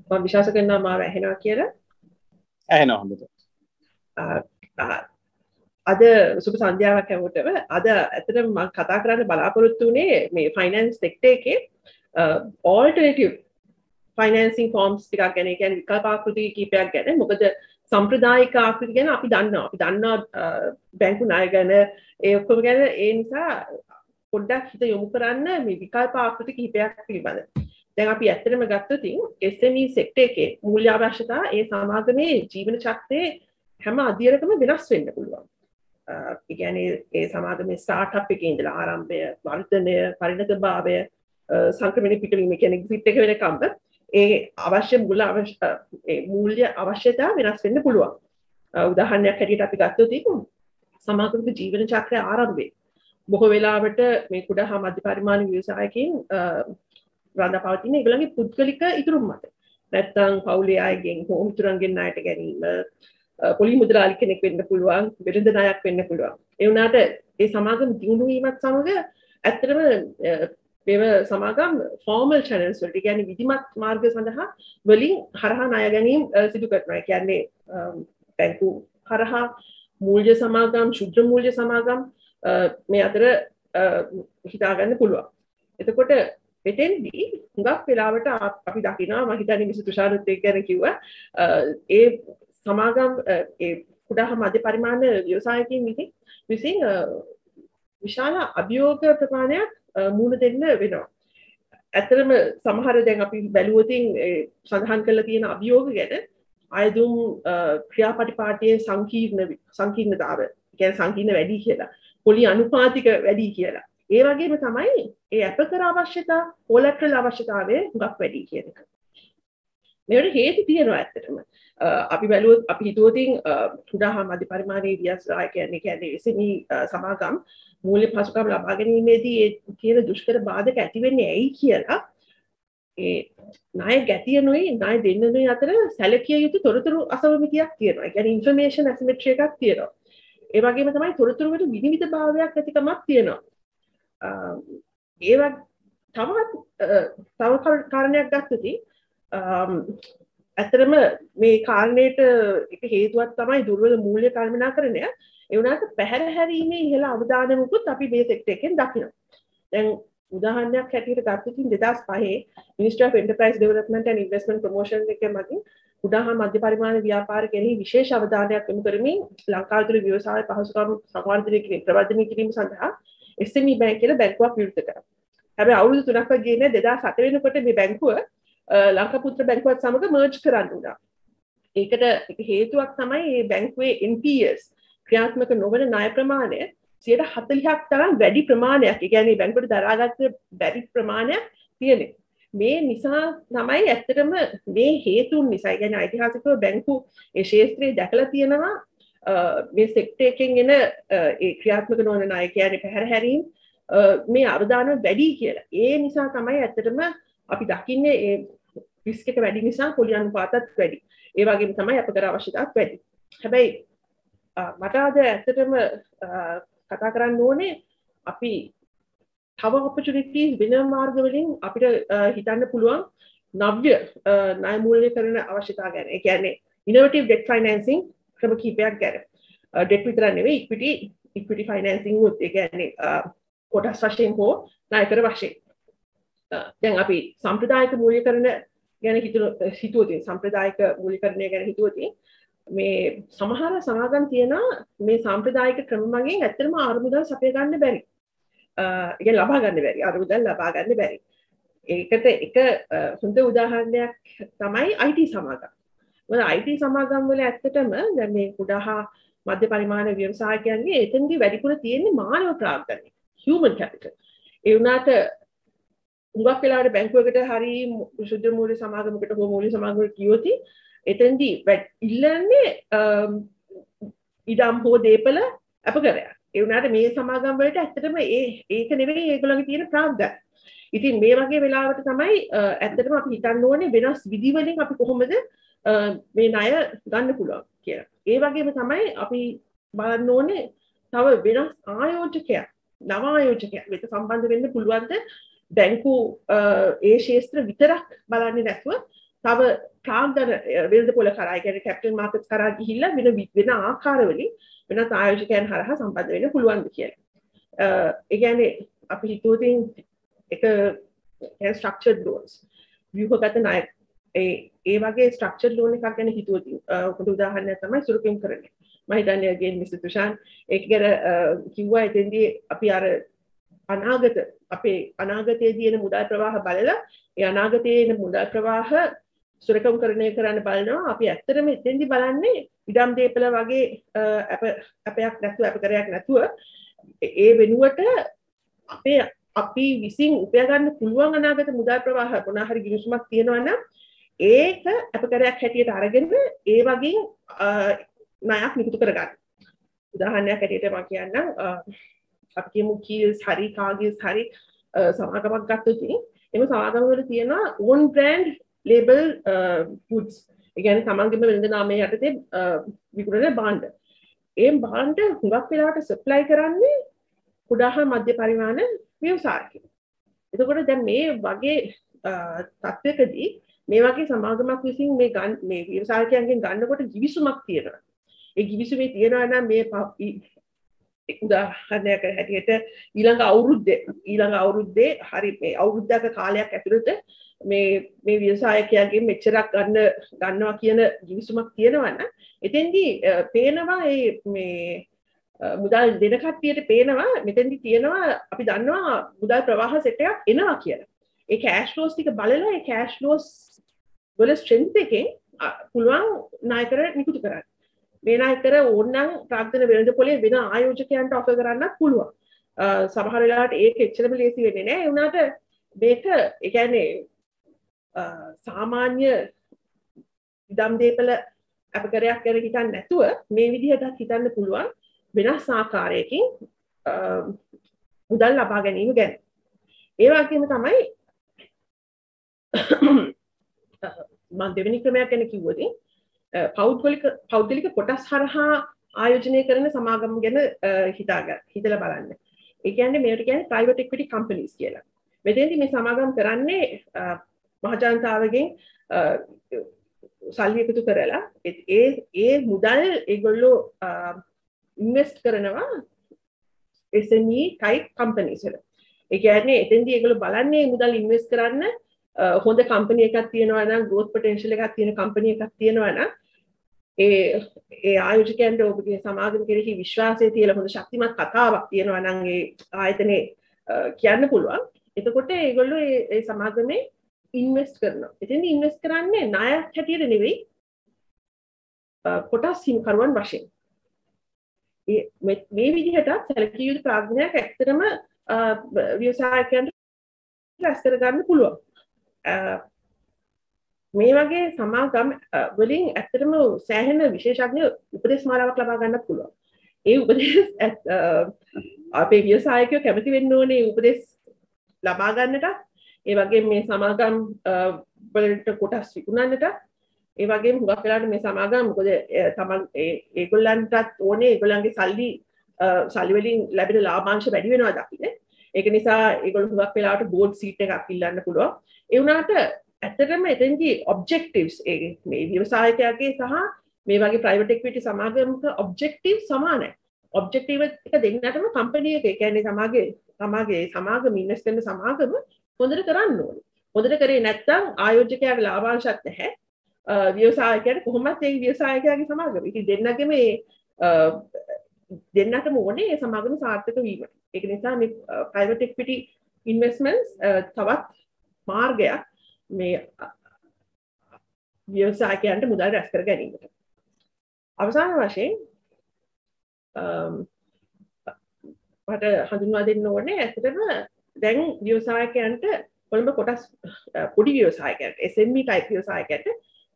මම විශ්වාස කරනවා මාව ඇහෙනවා කියලා. ඇහෙනවා හොඳට. අද සුබ සන්ධ්‍යාවක් හැමෝටම. අද ඇත්තටම මම කතා කරන්න බලාපොරොත්තු වුණේ මේ ෆයිනෑන්ස් සෙක්ටර් එකේ ඔල්ටර්නේටිව් ෆයිනෑන්සින් ෆෝම්ස් ටිකක් ගැන. ඒ කියන්නේ විකල්ප ආකෘති කීපයක් ගැන. මොකද සම්ප්‍රදායික ආකෘති ගැන අපි දන්නවා බැංකු ණය ගැන ඒ ඔක්කොම ගැන. ඒ නිසා පොඩ්ඩක් හිත යොමු කරන්න මේ විකල්ප ආකෘති කිහිපයක් පිළිබඳ. දැන් අපි ඇත්තටම ගත්තොත් SME සෙක්ටර් එකේ මූල්‍ය අවශ්‍යතා ඒ සමාගමේ ජීවන චක්‍රයේ හැම අධ්‍යයනකම වෙනස් වෙන්න පුළුවන්. ඒ කියන්නේ ඒ සමාගමේ ස්ටාර්ට්අප් එකේ ඉඳලා ආරම්භය, වර්ධනය, පරිණතභාවය, සංක්‍රමණය පිටවීම කියන එක්සිට් එක වෙනකම් ඒ අවශ්‍ය මූල්‍ය අවශ්‍යතා වෙනස් වෙන්න පුළුවන්. උදාහරණයක් හැටියට අපි ගත්තොත් සමාගමේ ජීවන චක්‍රය ආරම්භයේ බොහෝ වෙලාවට මේ කුඩා හා මධ්‍ය පරිමාණ ව්‍යවසායකයන් රඳා පවතින ඒගොල්ලන්ගේ පුද්ගලික ඉතුරුම් මත. නැත්නම් පවුලේ අයගෙන් හෝ මිතුරන්ගෙන් ණයට ගැනීම පොලි මුදලාලි කෙනෙක් වෙන්න පුළුවන් බිරිඳ ණයක් වෙන්න පුළුවන් ඒ වුණාට ඒ සමාගම දියුණු වීමත් සමග ඇත්තටම මේව සමාගම් ෆෝමල් channels වලට කියන්නේ විධිමත් මාර්ග සඳහා වලින් හරහා ණය ගැනීම සිදු කරනවා. ඒ කියන්නේ බැංකු හරහා මූල්‍ය සමාගම් ශුද්ධ මූල්‍ය සමාගම් මේ අතර හිතා ගන්න පුළුවන්. එතකොට මෙතෙන්දී හුඟක් වෙලාවට අපි දකිනවා මම හිතන්නේ මිස් තුෂාරත් එක්ක ගැන කිව්වා ඒ සමාගම් ඒ කුඩා මධ්‍ය පරිමාණ ව්‍යවසායකින් විසින් විශාල අභියෝග ප්‍රමාණයක් මුහුණ දෙන්න වෙනවා. ඇත්තටම සමහර දැන් අපි බැලුවොතින් සඳහන් කරලා තියෙන අභියෝග ගැන අයදුම් ක්‍රියාපටිපාටියේ සංකීර්ණතාව කියන්නේ සංකීර්ණ වැඩි කියලා. පොලි අනුපාතික වැඩි කියලා. ඒ වගේම තමයි ඒ අපකර අවශ්‍යතා කොලැටරල් අවශ්‍යතාවය හුඟක් වැඩි කියන එක. මේවට හේතු තියෙනවා ඇත්තටම. අපි බැලුවොත් අපි හිතුවොතින් කුඩා හා මධ්‍ය පරිමාණයේ ව්‍යවසාය කියන්නේ SME සමාගම් මූල්‍ය පසුකම් ලබා ගැනීමේදී ඒ තියෙන දුෂ්කර බාධක ඇති වෙන්නේ ඇයි කියලා ඒ ණය ගැතියනුයි ණය දෙන්නනුයි අතර සැලකිය යුතු තොරතුරු අසමමිතියක් තියෙනවා. ඒ කියන්නේ ইনফර්මේෂන් ඇසිමෙට්‍රි එකක් තියෙනවා. ඒ වගේම තමයි තොරතුරු වල විනිවිද භාවයක් ඇතිකමක් තියෙනවා. ඒවත් තව කාරණයක් ගත්තොත් ඇත්තටම මේ කාරණේට එක හේතුවක් තමයි දුර්වල මූල්‍ය කල්පනාකරණය. ඒ වුණාට පැහැර හැරීමේ ඉහළ අවදානමකුත් අපි මේ සෙක්ටර් එකෙන් දකිනවා. දැන් උදාහරණයක් හැටියට ගත්තොත් 2005 Ministry of Enterprise Development and Investment Promotion එකේ මතින් කුඩා හා මධ්‍ය පරිමාණ ව්‍යාපාර කෙරෙහි විශේෂ අවධානයක් යොමු කරමින් ලංකාව තුළ ව්‍යවසාය පහසුකම් සංවර්ධනය කිරීම ප්‍රවර්ධනය කිරීම සඳහා SME බැංක් කියලා බැංකුවක් විවෘත කරා. හැබැයි අවුරුදු 3ක් වගේ නේ 2007 වෙනකොට මේ බැංකුව ලංකාපුත්‍ර බැංකුවත් සමග මර්ජ් කරන්න උනා. ඒකට හේතුවක් තමයි මේ බැංකුවේ NPS ක්‍රියාත්මක නොවන ණය ප්‍රමාණය 40ක් තරම් වැඩි ප්‍රමාණයක්. ඒ කියන්නේ බැංකුවට දරාගත්ත බැරි ප්‍රමාණයක් තියෙනවා. මේ නිසා තමයි ඇත්තටම මේ හේතුන් නිසා කියන්නේ ඓතිහාසිකව බැංකු ඒ ශාස්ත්‍රයේ දැකලා තියෙනවා මේ සෙක්ටර් එකෙන් එන ඒ ක්‍රියාත්මක නොවන ණය කියන්නේ පැහැර හැරීම් මේ අවදානම වැඩි කියලා. ඒ නිසා තමයි ඇත්තටම අපි දකින්නේ ඒ රිස්ක් එක වැඩි නිසා පොලි අනුපාතත් වැඩි. ඒ වගේම තමයි අපකර අවශ්‍යතාවත් වැඩි. හැබැයි මට අද ඇත්තටම කතා කරන්න ඕනේ අපි තව opportunities වෙන මාර්ග වලින් අපිට හිතන්න පුළුවන් නව්‍ය ණය මූල්‍යකරණ අවශ්‍යතාව ගැන. ඒ කියන්නේ innovative debt financing ක්‍රම කිහිපයක් ගැන. debt විතර නෙවෙයි equity financing උත් ඒ කියන්නේ කොටස් වශයෙන් හෝ ණයකර වශයෙන්. දැන් අපි සම්ප්‍රදායික මූල්‍යකරණ ගැන හිතුවොත් සම්ප්‍රදායික මූල්‍යකරණය ගැන හිතුවොත් මේ සමහර සමාගම් තියෙනවා මේ සම්ප්‍රදායික ක්‍රම මගින් ඇත්තටම ආරමුදල් සපය ගන්න බැරි. ඒක ලබා ගන්න බැරි. ආරමුදල් ලබා ගන්න බැරි. ඒකට එක හොඳ උදාහරණයක් තමයි IT සමාගම්. මොකද IT සමාගම් වල ඇත්තටම දැන් මේ කුඩා හා මධ්‍ය පරිමාණ ව්‍යවසායකයන්ගේ එතනදී වැඩිපුර තියෙන්නේ මානව ප්‍රාග්ධනය. human capital. ඒ වුණාට හුඟක් වෙලාවට බැංකුවකට හරි ශුද්ධ මූල්‍ය සමාගමකට හෝ මූල්‍ය සමාගමකට ගියොත් එතෙන්දී ඉල්ලන්නේ ඉඩම් හෝ දීපල අපකරයක්. ඒ වුණාට මේ සමාගම් වලට ඇත්තටම ඒක නෙවෙයි ඒගොල්ලන්ගේ තියෙන ප්‍රාග්ධනය. ඉතින් මේ වගේ වෙලාවට තමයි ඇත්තටම අපි හිතන්න ඕනේ වෙනස් විදි වලින් අපි කොහොමද මේ ණය ගන්න පුළුවන් කියලා. ඒ වගේම තමයි අපි බලන්න ඕනේ තව වෙනස් ආයෝජකයක් නව ආයෝජකයක් වෙත සම්බන්ධ වෙන්න පුළුවන්ද බැංකු ඒ ශාස්ත්‍ර විතරක් බලන්නේ නැතුව තව ප්‍රාග්ධන වෙළඳ පොළ කරා කියන්නේ කැපිටල් මාකට්ස් කරා ගිහිල්ලා වෙන ආකාරවලින් වෙනත් ආයෝජකයන් හරහා සම්බන්ධ වෙන්න පුළුවන්ද කියලා. ඒ කියන්නේ අපි හිතුවොත් එක ස්ට්‍රක්චර්ඩ් ලෝන්ස් ව්‍යුහගත ණය ඒ වගේ ස්ට්‍රක්චර්ඩ් ලෝන් එකක් ගැන හිතුවොත් පොදු උදාහරණයක් තමයි සුරුපින් කරන්නේ. මම හිතන්නේ again මිස්ටර් තුෂාන් ඒක ගැන කිව්වා එතෙන්දී අපි අර අපේ අනාගතයේදී එන මුදල් ප්‍රවාහ බලලා ඒ අනාගතයේ එන මුදල් ප්‍රවාහ සුරකම්කරණය කරන්න බලනවා. අපි ඇත්තටම එතෙන්දී බලන්නේ ඉඩම් දීපල වගේ අපයක් නැතුව අපකරයක් නැතුව ඒ වෙනුවට අපි විසින් උපයා ගන්න පුළුවන් අනාගත මුදල් ප්‍රවාහ මොනවා හරි ගිවිසුමක් තියෙනවා නම් ඒක අපකරයක් හැටියට අරගෙන ඒ වගේ ණයක් නිකුත් කරගන්න. උදාහරණයක් හැටියට මම කියන්නම් අපි කියමු කීල්ස් හරි කාගිල්ස් හරි සමාගමක් ගත්තොත් එimhe සමාගම වල තියෙනවා ඕන් බ්‍රෑන්ඩ් label goods. ඒ කියන්නේ තමන්ගේම වෙළඳ නාමයේ යටතේ විකුණන භාණ්ඩ. ඒ භාණ්ඩ හුඟක් වෙලාවට සප්ලයි කරන්නේ කුඩා හා මධ්‍ය පරිමාණ ව්‍යවසායකයෝ. එතකොට දැන් මේ වගේ තත්ත්වයකදී මේ වගේ සමාගමක් විසින් මේ ව්‍යවසායකයන්ගෙන් ගන්නකොට කිවිසුමක් තියෙනවා. ඒ කිවිසුමේ තියෙනවා නම් මේ උදාහරණයක් හැටියට ඊළඟ අවුරුද්දේ හරි මේ අවුරුද්දක කාලයක් ඇතුළත මේ ව්‍යවසායකයන්ගෙන් මෙච්චරක් ගන්නවා කියන කිවිසුමක් තියෙනවා නම් එතෙන්දී පේනවා මේ මුදල් දෙන කට්ටියට පේනවා මෙතෙන්දි තියෙනවා අපි දන්නවා මුදල් ප්‍රවාහ සෙට් එකක් එනවා කියලා. ඒ කෑෂ් ෆ්ලෝස් ටික බලලා ඒ කෑෂ් ෆ්ලෝස් වල ස්ට්‍රෙන්ත් එකෙන් පුළුවන් ණයකර නිකුත් කරන්න. මේ ණයකර ඕනනම් ප්‍රාග්ධන වෙළඳපොලේ වෙන ආයෝජකයන්ට ඔෆර් කරන්නත් පුළුවන්. සමහර වෙලාවට ඒක එච්චරම ලේසි වෙන්නේ නැහැ. ඒ වුණාට මේක ඒ කියන්නේ සාමාන්‍ය ඉදම් දීපල අපකරයක් ගැන හිතන්නේ නැතුව මේ විදිහට හිතන්න පුළුවන් වෙනස් ආකාරයකින් මුදල් ලබා ගැනීම ගැන. ඒ වගේම තමයි මම දෙවෙනි ක්‍රමයක් ගැන කිව්වොත් පෞද්ගලික කොටස් හරහා ආයෝජනය කරන සමාගම් ගැන හිතලා බලන්න. ඒ කියන්නේ මේකට කියන්නේ private equity companies කියලා. මෙතෙන්දී මේ සමාගම් කරන්නේ මහජනතාවගෙන් සල්ලි එකතු කරලා ඒ මුදල් ඒගොල්ලෝ ඉන්වෙස්ට් කරනවා SME type companies වල. ඒ කියන්නේ එතෙන්දී ඒගොල්ලෝ බලන්නේ මුදල් ඉන්වෙස්ට් කරන්න හොඳ කම්පැනි එකක් තියෙනවා නම් growth potential එකක් තියෙන කම්පැනි එකක් තියෙනවා නම් ඒ ආයෝජකයන්ට ඔබගේ සමාගම කෙරෙහි විශ්වාසය තියලා හොඳ ශක්තිමත් කතාවක් තියෙනවා නම් ඒ ආයතනේ කියන්න පුළුවන්. එතකොට ඒගොල්ලෝ ඒ සමාගමේ ඉන්වෙස්ට් කරනවා. එතෙන්දී ඉන්වෙස්ට් කරන්නේ ණයක් හැටියට නෙවෙයි කොටස් හිමිකරුවන් වශයෙන්. මේ විදිහට සැලකිය යුතු ප්‍රාග්ධනයක් ඇත්තටම ව්‍යවසායකයන්ට රැස් කරගන්න පුළුවන්. මේ වගේ සමාගම් වලින් ඇත්තටම සෑහෙන විශේෂඥ උපදෙස් මාලාවක් ලබා ගන්නත් පුළුවන්. ඒ උපදෙස් අපේ ව්‍යවසායකයෝ කැමති වෙන්න ඕනේ උපදෙස් ලබා ගන්නට. ඒ වගේම මේ සමාගම් වලට කොටස් විකුණන්නට. ඒ වගේම හුඟක් වෙලාවට මේ සමාගම් මොකද තමන් ඒගොල්ලන්ටත් ඕනේ ඒගොල්ලන්ගේ සල්ලි වලින් ලැබෙන ලාභාංශ වැඩි වෙනවා දකින්න. ඒක නිසා ඒගොල්ලෝ හුඟක් වෙලාවට බෝඩ් සීට් එකක් ඉල්ලන්න පුළුවන්. ඒ වුණාට ඇත්තටම එතෙන්දී ඔබ්ජෙක්ටිව්ස් මේ ව්‍යවසායකයාගේ සහ මේ වගේ ප්‍රයිවට් ඉක්විටි සමාගමක ඔබ්ජෙක්ටිව් සමානයි. ඔබ්ජෙක්ටිව් එක දෙන්නටම කම්පැනි එක ඒ කියන්නේ තමගේ සමාගම ඉන්වෙස්ට් කරන සමාගම හොඳට කරන්න ඕනේ. හොඳට කරේ නැත්නම් ආයෝජකයාගේ ලාභාංශත් නැහැ. ව්‍යවසායකයාට කොහොමත් ඒ ව්‍යවසායකයාගේ සමාගම. ඉතින් දෙන්නගේම දෙන්නටම ඕනේ ඒ සමාගම සාර්ථක වීම. ඒක නිසා මේ ප්‍රයිවට් ඉක්විටි ඉන්වෙස්ට්මන්ට්ස් තවත් මාර්ගයක් මේ ව්‍යවසායකයන්ට මුදල් රැස් කර ගැනීමට. අවසාන වශයෙන් මට හඳුන්වා දෙන්න ඕනේ ඇත්තටම දැන් ව්‍යවසායකයන්ට කොළඹ කොටස් පොඩි ව්‍යවසායකයන්ට SME type ව්‍යවසායකයන්ට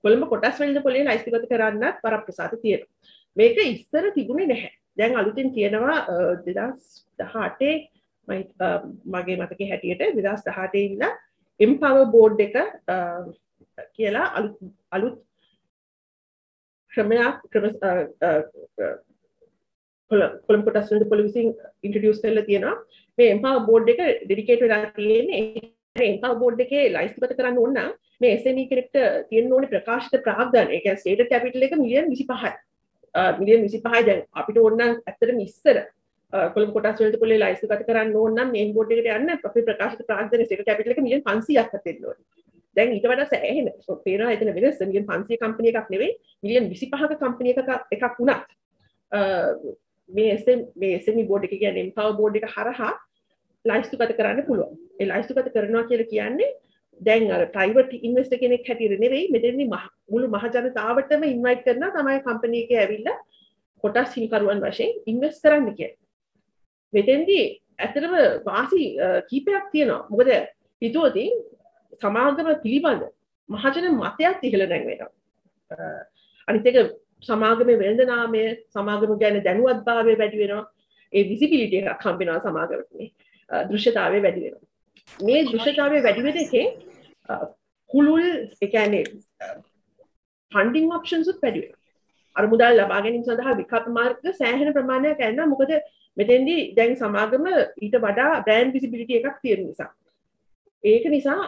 කොළඹ කොටස් වෙළඳපොලේ ලයිස්තුගත කරන්නත් වරප්‍රසාද තියෙනවා. මේක ඉස්සර තිබුණේ නැහැ. දැන් අලුතෙන් තියෙනවා 2018 මගේ මතකයේ හැටියට 2018 ඉඳලා Empower board එක කියලා අලුත් ක්‍රමයක් කොළඹ කොටස් වෙළඳපොළ විසින් ඉන්ට්‍රොඩියුස් කරලා තියෙනවා. මේ Empower board එක ඩෙඩිකේට් වෙලා තියෙන්නේ Empower board එකේ ලයිස්තුගත කරන්න ඕන නම් මේ SME කෙනෙක්ට තියෙන්න ඕනේ ප්‍රකාශිත ප්‍රාග්ධන. ඒ කියන්නේ ස්ටේටඩ් කැපිටල් එක මිලියන් 25යි. මිලියන් 25යි දැන් අපිට ඕන නම් ඇත්තටම ඉස්සර කොළඹ කොටස් වෙළඳපොලේ ලයිස්තුගත කරන්න ඕන නම් මේන් බෝඩ් එකට යන්න අපි ප්‍රකාශිත ප්‍රාග්ධන ස්ටේටඩ් කැපිටල් එක මිලියන් 500ක් හදෙන්න ඕනේ. දැන් ඊට වඩා සෑහෙන පේනවා එතන වෙනස මිලියන් 500 කම්පැනි එකක් නෙවෙයි මිලියන් 25ක කම්පැනි එකක් වුණත් මේ SME බෝඩ් එක කියන්නේ Empower බෝඩ් එක හරහා ලයිස්තුගත කරන්න පුළුවන්. ඒ ලයිස්තුගත කරනවා කියලා කියන්නේ දැන් අර ප්‍රයිවට් ඉන්වෙස්ටර් කෙනෙක් හැටියට නෙවෙයි මෙතනදී මුළු මහ ජනතාවටම ඉන්වයිට් කරනවා තමයි කම්පැනි එකේ ඇවිල්ලා කොටස් හිමිකරුවන් වශයෙන් ඉන්වෙස්ට් කරන්න කියන්නේ. මෙතෙන්දී ඇත්තටම වාසි කීපයක් තියෙනවා. මොකද හිතුවොත් සමාගම පිළිබඳ මහජන මතයක් ඉහළ නැංවෙනවා. අනිත් එක සමාගමේ වෙළඳ නාමය සමාගම ගැන දැනුවත්භාවය වැඩි වෙනවා. ඒ විසිබිලිටි එකක් හම්බ වෙනවා සමාගමට. මේ දෘශ්‍යතාවය වැඩි වෙනවා. මේ දෘශ්‍යතාවය වැඩි වෙන එකේ කුළුල් ඒ කියන්නේ ෆන්ඩින් ඔප්ෂන්ස් උත් වැඩි වෙනවා. අර මුදල් ලබා ගැනීම සඳහා විකල්ප මාර්ග සෑහෙන ප්‍රමාණයක් ගන්නවා. මොකද මෙතෙන්දී දැන් සමාගම ඊට වඩා බ්‍රෑන්ඩ් විසිබිලිටි එකක් තියෙන නිසා. ඒක නිසා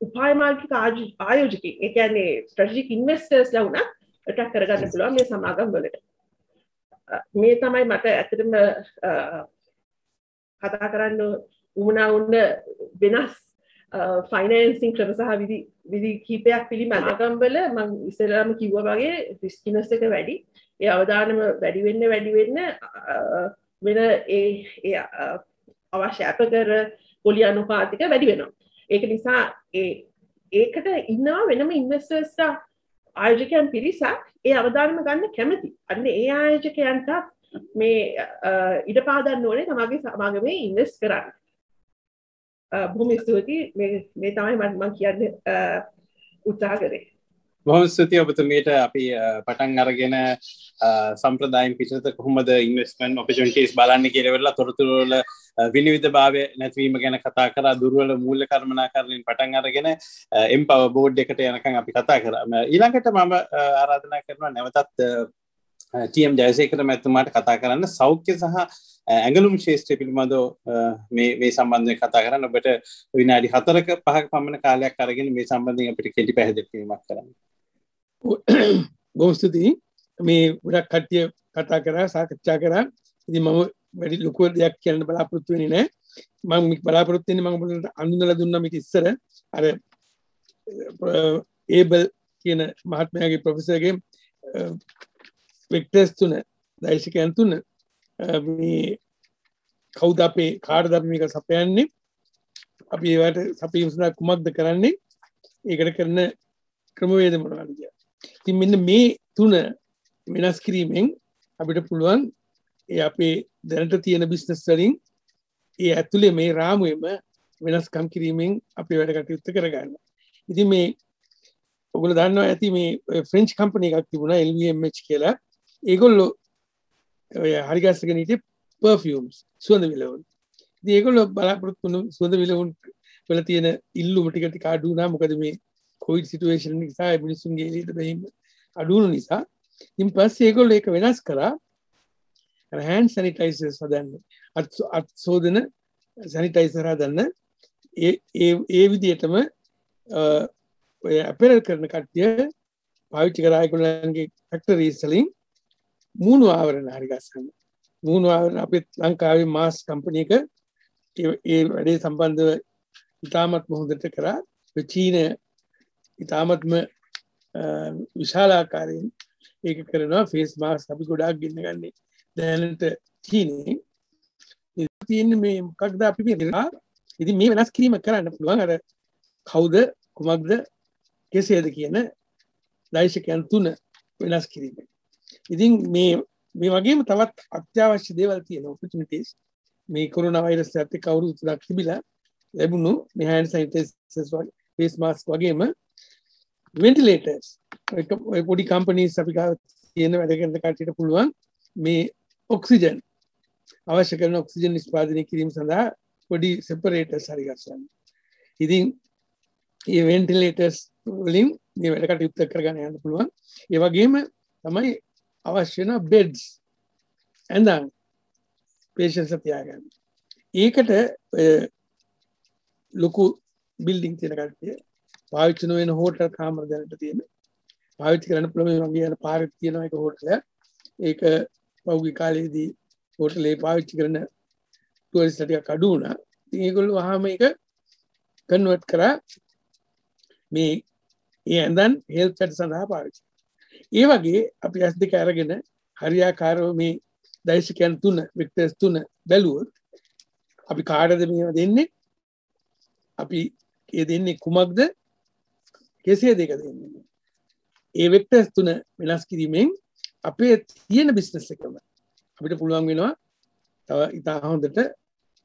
උපාය මාර්ගික ආයෝජකෙක් ඒ කියන්නේ ස්ට්‍රැටජික් ඉන්වෙස්ටර්ස්ලා උනත් ඇට්‍රැක්ට් කරගන්න පුළුවන් මේ සමාගම් වලට. මේ තමයි මට ඇත්තටම කතා කරන්න උවමනා වුණ වෙනස් ෆයිනෑන්සිං ක්‍රම සහ විදි කීපයක් පිළිබඳ සමාගම්වල මම ඉස්සෙල්ලාම කිව්වා වගේ රිස්කිනස් එක වැඩි. ඒ අවදානම වැඩි වෙන්න වෙන ඒ අවශ්‍ය අපකර පොලි අනුපාතික වැඩි වෙනවා. ඒක නිසා ඒකට ඉන්නවා වෙනම ඉන්වෙස්ටර්ස්ලා ආයෝජකයන් පිරිසක් ඒ අවදානම ගන්න කැමති. අන්න ඒ ආයෝජකයන්ට මේ ඉඩ පාදන්න ඕනේ තමගේ සමාගමේ ඉන්වෙස්ට් කරන්න. බොහොම ස්තුතියි මේ තමයි මම කියන්න උත්සාහ කරේ. බොහොම ස්තුතියි ඔබතුමීට. අපි පටන් අරගෙන සම්ප්‍රදායින් පිටත කොහොමද ඉන්වෙස්ට්මන්ට් ඔපචුනිටිස් බලන්නේ කියලා වෙලා තොරතුරු වල විනිවිදභාවය නැතිවීම ගැන කතා කරා. දුර්වල මූල්‍ය කර්මනාකරණයෙන් පටන් අරගෙන එම්පවර් බෝඩ් එකට යනකම් අපි කතා කරා. ඊළඟට මම ආරාධනා කරනවා නැවතත් TM ජයසේකර මැතිතුමාට කතා කරන්න සෞඛ්‍ය සහ ඇඟලුම් ශාස්ත්‍රය පිළිබඳව මේ සම්බන්ධයෙන් කතා කරන්න. ඔබට විනාඩි 4ක 5ක පමණ කාලයක් අරගෙන මේ සම්බන්ධයෙන් අපිට කෙටි පැහැදිලි කිරීමක් කරන්න. බොහොම ස්තුතියි. මේ ගොඩක් කට්ටිය කතා කරා සාකච්ඡා කරා. ඉතින් මම වැඩි ලොකු දෙයක් කියන්න බලාපොරොත්තු වෙන්නේ නැහැ. මම බලාපොරොත්තු වෙන්නේ මම ඔබට අඳුනලා දුන්නා මේක ඉස්සර අර ඒබල් කියන මහත්මයාගේ ප්‍රොෆෙසර්ගේ වෙක්ටර්ස් තුන දෛශිකයන් තුන මේ කවුද අපේ කාටද අපි මේක සපයන්නේ, අපි ඒවට සපීම සඳහා කුමක්ද කරන්නේ, ඒකට කරන ක්‍රමවේද මොනවද කියලා. ඉතින් මෙන්න මේ තුන වෙනස් කිරීමෙන් අපිට පුළුවන් ඒ අපේ දැනට තියෙන බිස්නස් වලින් ඒ ඇතුලේ මේ රාමුවෙම වෙනස්කම් කිරීමෙන් අපේ වැඩ කටයුත්ත කරගන්න. ඉතින් මේ ඔයගොල්ලෝ දන්නවා ඇති මේ ෆ්‍රෙන්ච් කම්පැනි එකක් තිබුණා LVMH කියලා. ඒගොල්ලෝ ඔය හරිගස්සගෙන හිටියේ පර්ෆියුම්ස් සුවඳ විලවුන්. ඉතින් ඒගොල්ලෝ බලාපොරොත්තු වුණු සුවඳ විලවුන් වල තියෙන ඉල්ලුම ටික අඩු වුණා. මොකද මේ කොවිඩ් සිටුේෂන් නිසා මිනිස්සුන්ගේ එළියට බැහිම අඩු වුණු නිසා. ඉතින් පස්සේ ඒගොල්ලෝ ඒක වෙනස් කරා. hand sanitizers හදන්න, අත් සෝදන sanitizer හදන්න. ඒ විදිහටම ඔය අපෙරල් කරන කට්ටිය පාවිච්චි කරා ඒගොල්ලන්ගේ ෆැක්ටරිස් වලින් මූණු ආවරණ හරි ගස්සන්න. මූණු ආවරණ අපේ ලංකාවේ මාස් කම්පැනි එක ඒ වැඩේ සම්බන්ධව ඉතාමත්ම හොඳට කරා. චීන ඉතාමත්ම විශාල ආකාරයෙන් ඒක කරනවා. ෆේස් මාස්ක් අපි ගොඩාක් ගෙන්න ගන්නේ දැනට චීනේ. ඉතින් මේ මොකක්ද අපි මේ ඉතින් මේ වෙනස් කිරීම කරන්න පුළුවන්. අර කවුද කුමක්ද කෙසේද කියන දෛශකයන් තුන වෙනස් කිරීම. ඉතින් මේ වගේම තවත් අත්‍යවශ්‍ය දේවල් තියෙනවා opportunities. මේ කොරෝනා වෛරස් එකත් එක්ක අවුරුදු 3ක් තිබිලා ලැබුණු මේ hand sanitizers වගේ face mask වගේම ventilators ඔය පොඩි companies අපි ගාව තියෙන වැඩ කරන කට්ටියට පුළුවන් මේ ඔක්සිජන් අවශ්‍ය කරන ඔක්සිජන් නිෂ්පාදනය කිරීම සඳහා පොඩි separators හරි ගන්න. ඉතින් මේ ventilators වලින් මේ වැඩ කටයුත්ත කරගෙන යන්න පුළුවන්. ඒ වගේම තමයි අවශ්‍ය වෙන beds ඇඳන් patients තියාගන්න. ඒකට ලොකු බිල්ඩින් තියෙන කට්ටිය පාවිච්චි නොවන හෝටල් කාමර දැනට තියෙන පාවිච්චි කරන්න පුළුවන්. මේ වගේ යන පාරක් තියෙනවා එක හෝටලයක්. ඒක පහුගිය කාලේදී හෝටලේ පාවිච්චි කරන ටුවරිස්ට්ලා ටිකක් අඩු වුණා. ඉතින් ඒගොල්ලෝ වහාම ඒක කන්වර්ට් කරා මේ ඇඳන් හෙල්ත් වැඩ සඳහා පාවිච්චි. ඒ වගේ අපි S2 අරගෙන හරියාකාරව මේ දෛශකයන් තුන වෙක්ටර්ස් තුන බැලුවොත් අපි කාටද මේවා දෙන්නේ, අපි ඒ දෙන්නේ කුමක්ද, කෙසේද ඒක දෙන්නේ. ඒ වෙක්ටර්ස් තුන වෙනස් කිරීමෙන් අපේ තියෙන බිස්නස් එකම අපිට පුළුවන් වෙනවා තව ඉතා හොඳට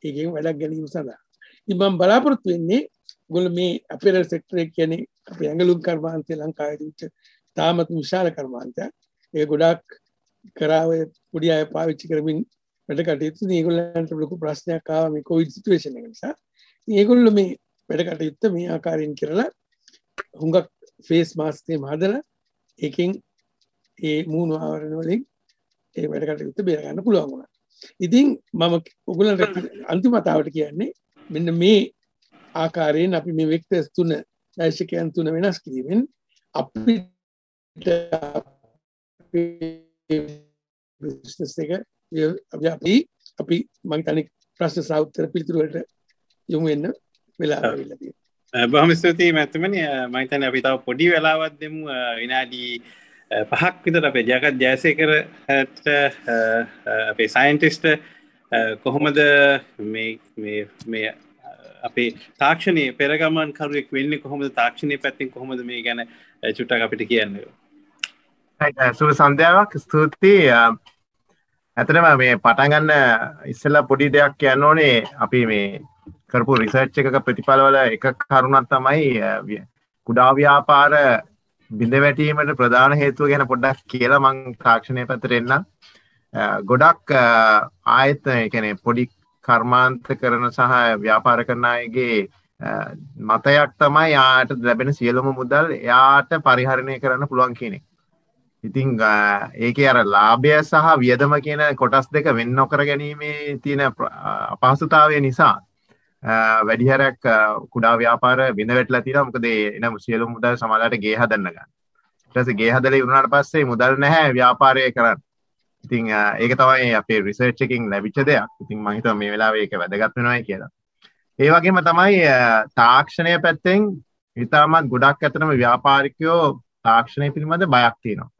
ඒකෙන් වැඩක් ගැනීම සඳහා. ඉතින් මම බලාපොරොත්තු වෙන්නේ ඔයගොල්ලෝ මේ අපේරල් සෙක්ටර් එක කියන්නේ අපේ ඇඟලුම් කර්මාන්තය ලංකාවේ තිබුච්ච තාමත් විශාල කර්මාන්තයක්. ඒක ගොඩාක් කරා ඔය පොඩි අය පාවිච්චි කරමින් වැඩ කටයුතු. ඉතින් ඒගොල්ලන්ට ලොකු ප්‍රශ්නයක් ආවා මේ කොවිඩ් සිටුේෂන් එක නිසා. ඉතින් ඒගොල්ලෝ මේ වැඩ කටයුත්ත මේ ආකාරයෙන් කරලා හුඟක් ෆේස් මාස්ක් එහෙම හදලා ඒකෙන් ඒ මූණු ආවරණ වලින් ඒ වැඩ කටයුත්ත බේර ගන්න පුළුවන් වුණා. ඉතින් මම ඔයගොල්ලන්ට අන්තිම වතාවට කියන්නේ මෙන්න මේ ආකාරයෙන් අපි මේ වෙක්ටර්ස් තුන දර්ශකයන් තුන වෙනස් කිරීමෙන් අපිට බිස්නස් එක අපි මම හිතන්නේ ප්‍රශ්න සහ උත්තර පිළිතුරු වලට යොමු වෙන්න වෙලාව ලැබිලා තියෙනවා. බොහොම ස්තුතියි මහත්මනි. මම හිතන්නේ අපි තව පොඩි වෙලාවක් දෙමු විනාඩි 5ක් විතර අපේ ජගත් ජයසේකරට අපේ සයන්ටිස්ට් කොහොමද මේ අපේ තාක්ෂණයේ පෙරගමන් කරුවෙක් වෙන්නේ කොහොමද තාක්ෂණයේ පැත්තෙන් කොහොමද මේ ගැන චුට්ටක් අපිට කියන්න. සුබ සන්ධ්‍යාවක්. ස්තුතියි. ඇත්තටම මේ පටන් ගන්න ඉස්සෙල්ලා පොඩි දෙයක් කියන්න ඕනේ. අපි මේ කරපු රිසර්ච් එකක ප්‍රතිඵලවල එක කරුණක් තමයි කුඩා ව්‍යාපාර බිඳ වැටීමට ප්‍රධාන හේතුව ගැන පොඩ්ඩක් කියලා මම තාක්ෂණයේ පැත්තට එන්නම්. ගොඩක් ආයතන ඒ කියන්නේ පොඩි කර්මාන්ත කරන සහ ව්‍යාපාර කරන අයගේ මතයක් තමයි යාට ලැබෙන සියලුම මුදල් එයාට පරිහරණය කරන්න පුළුවන් කියන එක. ඉතින් ඒකේ අර ලාභය සහ වියදම කියන කොටස් දෙක වෙන් නොකර ගැනීමේ තියෙන අපහසුතාවය නිසා වැඩි හරයක් කුඩා ව්‍යාපාර බිඳ වැටලා තියෙනවා. මොකද එන සියලුම මුදල් සමහරවිට ගේ හදන්න ගන්න. ඊට පස්සේ ගේ හදලා ඉවරනාට පස්සේ මුදල් නැහැ ව්‍යාපාරය කරන්න. ඉතින් ඒක තමයි අපේ රිසර්ච් එකකින් ලැබිච්ච දෙයක්. ඉතින් මම හිතුවා මේ වෙලාවේ ඒක වැදගත් වෙනවායි කියලා. ඒ වගේම තමයි තාක්ෂණය පැත්තෙන් ඉතාමත් ගොඩක් අතරම ව්‍යාපාරිකයෝ තාක්ෂණය පිළිබඳ බයක් තියෙනවා.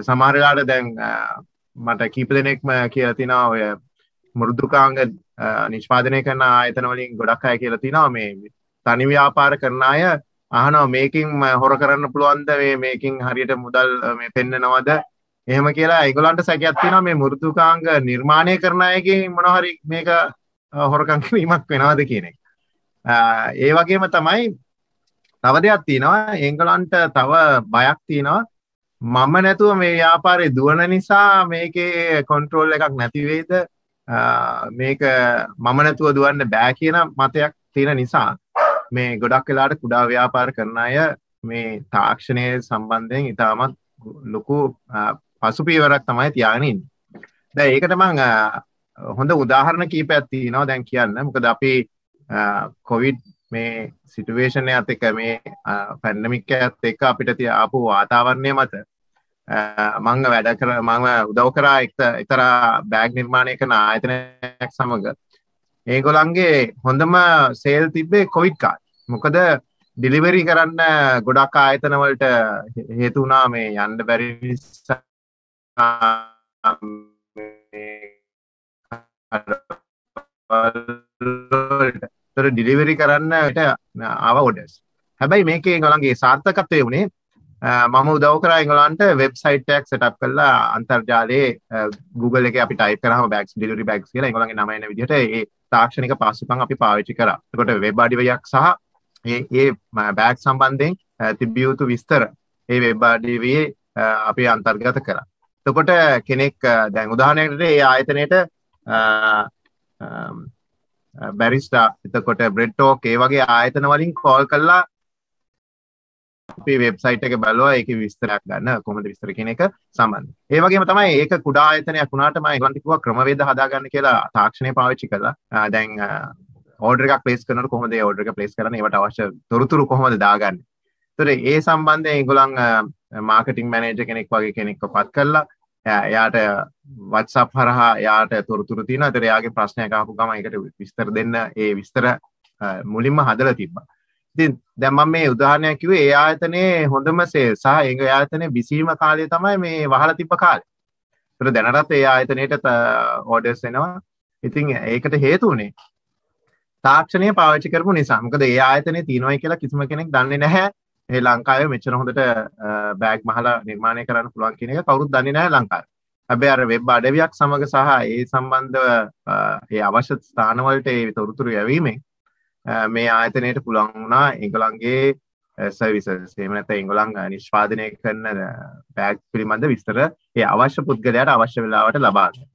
සමහර වෙලාවට දැන් මට කීප දෙනෙක්ම කියලා තිනවා ඔය මෘදුකාංග නිෂ්පාදනය කරන ආයතන වලින් ගොඩක් අය කියලා තිනවා මේ තනි ව්‍යාපාර කරන අය අහනවා මේකෙන් හොර කරන්න පුළුවන්ද මේකෙන් හරියට මුදල් මේ පෙන්නනවද එහෙම කියලා ඒගොල්ලන්ට සැකයක් තියෙනවා මේ මෘදුකාංග නිර්මාණය කරන අයගේ මොන හරි මේක හොරකම් කිරීමක් වෙනවද කියන එක. ඒ වගේම තමයි තව දෙයක් තියෙනවා ඒගොල්ලන්ට තව බයක් තියෙනවා මම නැතුව මේ ව්‍යාපාරේ දුවන නිසා මේකේ කන්ට්‍රෝල් එකක් නැති වෙයිද මේක මම නැතුව දුවන්න බෑ කියන මතයක් තියෙන නිසා මේ ගොඩක් වෙලාවට කුඩා ව්‍යාපාර කරන අය මේ තාක්ෂණය සම්බන්ධයෙන් ඉතාමත් ලොකු පසුපියවරක් තමයි තියාගෙන ඉන්නේ. දැන් ඒකට මම හොඳ උදාහරණ කීපයක් තියෙනවා දැන් කියන්න. මොකද අපි කොවිඩ් මේ සිටුේෂන් එකත් එක්ක මේ පැන්ඩමික් එකත් එක්ක අපිට ආපු වාතාවරණය මත මම උදව් කරා එක්තරා බෑග් නිර්මාණය කරන ආයතනයක් සමග ඒගොල්ලන්ගේ හොඳම සේල් තිබ්බේ කොවිඩ් කාඩ්. මොකද ඩිලිවරි කරන්න ගොඩක් ආයතන වලට හේතු වුණා මේ යන්න බැරි නිසා ඩිලිවරි කරන්නට ආව ඕඩර්ස්. හැබැයි මේකේ ඒගොල්ලන්ගේ සාර්ථකත්වය වුණේ මම උදව් කරා ඒගොල්ලන්ට වෙබ්සයිට් එකක් සෙටප් කරලා අන්තර්ජාලයේ Google එකේ අපි ටයිප් කරාම bags delivery bags කියලා ඒගොල්ලන්ගේ නම එන විදිහට ඒ තාක්ෂණික පහසුකම් අපි පාවිච්චි කරා. එතකොට වෙබ් අඩවියක් සහ ඒ බෑග් සම්බන්ධයෙන් තිබිය යුතු විස්තර ඒ වෙබ් අඩවියේ අපි අන්තර්ගත කරා. එතකොට කෙනෙක් දැන් උදාහරණයකට ඒ ආයතනයේට බැරිස්ටා එතකොට බ්‍රෙඩ් ටෝක් ඒ වගේ ආයතන වලින් කෝල් කරලා අපි වෙබ්සයිට් එක බලුවා ඒකේ විස්තරයක් ගන්න කොහොමද විස්තර කියන එක සම්බන්ධ. ඒ වගේම තමයි ඒක කුඩා ආයතනයක් වුණාට මම ඒගොල්ලන්ට කිව්වා ක්‍රමවේද හදාගන්න කියලා තාක්ෂණය පාවිච්චි කළා. දැන් ඕඩර් එකක් ප්ලේස් කරනකොට කොහොමද ඒ ඕඩර් එක ප්ලේස් කරන්නේ ඒවට අවශ්‍ය තොරතුරු කොහොමද දාගන්නේ. ඒතර ඒ සම්බන්ධයෙන් ඒගොල්ලන් මාකටිං මැනේජර් කෙනෙක් වගේ කෙනෙක්ව පත් කරලා එයාට WhatsApp හරහා එයාට තොරතුරු තියෙනවා. ඒතර එයාගේ ප්‍රශ්නයක් අහපු ගමන් ඒකට විස්තර දෙන්න ඒ විස්තර මුලින්ම හදලා තිබ්බා. ඉතින් දැන් මම මේ උදාහරණයක් කිව්වේ ඒ ආයතනයේ හොඳම සේල්ස් සහ ඒ ආයතනයේ විසීම කාලය තමයි මේ වහලා තිබ්බ කාලය. ඒතර දැනටත් ඒ ආයතනයේට ඕඩර්ස් එනවා. ඉතින් ඒකට හේතු උනේ තාක්ෂණය පාවිච්චි කරපු නිසා. මොකද ඒ ආයතනයේ තියෙනවයි කියලා කිසිම කෙනෙක් දන්නේ නැහැ. මේ ලංකාවේ මෙච්චර හොඳට බෑග් මහලා නිර්මාණය කරන්න පුළුවන් කියන එක කවුරුත් දන්නේ නැහැ ලංකාවේ. හැබැයි අර වෙබ් අඩවියක් සමග සහ ඒ සම්බන්ධව ඒ අවශ්‍ය ස්ථානවලට ඒ තොරතුරු යැවීමෙන් මේ ආයතනයට පුළුවන් වුණා ඒගොල්ලන්ගේ සර්විසස් එහෙම නැත්නම් ඒගොල්ලන් නිෂ්පාදනය කරන බෑග් පිළිබඳ විස්තර ඒ අවශ්‍ය පුද්ගලයාට අවශ්‍ය වෙලාවට ලබා ගන්න.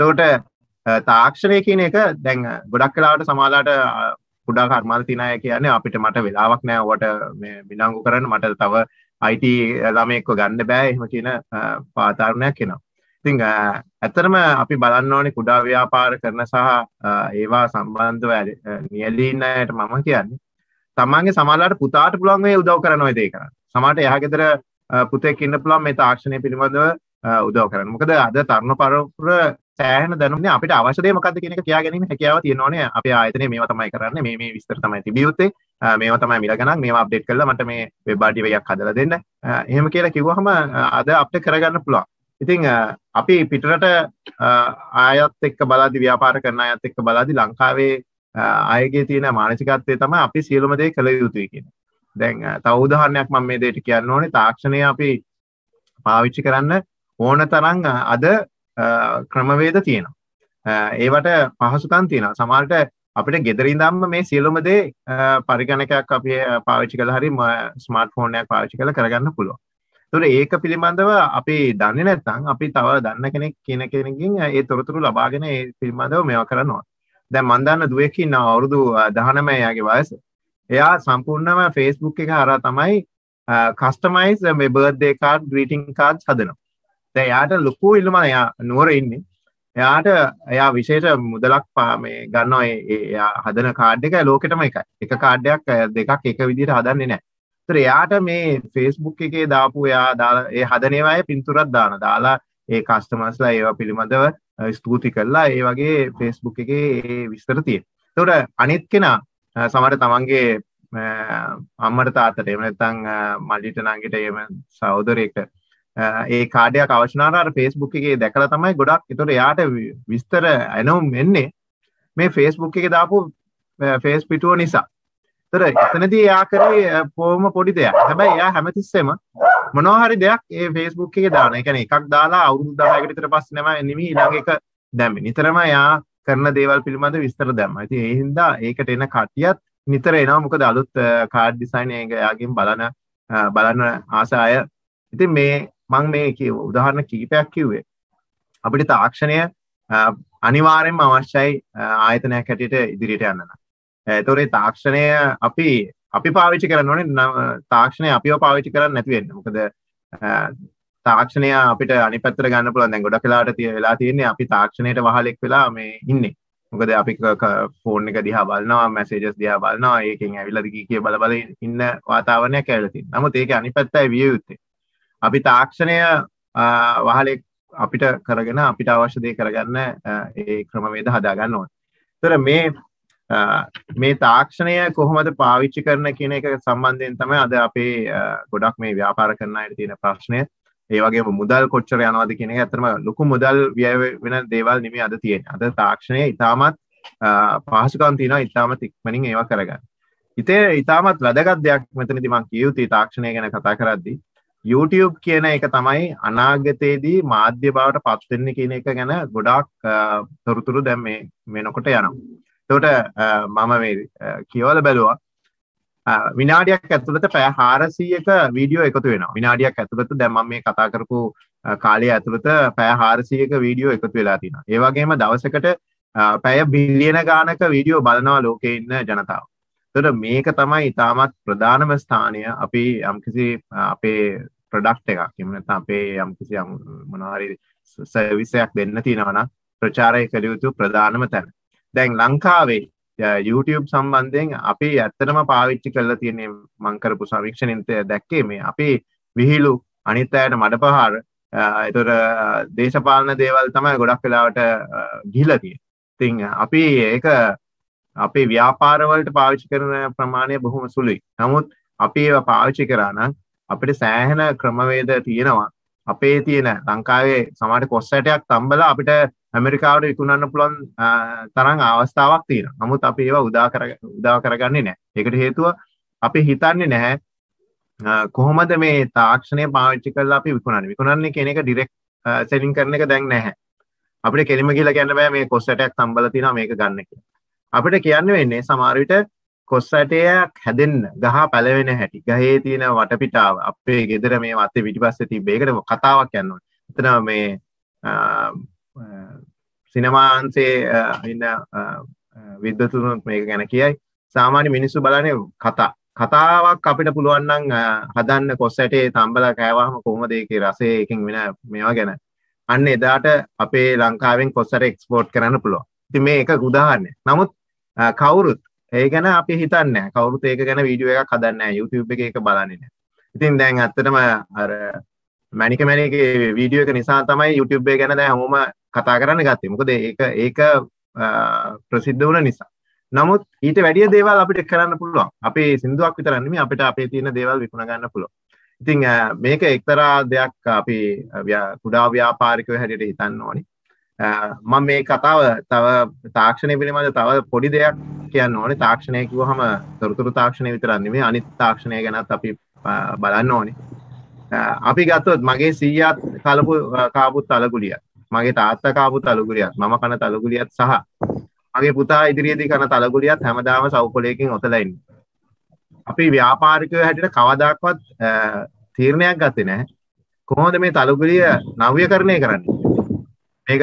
ඒකට තාක්ෂණය කියන එක දැන් ගොඩක් වෙලාවට සමාජලාට කුඩා කර්මාල තියන අය කියන්නේ අපිට මට වෙලාවක් නෑ ඔයාට මේ විනාංගු කරන්න මට තව IT ළමයෙක්ව ගන්න බෑ එහෙම කියන පාතාරණයක් එනවා. ඉතින් ඇත්තටම අපි බලන්න ඕනේ කුඩා ව්‍යාපාර කරන සහ ඒවා සම්බන්ධව නියැලී ඉන්න අයට මම කියන්නේ තමන්ගේ සමහරවිට පුතාට පුළුවන් මේ උදව් කරන ඔය දේ කරන්න. සමහරට එහා ගෙදර පුතෙක් ඉන්න පුළුවන් මේ තාක්ෂණය පිළිබඳව උදව් කරන්න. මොකද අද තරුණ පරපුර සෑහෙන දැනුම්නේ අපිට අවශ්‍ය දේ මොකක්ද කියන එක කියා ගැනීම හැකියාව තියෙනෝනේ. අපේ ආයතනයේ මේවා තමයි කරන්නේ. මේ විස්තර තමයි තිබිය යුත්තේ. මේවා තමයි මිල ගණන්. මේවා අප්ඩේට් කරලා මට මේ වෙබ් ආර්ටිකල් එකක් හදලා දෙන්න. එහෙම කියලා කිව්වහම අද අපිට කරගන්න පුළුවන්. ඉතින් අපි පිටරට ආයත් එක්ක බලද්දි ව්‍යාපාර කරන ආයත් එක්ක බලද්දි ලංකාවේ අයගේ තියෙන මානසිකත්වය තමයි අපි සියලුම දේ කළ යුතුයි කියන්නේ. දැන් තව උදාහරණයක් මම මේ දෙයට කියන්න ඕනේ. තාක්ෂණය අපි පාවිච්චි කරන්න ඕන තරම් අද ක්‍රමවේද තියෙනවා. ඒවට පහසුකම් තියෙනවා. සමහරට අපිට ගෙදර ඉඳන්ම මේ සියලුම දේ පරිගණකයක් අපි පාවිච්චි කළා හරි ස්මාර්ට් ෆෝන් එකක් පාවිච්චි කරලා කරගන්න පුළුවන්. ඒතකොට ඒක පිළිබඳව අපි දන්නේ නැත්නම් අපි තව දන්න කෙනෙක් කියන කෙනකින් ඒ තොරතුරු ලබාගෙන ඒ පිළිබඳව මේවා කරනවා. දැන් මම දන්න දුවෙක් ඉන්නවා අවුරුදු 19 යාගේ වයස. එයා සම්පූර්ණම Facebook එක හරහා තමයි කස්ටමයිස් මේ බර්ත්ඩේ කාඩ් ග්‍රීටිං කාඩ්ස් හදනවා. දැන් එයාට ලොකු ඉල්ලුමක් එයා නුවර ඉන්නේ. එයා විශේෂ මුදලක් මේ ගන්නවා එයා හදන කාඩ් එක ලෝකෙටම එකයි. එක කාඩ් එකක් දෙකක් එක විදිහට හදන්නේ නැහැ. ඒතර එයාට මේ Facebook එකේ දාපු එයා දාලා ඒ හදන ඒවායේ පින්තූරයක් දාලා ඒ කස්ටමර්ස්ලා ඒවා පිළිබඳව ස්තුති කරලා ඒ වගේ Facebook එකේ ඒ විස්තර තියෙනවා. ඒතකොට අනිත් කෙනා සමහර තමන්ගේ අම්මට තාත්තට එහෙම නැත්නම් මල්ලිට නංගිට එහෙම සහෝදරයෙක්ට ඒ කාඩ් එකක් අවශ්‍ය නැාර අර Facebook එකේ දැකලා තමයි ගොඩක්. ඒතකොට එයාට විස්තර එනවුම් වෙන්නේ මේ Facebook එකේ දාපු ෆේස් පිටුව නිසා. ඒතර එතනදී එයා කරේ කොහොම පොඩි දෙයක්. හැබැයි එයා හැමතිස්සෙම මොනවා හරි දෙයක් ඒ Facebook එකේ දාන. ඒ කියන්නේ එකක් දාලා අවුරුදු 10කට විතර පස්සේ නෙමෙයි ඊළඟ එක දැම්මේ. නිතරම එයා කරන දේවල් පිළිබඳව විස්තර දැම්මා. ඉතින් ඒ හින්දා ඒකට එන කට්ටියත් නිතර එනවා. මොකද අලුත් කාඩ් ඩිසයින් එක එයාගෙන් බලන ආසාය. ඉතින් මම මේ උදාහරණ කීපයක් කිව්වේ. අපිට තාක්ෂණය අනිවාර්යෙන්ම අවශ්‍යයි ආයතනයක් හැටියට ඉදිරියට යන්න නම්. ඒතොර තාක්ෂණය අපි පාවිච්චි කරන්න ඕනේ. තාක්ෂණය අපිව පාවිච්චි කරන්නේ නැති වෙන්න. මොකද තාක්ෂණය අපිට අනිත් පැත්තට ගන්න පුළුවන්. දැන් ගොඩක් වෙලාවට වෙලා තියෙන්නේ අපි තාක්ෂණයට වහලෙක් වෙලා මේ ඉන්නේ. මොකද අපි ෆෝන් එක දිහා බලනවා, මැසේජස් දිහා බලනවා, ඒකෙන් ඇවිල්ලාද කී බල ඉන්න වාතාවරණයක් ඇවිල්ලා තියෙනවා. නමුත් ඒකේ අනිත් පැත්තයි විය යුත්තේ. අපි තාක්ෂණය වහලෙක් අපිට කරගෙන අපිට අවශ්‍ය දේ කරගන්න ඒ ක්‍රමවේද හදා ගන්න ඕනේ. ඒතර මේ තාක්ෂණය කොහොමද පාවිච්චි කරන කියන එක සම්බන්ධයෙන් තමයි අද අපේ ගොඩක් මේ ව්‍යාපාර කරන අයට තියෙන ප්‍රශ්නය. ඒ වගේම මුදල් කොච්චර යනවද කියන එක ඇත්තටම ලොකු මුදල් වැය වෙන දේවල් නෙමෙයි අද තියෙන්නේ. අද තාක්ෂණය ඉතාමත් පහසුකම් තියෙනවා ඉතාමත් ඉක්මනින් ඒවා කරගන්න. ඉතාමත් වැදගත් දෙයක් මෙතනදී මම කිය යුතුයි තාක්ෂණය ගැන කතා කරද්දී. YouTube කියන එක තමයි අනාගතයේදී මාධ්‍ය බවට පත් වෙන්නේ කියන එක ගැන ගොඩාක් තොරතුරු දැන් මේ වෙනකොට යනවා. එතකොට මම මේ කියවල බැලුවා විනාඩියක් ඇතුළත පැය 400ක වීඩියෝ එකතු වෙනවා. විනාඩියක් ඇතුළත දැන් මම මේ කතා කරපු කාලය ඇතුළත පැය 400ක වීඩියෝ එකතු වෙලා තියෙනවා. ඒ වගේම දවසකට පැය බිලියන ගානක වීඩියෝ බලනවා ලෝකේ ඉන්න ජනතාව. එතකොට මේක තමයි ඉතාමත් ප්‍රධානම ස්ථානය අපි යම්කිසි අපේ ප්‍රොඩක්ට් එකක් එහෙම නැත්නම් අපේ යම්කිසි මොනවා හරි සර්විස් එකක් දෙන්න තියෙනවා නම් ප්‍රචාරය කළ යුතු ප්‍රධානම තැන. දැන් ලංකාවේ YouTube සම්බන්ධයෙන් අපි ඇත්තටම පාවිච්චි කරලා තියෙන මම කරපු සමීක්ෂණෙන් දැක්කේ මේ අපි විහිළු අනිත් අයට මඩපහාර ඒතර දේශපාලන දේවල් තමයි ගොඩක් වෙලාවට ගිහිලා තියෙන්නේ. ඉතින් අපි ඒක අපේ ව්‍යාපාර වලට පාවිච්චි කරන ප්‍රමාණය බොහොම සුළුයි. නමුත් අපි ඒවා පාවිච්චි කරා නම් අපිට සෑහෙන ක්‍රමවේද තියෙනවා. අපේ තියෙන ලංකාවේ සමහර කොස් ඇටයක් තම්බලා අපිට ඇමරිකාවට විකුණන්න පුළුවන් තරම් අවස්ථාවක් තියෙනවා. නමුත් අපි ඒවා උදා කරගන්නේ නැහැ. ඒකට හේතුව අපි හිතන්නේ නැහැ කොහොමද මේ තාක්ෂණය පාවිච්චි කරලා අපි විකුණන්නේ කියන එක ඩිරෙක්ට් සෙලින් කරන එක දැන් නැහැ. අපිට කෙලිම ගිහලා කියන්න බෑ මේ කොස් ඇටයක් තම්බලා තියෙනවා මේක ගන්න කියලා. අපිට කියන්න වෙන්නේ සමහර විට කොස් ඇටයක් හැදෙන්න ගහ පැලවෙන හැටි, ගහේ තියෙන වටපිටාව, අපේ ගෙදර මේ වත්තේ පිටිපස්සේ තිබ්බ ඒකට කතාවක් යන්න ඕනේ. එතන මේ සිනමාංශයේ ඉන්න විද්වතුන් මේක ගැන කියයි. සාමාන්‍ය මිනිස්සු බලන්නේ කතාවක් අපිට පුළුවන් නම් හදන්න කොස් ඇටේ තම්බලා කෑවහම කොහොමද ඒකේ රසය එකකින් වෙන මේවා ගැන අන්න එදාට අපේ ලංකාවෙන් කොස් ඇට එක්ස්පෝර්ට් කරන්න පුළුවන්. ඉතින් මේ එක උදාහරණයක්. නමුත් කවුරුත් ඒ ගැන අපි හිතන්නේ නැහැ. කවුරුත් ඒක ගැන වීඩියෝ එකක් හදන්නේ නැහැ. YouTube එකේ ඒක බලන්නේ නැහැ. ඉතින් දැන් ඇත්තටම අර මැනිකේ වීඩියෝ එක නිසා තමයි YouTube එක ගැන දැන් හැමෝම කතා කරන්න ගත්තේ. මොකද ඒක ප්‍රසිද්ධ වුණ නිසා. නමුත් ඊට වැඩිය දේවල් අපිට කරන්න පුළුවන්. අපේ සින්දුවක් විතර නෙමෙයි අපිට අපේ තියෙන දේවල් විකුණ ගන්න පුළුවන්. ඉතින් මේක එක්තරා දෙයක් අපි කුඩා ව්‍යාපාරිකයෝ හැටියට හිතන්න ඕනි. මම මේ කතාව තව තාක්ෂණය පිළිබඳ තව පොඩි දෙයක් කියන්න ඕනේ. තාක්ෂණය කිව්වහම තොරතුරු තාක්ෂණය විතරක් නෙමෙයි අනිත් තාක්ෂණය ගැනත් අපි බලන්න ඕනේ. අපි ගත්තොත් මගේ සීයාත් කාපු තලගුලියක්, මගේ තාත්තා කාපු තලගුලියක්, මම කන තලගුලියක් සහ මගේ පුතා ඉදිරියේදී කන තලගුලියක් හැමදාම සවුකොලයකින් ඔතලා ඉන්නේ. අපි ව්‍යාපාරිකයෝ හැටියට කවදාකවත් තීරණයක් ගත්තේ නැහැ. කොහොමද මේ තලගුලිය නව්‍යකරණය කරන්නේ? මේක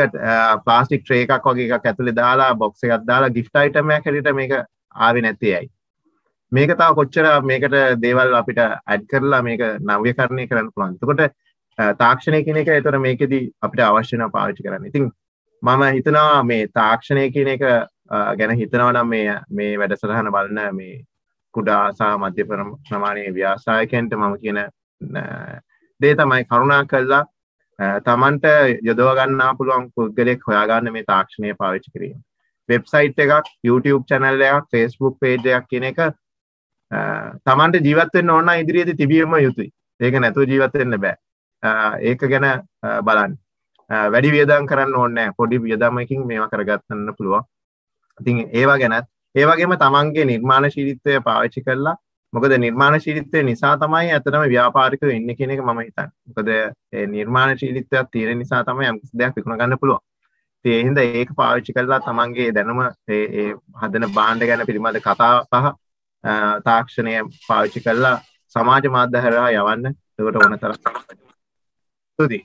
ප්ලාස්ටික් ට්‍රේ එකක් වගේ එකක් ඇතුලේ දාලා බොක්ස් එකක් දාලා gift item එකක් හැටියට මේක ආවේ නැත්තේ ඇයි? මේක තව කොච්චර මේකට දේවල් අපිට ඇඩ් කරලා මේක නව්‍යකරණය කරන්න පුළුවන්. එතකොට තාක්ෂණය කියන එක ඒතර මේකෙදි අපිට අවශ්‍ය වෙනවා පාවිච්චි කරන්න. ඉතින් මම හිතනවා මේ තාක්ෂණය කියන එක ගැන හිතනවා නම් මේ වැඩසටහන බලන මේ කුඩා සහ මධ්‍ය ප්‍රමාණයේ ව්‍යවසායකයන්ට මම කියන දේ තමයි කරුණා කළා තමන්ට යොදව ගන්න පුළුවන් පුද්ගලයෙක් හොයාගන්න මේ තාක්ෂණය පාවිච්චි කිරීම. වෙබ්සයිට් එකක්, YouTube channel එකක්, Facebook page එකක් කියන එක තමන්ට ජීවත් වෙන්න ඕන නම් ඉදිරියේදී තිබීම යුතුයි. ඒක නැතුව ජීවත් වෙන්න බෑ. ඒක ගැන බලන්න. වැඩි වියදම් කරන්න ඕනේ නැහැ. පොඩි වියදමකින් මේවා කරගන්න පුළුවන්. ඉතින් ඒවා ගැනත් ඒ වගේම තමන්ගේ නිර්මාණශීලීත්වය පාවිච්චි කරලා මොකද නිර්මාණශීලීත්වය නිසා තමයි අතනම ව්‍යාපාරිකයෝ ඉන්නේ කියන එක මම හිතන්නේ. මොකද ඒ නිර්මාණශීලීත්වයක් තියෙන නිසා තමයි යම් කිසි දෙයක් විකුණ ගන්න පුළුවන්. ඉතින් ඒ හින්දා ඒක පාවිච්චි කරලා තමන්ගේ දැනුම ඒ හදන භාණ්ඩ ගැන පිළිබඳ කතා සහ තාක්ෂණය පාවිච්චි කරලා සමාජ මාධ්‍ය හරහා යවන්න. ඒකට ඕන තරම් ස්තුතියි.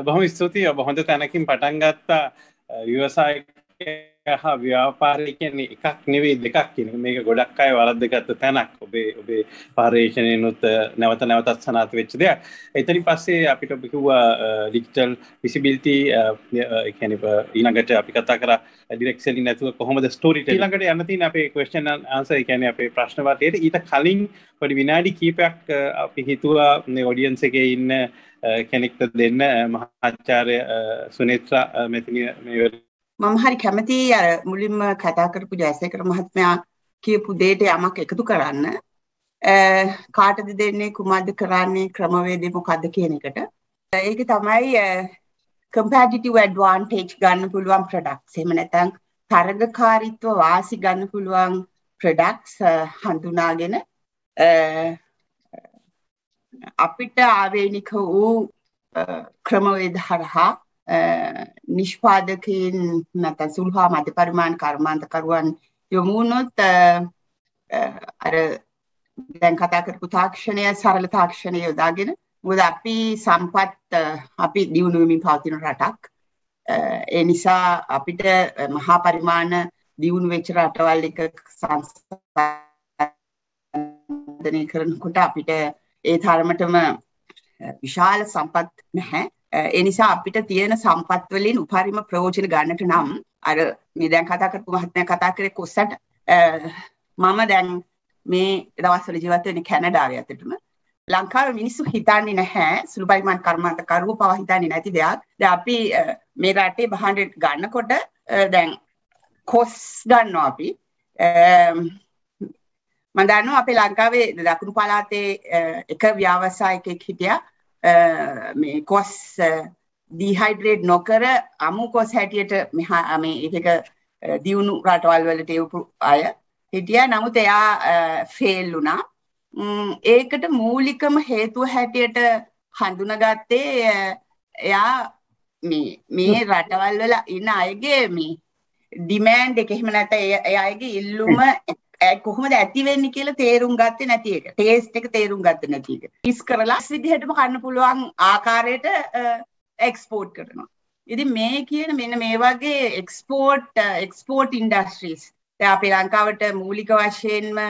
බොහොම ස්තුතියි. ඔබ හොඳ තැනකින් පටන් ගත්තා. ව්‍යවසායක හා ව්‍යාපාරය කියන්නේ එකක් නෙවෙයි දෙකක් කියන එක. මේක ගොඩක් අය වරද්දගත්ත තැනක්. ඔබේ පාරේෂණයනොත් නැවත නැවතත් සනාථ වෙච්ච දෙයක්. එතනින් පස්සේ අපිට ඔබ කිව්වා ඩිජිටල් විසිබිලිටි කියන්නේ ඊළඟට අපි කතා කරා ඩිරෙක්ට් සෙලින් නැතුව කොහොමද ස්ටෝරි ටෙලිං. ඊළඟට යන්න තියෙන අපේ ක්වෙස්චන් ආන්සර් කියන්නේ අපේ ප්‍රශ්න වාර්තයට ඊට කලින් පොඩි විනාඩි කිහිපයක් අපි හිතුවා මේ ඔඩියන්ස් එකේ ඉන්න කෙනෙක්ට දෙන්න. මහාචාර්ය සුනේත්‍රා මෙතනිය මේ මම හරි කැමතියි අර මුලින්ම කතා කරපු ජයසේකර මහත්මයා කියපු දෙයට යමක් එකතු කරන්න. කාටද දෙන්නේ, කුමක්ද කරන්නේ, ක්‍රමවේදය මොකක්ද කියන එකට. ඒක තමයි competitive advantage ගන්න පුළුවන් products. එහෙම නැත්නම් තරගකාරීත්ව වාසි ගන්න පුළුවන් products හඳුනාගෙන අපිට ආවේනික වූ ක්‍රමවේද හරහා නිෂ්පාදකයන් නැත්නම් සුළු හා මධ්‍ය පරිමාණ කර්මාන්තකරුවන් යොමු වුණොත් අර දැන් කතා කරපු තාක්ෂණය සරල තාක්ෂණය යොදාගෙන මොකද අපි සම්පත් අපි දියුණු වෙමින් පවතින රටක් ඒ නිසා අපිට මහා පරිමාණ දියුණු වෙච්ච රටවල් එක සංසන්දනය කරනකොට අපිට ඒ තරමටම විශාල සම්පත් නැහැ. ඒ නිසා අපිට තියෙන සම්පත් වලින් උපරිම ප්‍රයෝජන ගන්නට නම් අර මේ දැන් කතා කරපු මහත්මයා කතා කරේ කොස්සට මම දැන් මේ දවස්වල ජීවත් වෙන්නේ කැනඩාවේ අතටම ලංකාවේ මිනිස්සු හිතන්නේ නැහැ සුළු පරිමාණ කර්මාන්තකරුවෝ පවා හිතන්නේ නැති දෙයක්. දැන් අපි මේ රටේ භාණ්ඩ ගන්නකොට දැන් කොස් ගන්නවා අපි මම දන්නවා අපේ ලංකාවේ දකුණු පළාතේ එක ව්‍යවසායකෙක් හිටියා මේ කොස් ඩිහයිඩ්‍රේට් නොකර අමු කොස් හැටියට මේ ඒක දියුණු රටවල් වලට එවපු අය හිටියා. නමුත් එයා ෆේල් වුණා. ඒකට මූලිකම හේතුව හැටියට හඳුනාගත්තේ එයා මේ රටවල් වල ඉන්න අයගේ මේ ඩිමෑන්ඩ් එක එහෙම නැත්නම් ඒ අයගේ ඉල්ලුම කොහොමද ඇති වෙන්නේ කියලා තේරුම් ගත්තේ නැති එක. ටේස්ට් එක තේරුම් ගත්තේ නැති එක. ඉස් කරලා විදිහටම කන්න පුළුවන් ආකාරයට එක්ස්පෝර්ට් කරනවා. ඉතින් මේ කියන මෙන්න මේ වගේ එක්ස්පෝර්ට් ඉන්ඩස්ට්‍රීස් දැන් අපේ ලංකාවට මූලික වශයෙන්ම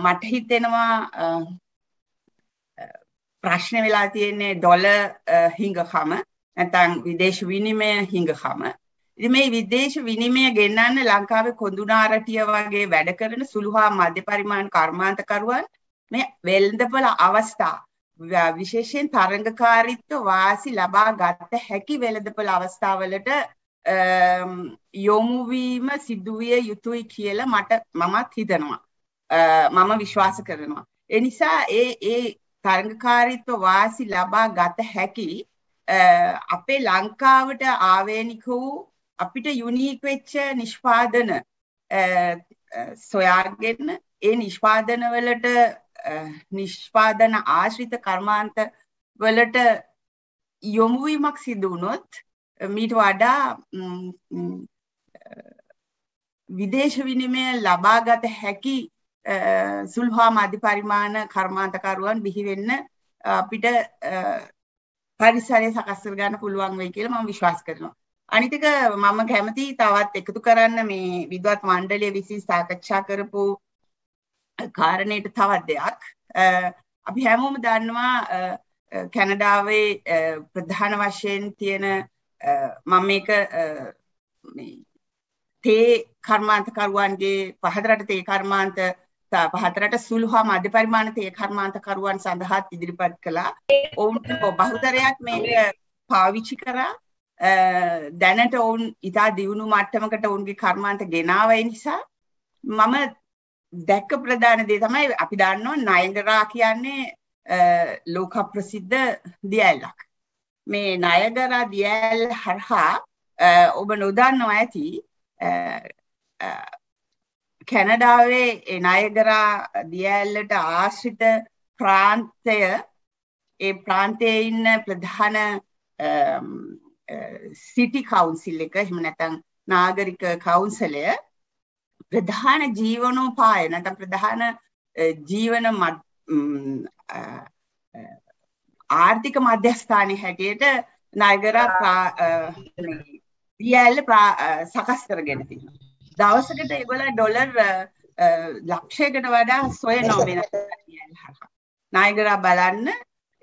මට හිතෙනවා ප්‍රශ්න වෙලා තියෙන්නේ ඩොලර් හිඟකම නැත්නම් විදේශ විනිමය හිඟකම. ඉතින් මේ විදේශ විනිමය ගෙන්නන්න ලංකාවේ කොඳුනාරටිය වගේ වැඩ කරන සුළු හා මධ්‍ය පරිමාණ කර්මාන්තකරුවන් මේ වෙළඳපොළ අවස්ථා විශේෂයෙන් තරංගකාරීත්ව වාසි ලබා ගත හැකි වෙළඳපොළ අවස්ථාවලට යොමු වීම සිදු විය යුතුයි කියලා මමත් හිතනවා. මම විශ්වාස කරනවා. ඒ නිසා ඒ තරංගකාරීත්ව වාසි ලබා ගත හැකි අපේ ලංකාවට ආවේනික වූ අපිට යුනීක් වෙච්ච නිෂ්පාදන සොයාගෙන ඒ නිෂ්පාදන වලට නිෂ්පාදන ආශ්‍රිත කර්මාන්ත වලට යොමු වීමක් සිදු වුණොත් මීට වඩා විදේශ විනිමය ලබාගත හැකි සුළු හා මධ්‍ය පරිමාණ කර්මාන්තකරුවන් බිහි වෙන්න අපිට පරිසරය සකස් කර ගන්න පුළුවන් වෙයි කියලා මම විශ්වාස කරනවා. අනිත් එක මම කැමති තවත් එකතු කරන්න මේ විද්වත් මණ්ඩලය විසින් සාකච්ඡා කරපු කාරණේට තවත් දෙයක්. අපි හැමෝම දන්නවා කැනඩාවේ ප්‍රධාන වශයෙන් තියෙන මම මේක තේ කර්මාන්තකරුවන්ගේ පහතරට තේ කර්මාන්ත පහතරට සුළු හා මධ්‍ය පරිමාණ තේ කර්මාන්තකරුවන් සඳහා ඉදිරිපත් කළා. ඔවුන්ට බහුතරයක් මේක පාවිච්චි කරා. දැනට ඔවුන් ඉතා දියුණු මට්ටමකට ඔවුන්ගේ කර්මාන්ත ගෙනාව නිසා මම දැක්ක ප්‍රධාන දේ තමයි අපි දන්නවා නයගරා කියන්නේ ලෝක ප්‍රසිද්ධ දියැලක්. මේ නයගරා දියැල් හරහා ඔබ නොදන්නවා ඇති කැනඩාවේ නයගරා දියැලට ආශ්‍රිත ප්‍රාන්තය ඒ ප්‍රාන්තයේ ඉන්න ප්‍රධාන සිටි කවුන්සිල් එක එහෙම නැත්නම් නාගරික කවුන්සලය ප්‍රධාන ජීවනෝපාය නැත්නම් ප්‍රධාන ජීවන ආර්ථික මධ්‍යස්ථානයේ හැටියට නයගරා දියැල සකස් කරගෙන තියෙනවා. දවසකට ඒගොල්ලෝ ඩොලර් ලක්ෂයකට වඩා සොයනවා වෙන දියැල හරහා. නයගරා බලන්න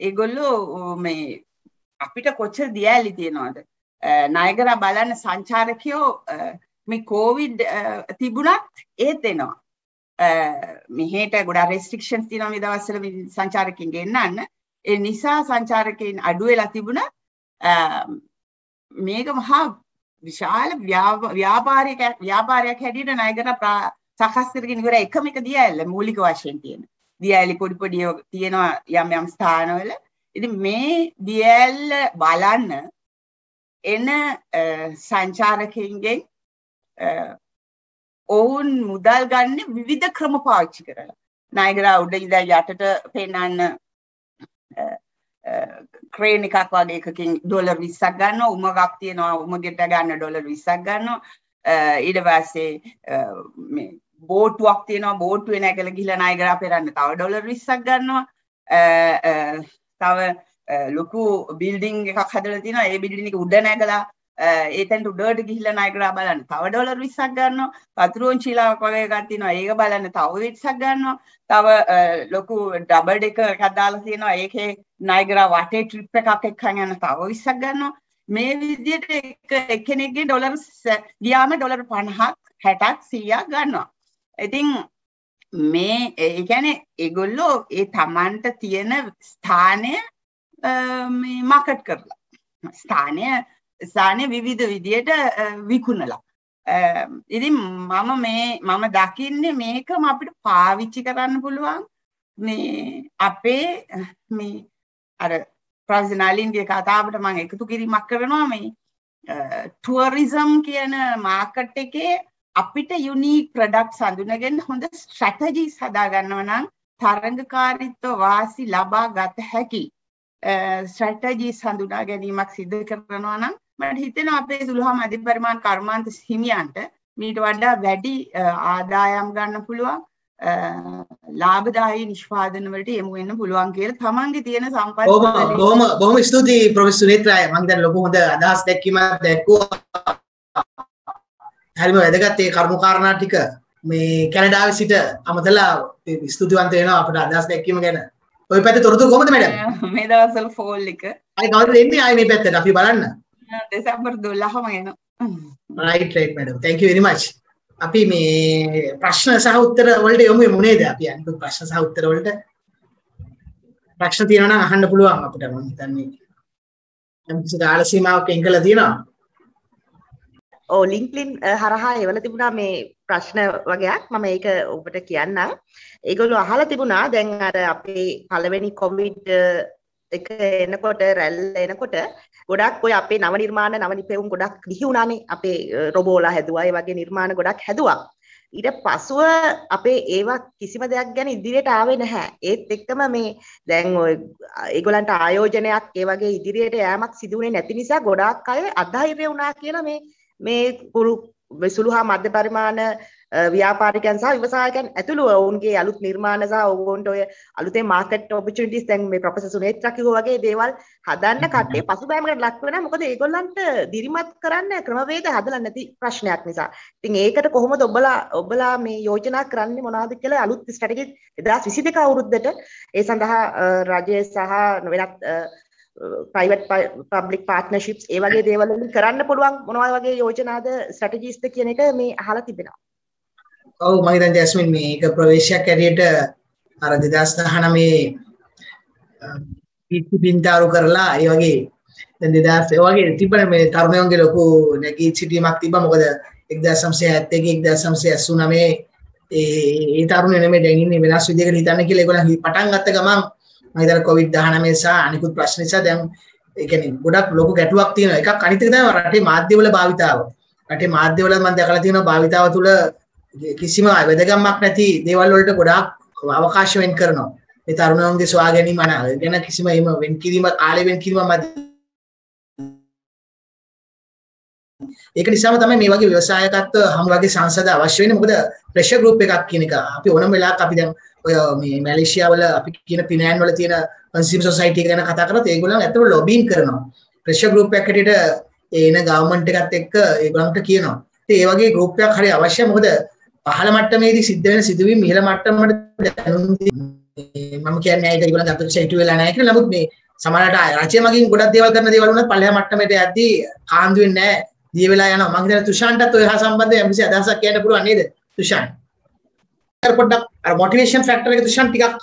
ඒගොල්ලෝ මේ අපිට කොච්චර දියැලි තියෙනවද? නයගරා බලන්න සංචාරකයෝ මේ කොවිඩ් තිබුණත් ඒත් එනවා. මෙහෙට ගොඩාක් රෙස්ට්‍රික්ෂන්ස් තියෙනවා මේ දවස්වල සංචාරකයන් ගෙන්නන්න. ඒ නිසා සංචාරකයන් අඩු වෙලා තිබුණා. මේක මහා විශාල ව්‍යාපාරයක් හැටියට නයගරා සකස් කරගෙන ඉවර එකම එක දියැල මූලික වශයෙන් තියෙන. දියැලි පොඩි පොඩි තියෙනවා යම් ස්ථානවල. ඉතින් මේ දියැල බලන්න එන සංචාරකයන්ගෙන් ඔවුන් මුදල් ගන්න විවිධ ක්‍රම පාවිච්චි කරලා. නයගරා උඩ ඉඳන් යටට පෙන්නන්න ක්‍රේන් එකක් වගේ එකකින් ඩොලර් 20ක් ගන්නවා. උමගක් තියෙනවා උමගෙට ගන්න ඩොලර් 20ක් ගන්නවා. ඊට පස්සේ මේ බෝට්ටුවක් තියෙනවා බෝට්ටුවේ නැගලා ගිහලා නයගරා පෙරන්න තව ඩොලර් 20ක් ගන්නවා. තව ලොකු බිල්ඩින් එකක් හදලා තියෙනවා. ඒ බිල්ඩින් එක උඩ නැගලා ඒතෙන්ට උඩට ගිහිල්ලා නයගරා බලන්න තව ඩොලර් 20ක් ගන්නවා. වතුරුංචිලාවක් වගේ එකක් තියෙනවා. ඒක බලන්න තව 20ක් ගන්නවා. තව ලොකු ඩබල් ඩෙකර් එකක් දාලා තියෙනවා. ඒකේ නයගරා වටේ ට්‍රිප් එකක් එක්කන් යන තව 20ක් ගන්නවා. මේ විදිහට එක්කෙනෙක්ගේ ඩොලර් ගියාම ඩොලර් 50ක් 60ක් 100ක් ගන්නවා. ඉතින් මේ ඒ කියන්නේ ඒගොල්ලෝ ඒ Tamanට තියෙන ස්ථානය මේ මාකට් කරලා ස්ථානය විවිධ විදියට විකුණලා. ඉතින් මම දකින්නේ මේකම අපිට පාවිච්චි කරන්න පුළුවන් මේ අපේ මේ අර ප්‍රොෆෙෂනලින්ගේ කතාවට මම එකතු කිරීමක් කරනවා මේ ටුවරිසම් කියන මාකට් එකේ අපිට යුනීක් ප්‍රොඩක්ට්ස් හඳුනගෙන හොඳ ස්ට්‍රැටජිස් හදා ගන්නවා නම් තරංගකාරීත්ව වාසි ලබා ගත හැකි ස්ට්‍රැටජිස් හඳුනා ගැනීමක් සිදු කරනවා නම් මට හිතෙනවා අපේ සුළු හා මධ්‍ය පරිමාණ කර්මාන්ත හිමියන්ට මීට වඩා වැඩි ආදායම් ගන්න පුළුවන් ලාභදායී නිෂ්පාදන වලට යොමු වෙන්න පුළුවන් කියලා තමන්ගේ තියෙන සම්පත් බොහොම ස්තුතියි ප්‍රොෆෙසර් සුනේත්‍රාය. මම දැන් ලොකු හොඳ අදහස් දැක්වීමක් දැක්වුවා. හරිම වැදගත් ඒ කරුණු කාරණා ටික මේ කැනඩාවේ සිට අමතලා ස්තුතිවන්ත වෙනවා අපිට අදහස් දැක්වීම ගැන. ඔය පැත්තේ තොරතුරු කොහොමද මැඩම්? මේ දවස්වල ෆෝල් එක. අය කවුරුද එන්නේ ආයේ මේ පැත්තට අපි බලන්න. දෙසැම්බර් 12ම එනවා. right madam. Thank you very much. අපි මේ ප්‍රශ්න සහ උත්තර වලට යමු නේද? අපි අනිත් ප්‍රශ්න සහ උත්තර වලට ප්‍රශ්න තියෙනවා නම් අහන්න පුළුවන් අපිට. මම හිතන්නේ යම් කිසි කාල සීමාවක් එන් කළා තියෙනවා. ඔව් ලින්ක්ඩින් හරහා එවල තිබුණා මේ ප්‍රශ්න වගේක්. මම ඒක ඔබට කියන්නම්. ඒගොල්ලෝ අහලා තිබුණා දැන් අර අපේ පළවෙනි කොවිඩ් එක එනකොට රැල්ල එනකොට ගොඩක් ඔය අපේ නව නිර්මාණ නව නිපැවුම් ගොඩක් දිහි වුණානේ. අපේ රොබෝලා හැදුවා, ඒ වගේ නිර්මාණ ගොඩක් හැදුවා. ඊට පසුව අපේ ඒවා කිසිම දෙයක් ගැන ඉදිරියට ආවේ නැහැ. ඒත් එක්කම මේ දැන් ඔය ඒගොල්ලන්ට ආයෝජනයක් ඒ වගේ ඉදිරියට යෑමක් සිදු වුණේ නැති නිසා ගොඩාක් අය අධෛර්ය වුණා කියලා මේ සුළු හා මධ්‍ය පරිමාණ ව්‍යාපාරිකයන් සහ ව්‍යවසායකයන් ඇතුළු ඔවුන්ගේ අලුත් නිර්මාණ සහ ඔවුන්ට ඔය අලුතෙන් මාකට් ඔපචුනිටිස් දැන් මේ ප්‍රොෆෙසර් සුනේත්‍රා කිව්වා වගේ දේවල් හදන්න කට්ටිය පසුබෑමකට ලක් වෙනවා. මොකද ඒගොල්ලන්ට දිරිමත් කරන්න ක්‍රමවේද හදලා නැති ප්‍රශ්නයක් නිසා. ඉතින් ඒකට කොහොමද ඔබලා මේ යෝජනා කරන්නේ මොනවද කියලා අලුත් ස්ට්‍රැටජි 2022 අවුරුද්දට ඒ සඳහා රජය සහ වෙනත් private public partnerships ඒ වගේ දේවල් වලින් කරන්න පුළුවන් මොනවා වගේ යෝජනාද ස්ට්‍රැටජිස්ද කියන එක මේ අහලා තිබෙනවා. ඔව් මම හිතන්නේ ජැස්මින් මේක ප්‍රවේශයක් ඇරියට අර 2019 පින්තාරු කරලා ඒ වගේ දැන් 2000 ඒ වගේ තිබ්බනේ මේ තරුණයන්ගේ ලොකු නැගී සිටීමක් තිබ්බා. මොකද 1971 1989 ඒ තරුණයෝ නෙමෙයි දැන් ඉන්නේ වෙනස් විදිහකට හිතන්න කියලා ඒගොල්ලන් පටන් ගත්ත ගමන් මම හිතන්නේ COVID-19 සහ අනිකුත් ප්‍රශ්න නිසා දැන් ඒ කියන්නේ ගොඩක් ලොකු ගැටුවක් තියෙනවා. එකක් අනිත් එක තමයි රටේ මාධ්‍යවල භාවිතාව. රටේ මාධ්‍යවල මම දැකලා තියෙනවා භාවිතාව තුළ කිසිම වැදගත්මක් නැති දේවල් වලට ගොඩාක් අවකාශ වෙන් කරනවා. මේ තරුණයන්ගේ සොයා ගැනීම ගැන කිසිම එහෙම වෙන් කිරීම කාලේ වෙන් කිරීම මැද. ඒක නිසාම තමයි මේ වගේ ව්‍යවසායකත්ව හමු වගේ සංසද අවශ්‍ය වෙන්නේ. මොකද ප්‍රෙෂර් ගෲප් එකක් කියන එක අපි ඕනම වෙලාවක අපි දැන් ඔය මේ මැලේසියා වල අපි කියන පිනෑන් වල තියෙන කන්සියුමර් සොසයිටි එක ගැන කතා කරලා ඒගොල්ලන් ඇත්තටම ලොබින් කරනවා. ප්‍රෙෂර් ගෲප් එකක් හැටියට එන ගවර්න්මන්ට් එකත් එක්ක ඒගොල්ලන්ට කියනවා. ඉතින් ඒ වගේ ගෲප් එකක් හරි අවශ්‍යයි. මොකද පහළ මට්ටමේදී සිද්ධ වෙන සිදුවීම් ඉහළ මට්ටමට දැනුම් මම කියන්නේ ඒක ඒගොල්ලන් අපේක්ෂා ඉටු වෙලා නැහැ කියලා. නමුත් මේ සමහරවිට රජය මගින් ගොඩක් දේවල් කරන දේවල් වුණත් පල්ලෙහා මට්ටමට යද්දී කාන්දු වෙන්නේ නැහැ. දිය වෙලා යනවා. මම හිතන්නේ තුෂාන්ටත් ඔය හා සම්බන්ධයෙන් යම්කිසි අදහසක් කියන්න පුළුවන් නේද? තුෂාන්. පොඩ්ඩක් අර මොටිවේෂන් ෆැක්ටර් එක තුෂාන් ටිකක්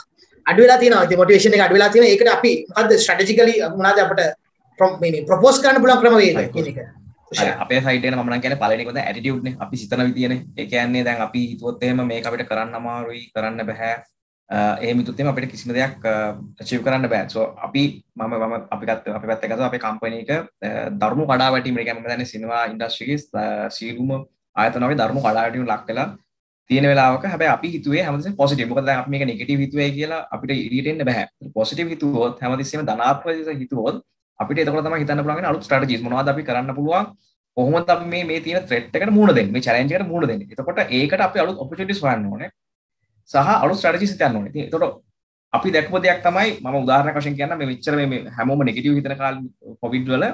අඩු වෙලා තියෙනවා. ඉතින් මොටිවේෂන් එක අඩු වෙලා තියෙනවා. ඒකට අපි මොකද්ද ස්ට්‍රැටජිකලි මොනවාද අපිට මේ ප්‍රොපෝස් කරන්න පුළුවන් ක්‍රමවේද කියන එක. අපේ සයිඩ් එක මම නම් කියන්නේ පළවෙනි එක තමයි ඇටිටියුඩ් නේ. අපි සිතන විදියනේ. ඒ කියන්නේ දැන් අපි හිතුවොත් එහෙම මේක අපිට කරන්න අමාරුයි, කරන්න බෑ. එහෙම හිතුවොත් එහෙම අපිට කිසිම දෙයක් අචීව් කරන්න බෑ. සෝ අපි අපි පැත්තට ගත්තා අපේ කම්පැනි එක ධර්ම කඩා වැටීම. ඒ කියන්නේ මම දන්නේ සිනමා ඉන්ඩස්ට්‍රියේ සීලුම ආයතන වගේ ධර්ම කඩා වැටීම ලක් වෙලා තියෙන වෙලාවක හැබැයි අපි හිතුවේ හැමතිස්සෙම පොසිටිව්. මොකද දැන් අපි මේක නෙගටිව් හිතුවේ කියලා අපිට එළියට එන්න බෑ. පොසිටිව් හිතුවොත් හැමතිස්සෙම ධනාත්මක හිතුවොත් අපිට එතකොට තමයි හිතන්න පුළුවන් අලුත් ස්ට්‍රැටජිස් මොනවද අපි කරන්න පුළුවන්, කොහොමද අපි මේ තියෙන ත්‍රෙට් එකට මුහුණ දෙන්නේ, මේ චැලෙන්ජ් එකට මුහුණ දෙන්නේ. එතකොට ඒකට අපි අලුත් ඔපචුනිටිස් හොයන්න ඕනේ සහ අලුත් ස්ට්‍රැටජිස් හිතන්න ඕනේ. ඉතින් එතකොට අපි දැක්කපු දෙයක් තමයි මම උදාහරණයක් වශයෙන් කියන්නම් මේ මෙච්චර මේ හැමෝම නෙගටිව් හිතන කාලේ කොවිඩ් වල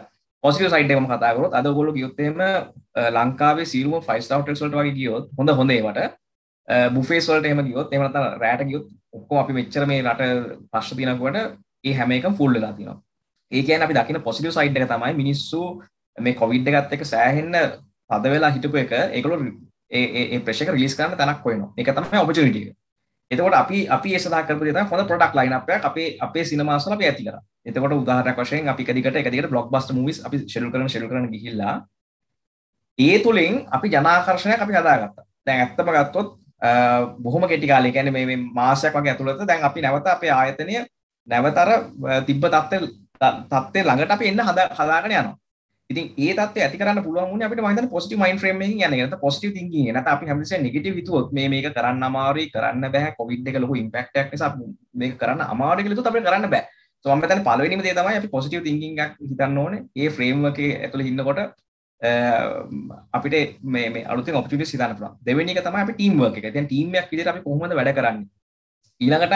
පොසිටිව් සයිඩ් එකම කතා කරොත් අද ඔයගොල්ලෝ ගියොත් එහෙම ලංකාවේ සීලුම 5 star hotels වලට වගේ ගියොත් හොඳ ඒවට බුෆේස් වලට එහෙම ගියොත් එහෙම නැත්නම් රැට ගියොත් ඔක්කොම අපි මෙච්චර මේ රට ප්‍රශ්න තියෙනකොට ඒ හැම එකම ෆුල් වෙලා තියෙනවා. ඒ කියන්නේ අපි දකින්න පොසිටිව් සයිඩ් එක තමයි මිනිස්සු මේ කොවිඩ් එකත් එක්ක සෑහෙන්න තද වෙලා හිටපු එක ඒගොල්ලෝ ඒ ප්‍රෙෂර් එක රිලීස් කරන්න තැනක් හොයනවා. ඒක තමයි ඔපචුනිටි එක. එතකොට අපි ඒ සඳහා කරපු දේ තමයි හොඳ ප්‍රොඩක්ට් ලයින් අප් එකක් අපේ සිනමාස් වල අපි ඇති කරා. එතකොට උදාහරණයක් වශයෙන් අපි එක දිගට බ්ලොක්බස්ටර් මූවිස් අපි ෂෙඩියුල් කරන ගිහිල්ලා ඒ තුලින් අපි ජනාකර්ෂණයක් අපි හදාගත්තා. දැන් ඇත්තම ගත්තොත් බොහොම කෙටි කාලේ කියන්නේ මේ මාසයක් වගේ ඇතුළත දැන් අපි නැවත අපේ ආයතනය නැවතර තිබ්බ තත්ත්වයේ ළඟට අපි එන්න හදාගෙන යනවා. ඉතින් ඒ තත්ත්වය ඇති කරන්න පුළුවන් වුණේ අපිට මම හිතන්නේ පොසිටිව් මයින්ඩ් ෆ්‍රේම් එකකින් යන්නේ. නැත්නම් පොසිටිව් තින්කින් එක. නැත්නම් අපි හැමතිස්සෙම නෙගටිව් හිතුවොත් මේක කරන්න අමාරුයි, කරන්න බෑ. කොවිඩ් එක ලොකු ඉම්පැක්ට් එකක් නිසා මේක කරන්න අමාරුයි කියලා හිතුවොත් අපිට කරන්න බෑ. So මම හිතන්නේ පළවෙනිම දේ තමයි අපි පොසිටිව් තින්කින් එකක් හිතන්න ඕනේ. ඒ ෆ්‍රේම් එකේ ඇතුළේ ඉන්නකොට අපිට මේ අලුතෙන් ඔපචුනිටිස් හිතන්න පුළුවන්. දෙවෙනි එක තමයි අපි ටීම් වර්ක් එක. දැන් ටීම් එකක් විදිහට අපි කොහොමද වැඩ කරන්නේ? ඊළඟට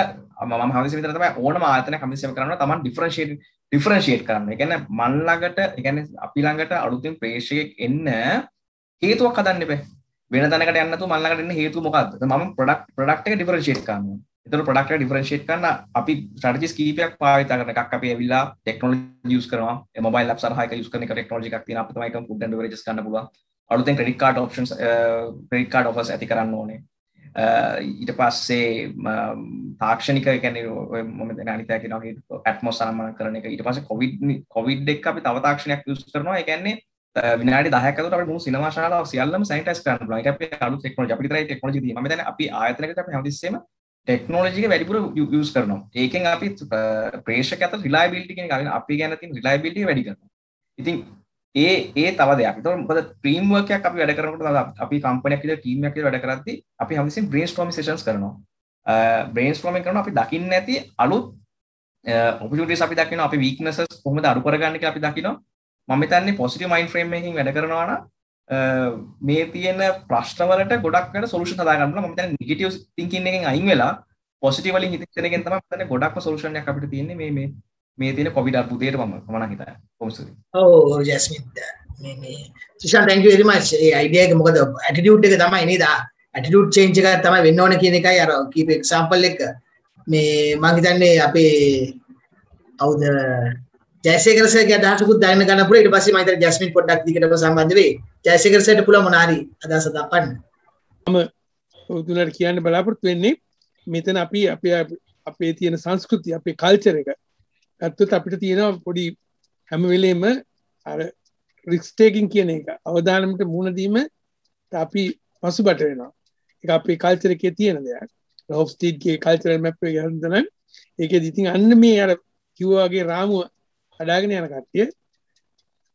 මම හැමතිස්සෙම විතර තමයි ඕනම ආයතනයක් හැමතිස්සෙම කරනවා තමන් ඩිෆරන්ෂියේට් කරන්න. ඒ කියන්නේ මන් ළඟට ඒ කියන්නේ අපි ළඟට අලුතෙන් ප්‍රේක්ෂකයෙක් එන්න හේතුවක් හදන්න එපා. වෙන තැනකට යන්න නැතුව මන් ළඟට එන්න හේතුව මොකද්ද? මම ප්‍රොඩක්ට් එක ඩිෆරන්ෂියේට් කරනවා. ඒතර ප්‍රොඩක්ට් එක ඩිෆරන්ෂියේට් කරන්න අපි ස්ට්‍රැටජිස් කීපයක් පාවිච්චි කරන එකක් අපි ඇවිල්ලා ටෙක්නොලොජි යූස් කරනවා. ඒ මොබයිල් ඇප් සරහා එක යූස් කරන එක ටෙක්නොලොජි එකක් තියෙනවා. අපි තමයි ඒක ෆුඩ් ඇන්ඩ් බෙවරේජස් ගන්න පුළුවන්. අලුතෙන් credit card options credit card offers ඇති කරන්න ඕනේ. ඊට පස්සේ තාක්ෂණික කියන්නේ මම දැන් අනිත් එක කියනවා ඇට්මොස් අනම්මන කරන එක. ඊට පස්සේ කොවිඩ් එක අපි තව තාක්ෂණයක් යූස් කරනවා. ඒ කියන්නේ විනාඩි 10ක් ඇතුළත අපිට මුළු සිනමා ශාලාව සියල්ලම සැනිටයිස් කරන්න පුළුවන්. ඒක අපේ අලුත් ටෙක්නොලොජි. අපිට විතරයි ටෙක්නොලොජි තියෙන්නේ. මම දැන් අපි ආයතනයකට අපි හැමතිස්සෙම ටෙක්නොලොජි එක වැඩිපුර යූස් කරනවා. ඒකෙන් අපි ප්‍රේක්ෂක අතර රිලයබිලිටි කියන එක අපි ගැන තියෙන රිලයබිලිටි වැඩි කරනවා. ඉතින් ඒ තව දෙයක්. ඒතකොට මොකද ටීම් වර්ක් එකක් අපි වැඩ කරනකොට අපි කම්පැනියක් විදිහට ටීම් එකක් විදිහට වැඩ කරද්දී අපි හැමතිස්සෙම බ්‍රේන්ස්ටෝමින් සෙෂන්ස් කරනවා. බ්‍රේන්ස්ටෝමින් කරනවා අපි දකින්න නැති අලුත් ඔපචුනිටිස් අපි දකිනවා. අපි වීක්නසස් කොහොමද අඩු කරගන්නේ කියලා අපි දකිනවා. මම හිතන්නේ පොසිටිව් මයින්ඩ් ෆ්‍රේම් එකකින් වැඩ කරනවා නම් මේ තියෙන ප්‍රශ්න වලට ගොඩක් වෙන සොලියුෂන් හදා ගන්න පුළුවන්. මම හිතන්නේ නෙගටිව් තින්කින් එකෙන් අයින් වෙලා පොසිටිව් වලින් හිතන එකෙන් තමයි මම හිතන්නේ ගොඩක්ම සොලියුෂන් එකක් අපිට තියෙන්නේ මේ තියෙන කොවිඩ් අර්බුදයට මම නම් හිතන්නේ. කොහොමද? ඔව් ජැස්මින් මේ සුෂාන් thank you very much. A idea එක මොකද ඇටිටියුඩ් එක තමයි නේද? ඇටිටියුඩ් චේන්ජ් එකක් තමයි වෙන්න ඕන කියන එකයි අර කීප එක්සැම්පල් එක මේ මම හිතන්නේ අපේ අවුද ජයසේකර සර්ගේ අදහසකුත් දැනගෙන ගන්න පුළුවන්. ඊට පස්සේ මම හිතන්නේ ජැස්මින් පොඩ්ඩක් දිගටම සම්බන්ධ වෙයි. ජයසේකර සර්ට පුළුවන් මොන හරි අදහස දක්වන්න. මම උතුණට කියන්න බලාපොරොත්තු වෙන්නේ මෙතන අපි අපේ තියෙන සංස්කෘතිය අපේ කල්චර් එක ගත්තොත් අපිට තියෙනවා පොඩි හැම වෙලෙම අර රිස්ක් ටේකින් කියන එක අවදානමට මුහුණ දීම අපි පසුබට වෙනවා. ඒක අපේ කල්චර් එකේ තියෙන දෙයක්. රෝබ් ස්ටීඩ්ගේ කල්චරල් මැප් එක ගන්න ඒකෙදි ඉතින් අන්න මේ අර කිව්වා වගේ රාමුව හදාගෙන යන කට්ටිය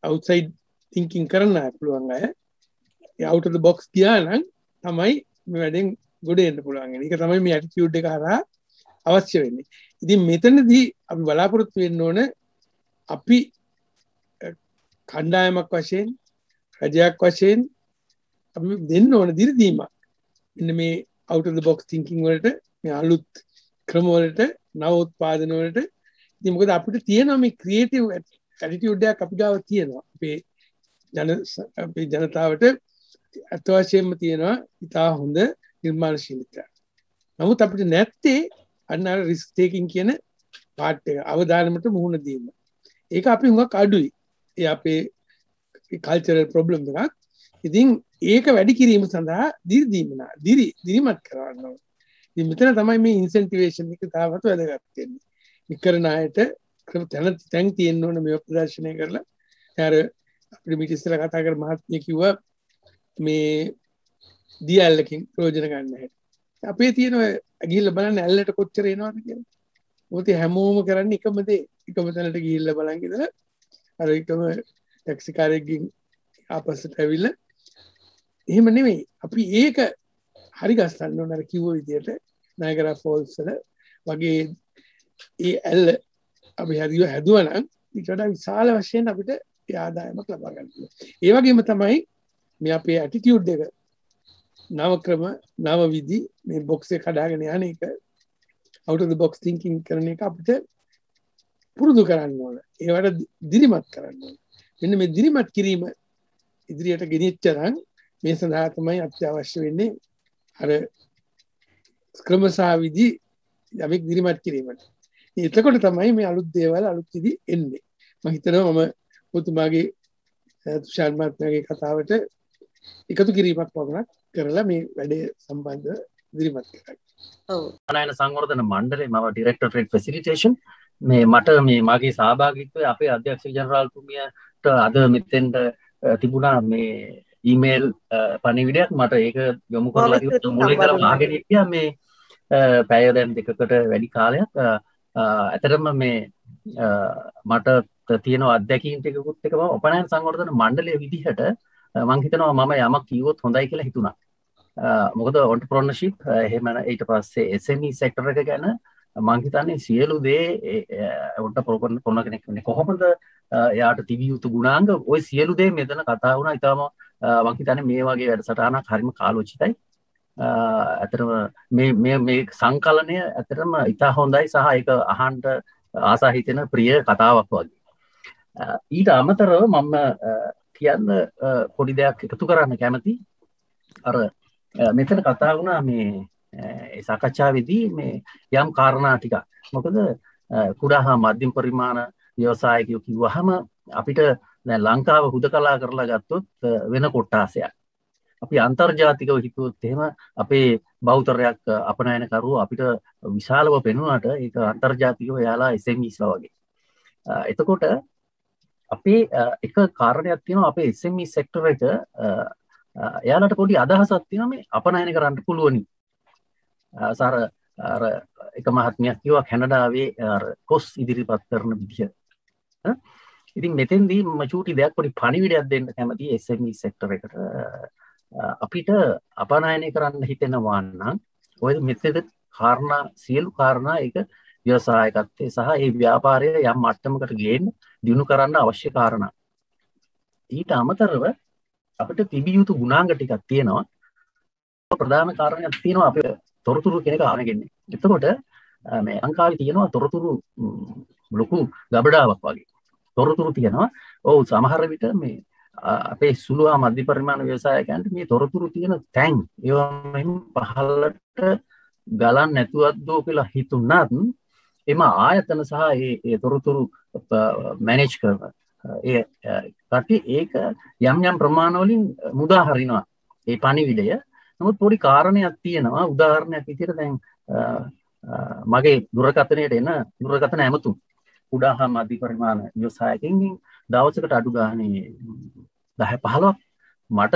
අවුට්සයිඩ් තින්කින් කරන්න පුළුවන් අය out of the box ගියා නම් තමයි මේ වැඩෙන් ගොඩ එන්න පුළුවන්. ඒක තමයි මේ ඇටිටියුඩ් එක හරහා අවශ්‍ය වෙන්නේ. ඉතින් මෙතනදී අපි බලාපොරොත්තු වෙන්න ඕන අපි කණ්ඩායමක් වශයෙන් රජයක් වශයෙන් අපි දෙන්න ඕන දිරිදීමක්. මෙන්න මේ out of the box thinking වලට මේ අලුත් ක්‍රම වලට නව උත්පාදන වලට ඉතින් මොකද අපිට තියෙනවා මේ ක්‍රියේටිව් ඇටිටියුඩ් එකක් අපි ගාව තියෙනවා. අපේ ජනතාවට අත්වශයෙන්ම තියෙනවා ඉතා හොඳ නිර්මාණශීලීත්වයක්. නමුත් අපිට නැත්තේ අන්න අර රිස්ක් ටේකින් කියන පාර්ට් එක අවදානමට මුහුණ දීම. ඒක අපි හුඟක් අඩුයි. ඒ අපේ කල්චරල් ප්‍රොබ්ලම් එකක්. ඉතින් ඒක වැඩි කිරීම සඳහා දිරිමත් කරන්න ඕනේ. ඉතින් මෙතන තමයි මේ ඉන්සෙන්ටිවේෂන් එක තාමත් වැදගත් වෙන්නේ. මේ කරන අයට තැන් තියෙන්න ඕන මේ ප්‍රදර්ශනය කරලා අර අපිට මිට ඉස්සෙල්ලා කතා කර මහත්මිය කිව්වා මේ දියල්ලකින් ප්‍රයෝජන ගන්න හැටි. අපේ තියෙන ගිහිල්ලා බලන්න ඇල්ලට කොච්චර එනවද කියලා. මොකද හැමෝම කරන්නේ එකම දේ. එකම තැනට ගිහිල්ලා බලන් ඉඳලා අර එකම ටැක්සි කාරයෙක්ගෙන් ආපස්සට ඇවිල්ලා එහෙම නෙමෙයි. අපි ඒක හරි ගස්සන්න ඕන අර කිව්ව විදිහට නයගරා ෆෝල්ස් වල වගේ ඒ ඇල්ල අපි හරිය හැදුවා නම් ඊට වඩා විශාල වශයෙන් අපිට ආදායමක් ලබා ගන්න පුළුවන්. ඒ වගේම තමයි මේ අපේ ඇටිටියුඩ් එක නව ක්‍රම නව විදි මේ බොක්ස් එක හදාගෙන යන එක out of the box thinking කරන එක අපිට පුරුදු කරන්න ඕන. ඒවට දිරිමත් කරන්න ඕන. මෙන්න මේ දිරිමත් කිරීම ඉදිරියට ගෙනිච්ච නම් මේ සඳහා තමයි අත්‍යවශ්‍ය වෙන්නේ අර ක්‍රම සහ විදි යමෙක් දිරිමත් කිරීමට. එතකොට තමයි මේ අලුත් දේවල් අලුත් විදි එන්නේ. මම හිතනවා මම ඔතුමාගේ තුෂාර් මහත්මයාගේ කතාවට එකතු කිරීමක් වගේක් කරලා මේ වැඩේ සම්බන්ධව ඉදිරිපත් කරයි. ඔව්. අනායන සංවර්ධන මණ්ඩලයේ මම ඩිරෙක්ටර් ට්‍රේඩ් ෆැසිලිටේෂන් මේ මට මේ මාගේ සහභාගීත්වය අපේ අධ්‍යක්ෂ ජනරාල්තුමියට අද මෙතෙන්ට තිබුණා මේ ඊමේල් පණිවිඩයක් මට ඒක යොමු කරලා මුලින් කරලා අහගෙන හිටියා මේ පැය දැන් දෙකකට වැඩි කාලයක් ඇත්තටම මේ මට තියෙන අත්දැකීම් ටිකකුත් එක මම උපනයන සංවර්ධන මණ්ඩලයේ විදිහට මම හිතනවා මම යමක් කිව්වොත් හොඳයි කියලා හිතුණා. මොකද ඔන්ටර්ප්‍රෙනර්ෂිප් එහෙම ඊට පස්සේ SME සෙක්ටර් එක ගැන මං හිතන්නේ සියලු දේ උන්ට ප්‍රොපර් කරන කෙනෙක් වෙන්නේ කොහොමද එයාට තිබිය යුතු ගුණාංග ওই සියලු දේ මෙතන කතා වුණා. ඊටම මං හිතන්නේ මේ වගේ වැඩසටහනක් හරිම කාලෝචිතයි. ඇත්තටම මේ සංකලනය ඇත්තටම ඉතා හොඳයි සහ ඒක අහන්න ආසා හිතෙන ප්‍රිය කතාවක් වගේ. ඊට අමතරව මම කියන්න පොඩි දෙයක් එකතු කරන්න කැමති. අර මෙතන කතා වුණා මේ සාකච්ඡාවේදී මේ යම් කාරණා ටිකක්. මොකද කුඩා හා මධ්‍යම පරිමාණ ව්‍යවසායකයෝ කිව්වහම අපිට දැන් ලංකාව හුදකලා කරලා ගත්තොත් වෙන කොට්ටාසයක්. අපි අන්තර්ජාතිකව හිතුවොත් එහෙම අපේ බහුතරයක් අපනයන කරුවෝ අපිට විශාලව පෙනුනට ඒක අන්තර්ජාතිකව යාලා SMEsලා වගේ. එතකොට අපේ එක කාරණයක් තියෙනවා අපේ SME සෙක්ටර් එක එයාලට පොඩි අදහසක් තියෙනවා මේ අපනයන කරන්න පුළුවනි. අර එක මහත්මියක් කිව්වා කැනඩාවේ අර කොස් ඉදිරිපත් කරන විදිය. ඉතින් මෙතෙන්දී මම චූටි දෙයක් පොඩි පණිවිඩයක් දෙන්න කැමතියි SME සෙක්ටර් එකට. අපිට අපනයනය කරන්න හිතෙනවා නම් ඔය මෙතෙද කාරණා සියලු කාරණා ඒක ව්‍යවසායකත්වයේ සහ ඒ ව්‍යාපාරය යම් මට්ටමකට ගේන්න දිනු කරන්න අවශ්‍ය කාරණා. ඊට අමතරව අපිට තිබිය යුතු ගුණාංග ටිකක් තියෙනවා. ප්‍රධාන කාරණයක් තියෙනවා අපේ තොරතුරු කෙනෙක් අරගෙන්නේ. එතකොට මේ ලංකාවේ තියෙනවා තොරතුරු ලොකු ගබඩාවක් වගේ. තොරතුරු තියෙනවා. ඔව් සමහර විට මේ අපේ සුළු හා මධ්‍ය පරිමාණ ව්‍යවසායකයන්ට මේ තොරතුරු තියෙන තැන් ඒවා මෙහෙම පහළට ගලන් නැතුවත් දෝ කියලා හිතුණත් එම ආයතන සහ ඒ තොරතුරු මැනේජ් කරන ඒ කටි ඒක යම් යම් ප්‍රමාණ වලින් මුදා හරිනවා ඒ පණිවිඩය. නමුත් පොඩි කාරණයක් තියෙනවා. උදාහරණයක් විදිහට දැන් මගේ දුරකථනයට එන දුරකථන ඇමතුම් කුඩා හා මධ්‍ය පරිමාණ ව්‍යවසායකින් දවසකට අඩු ගානේ 10-15ක් මට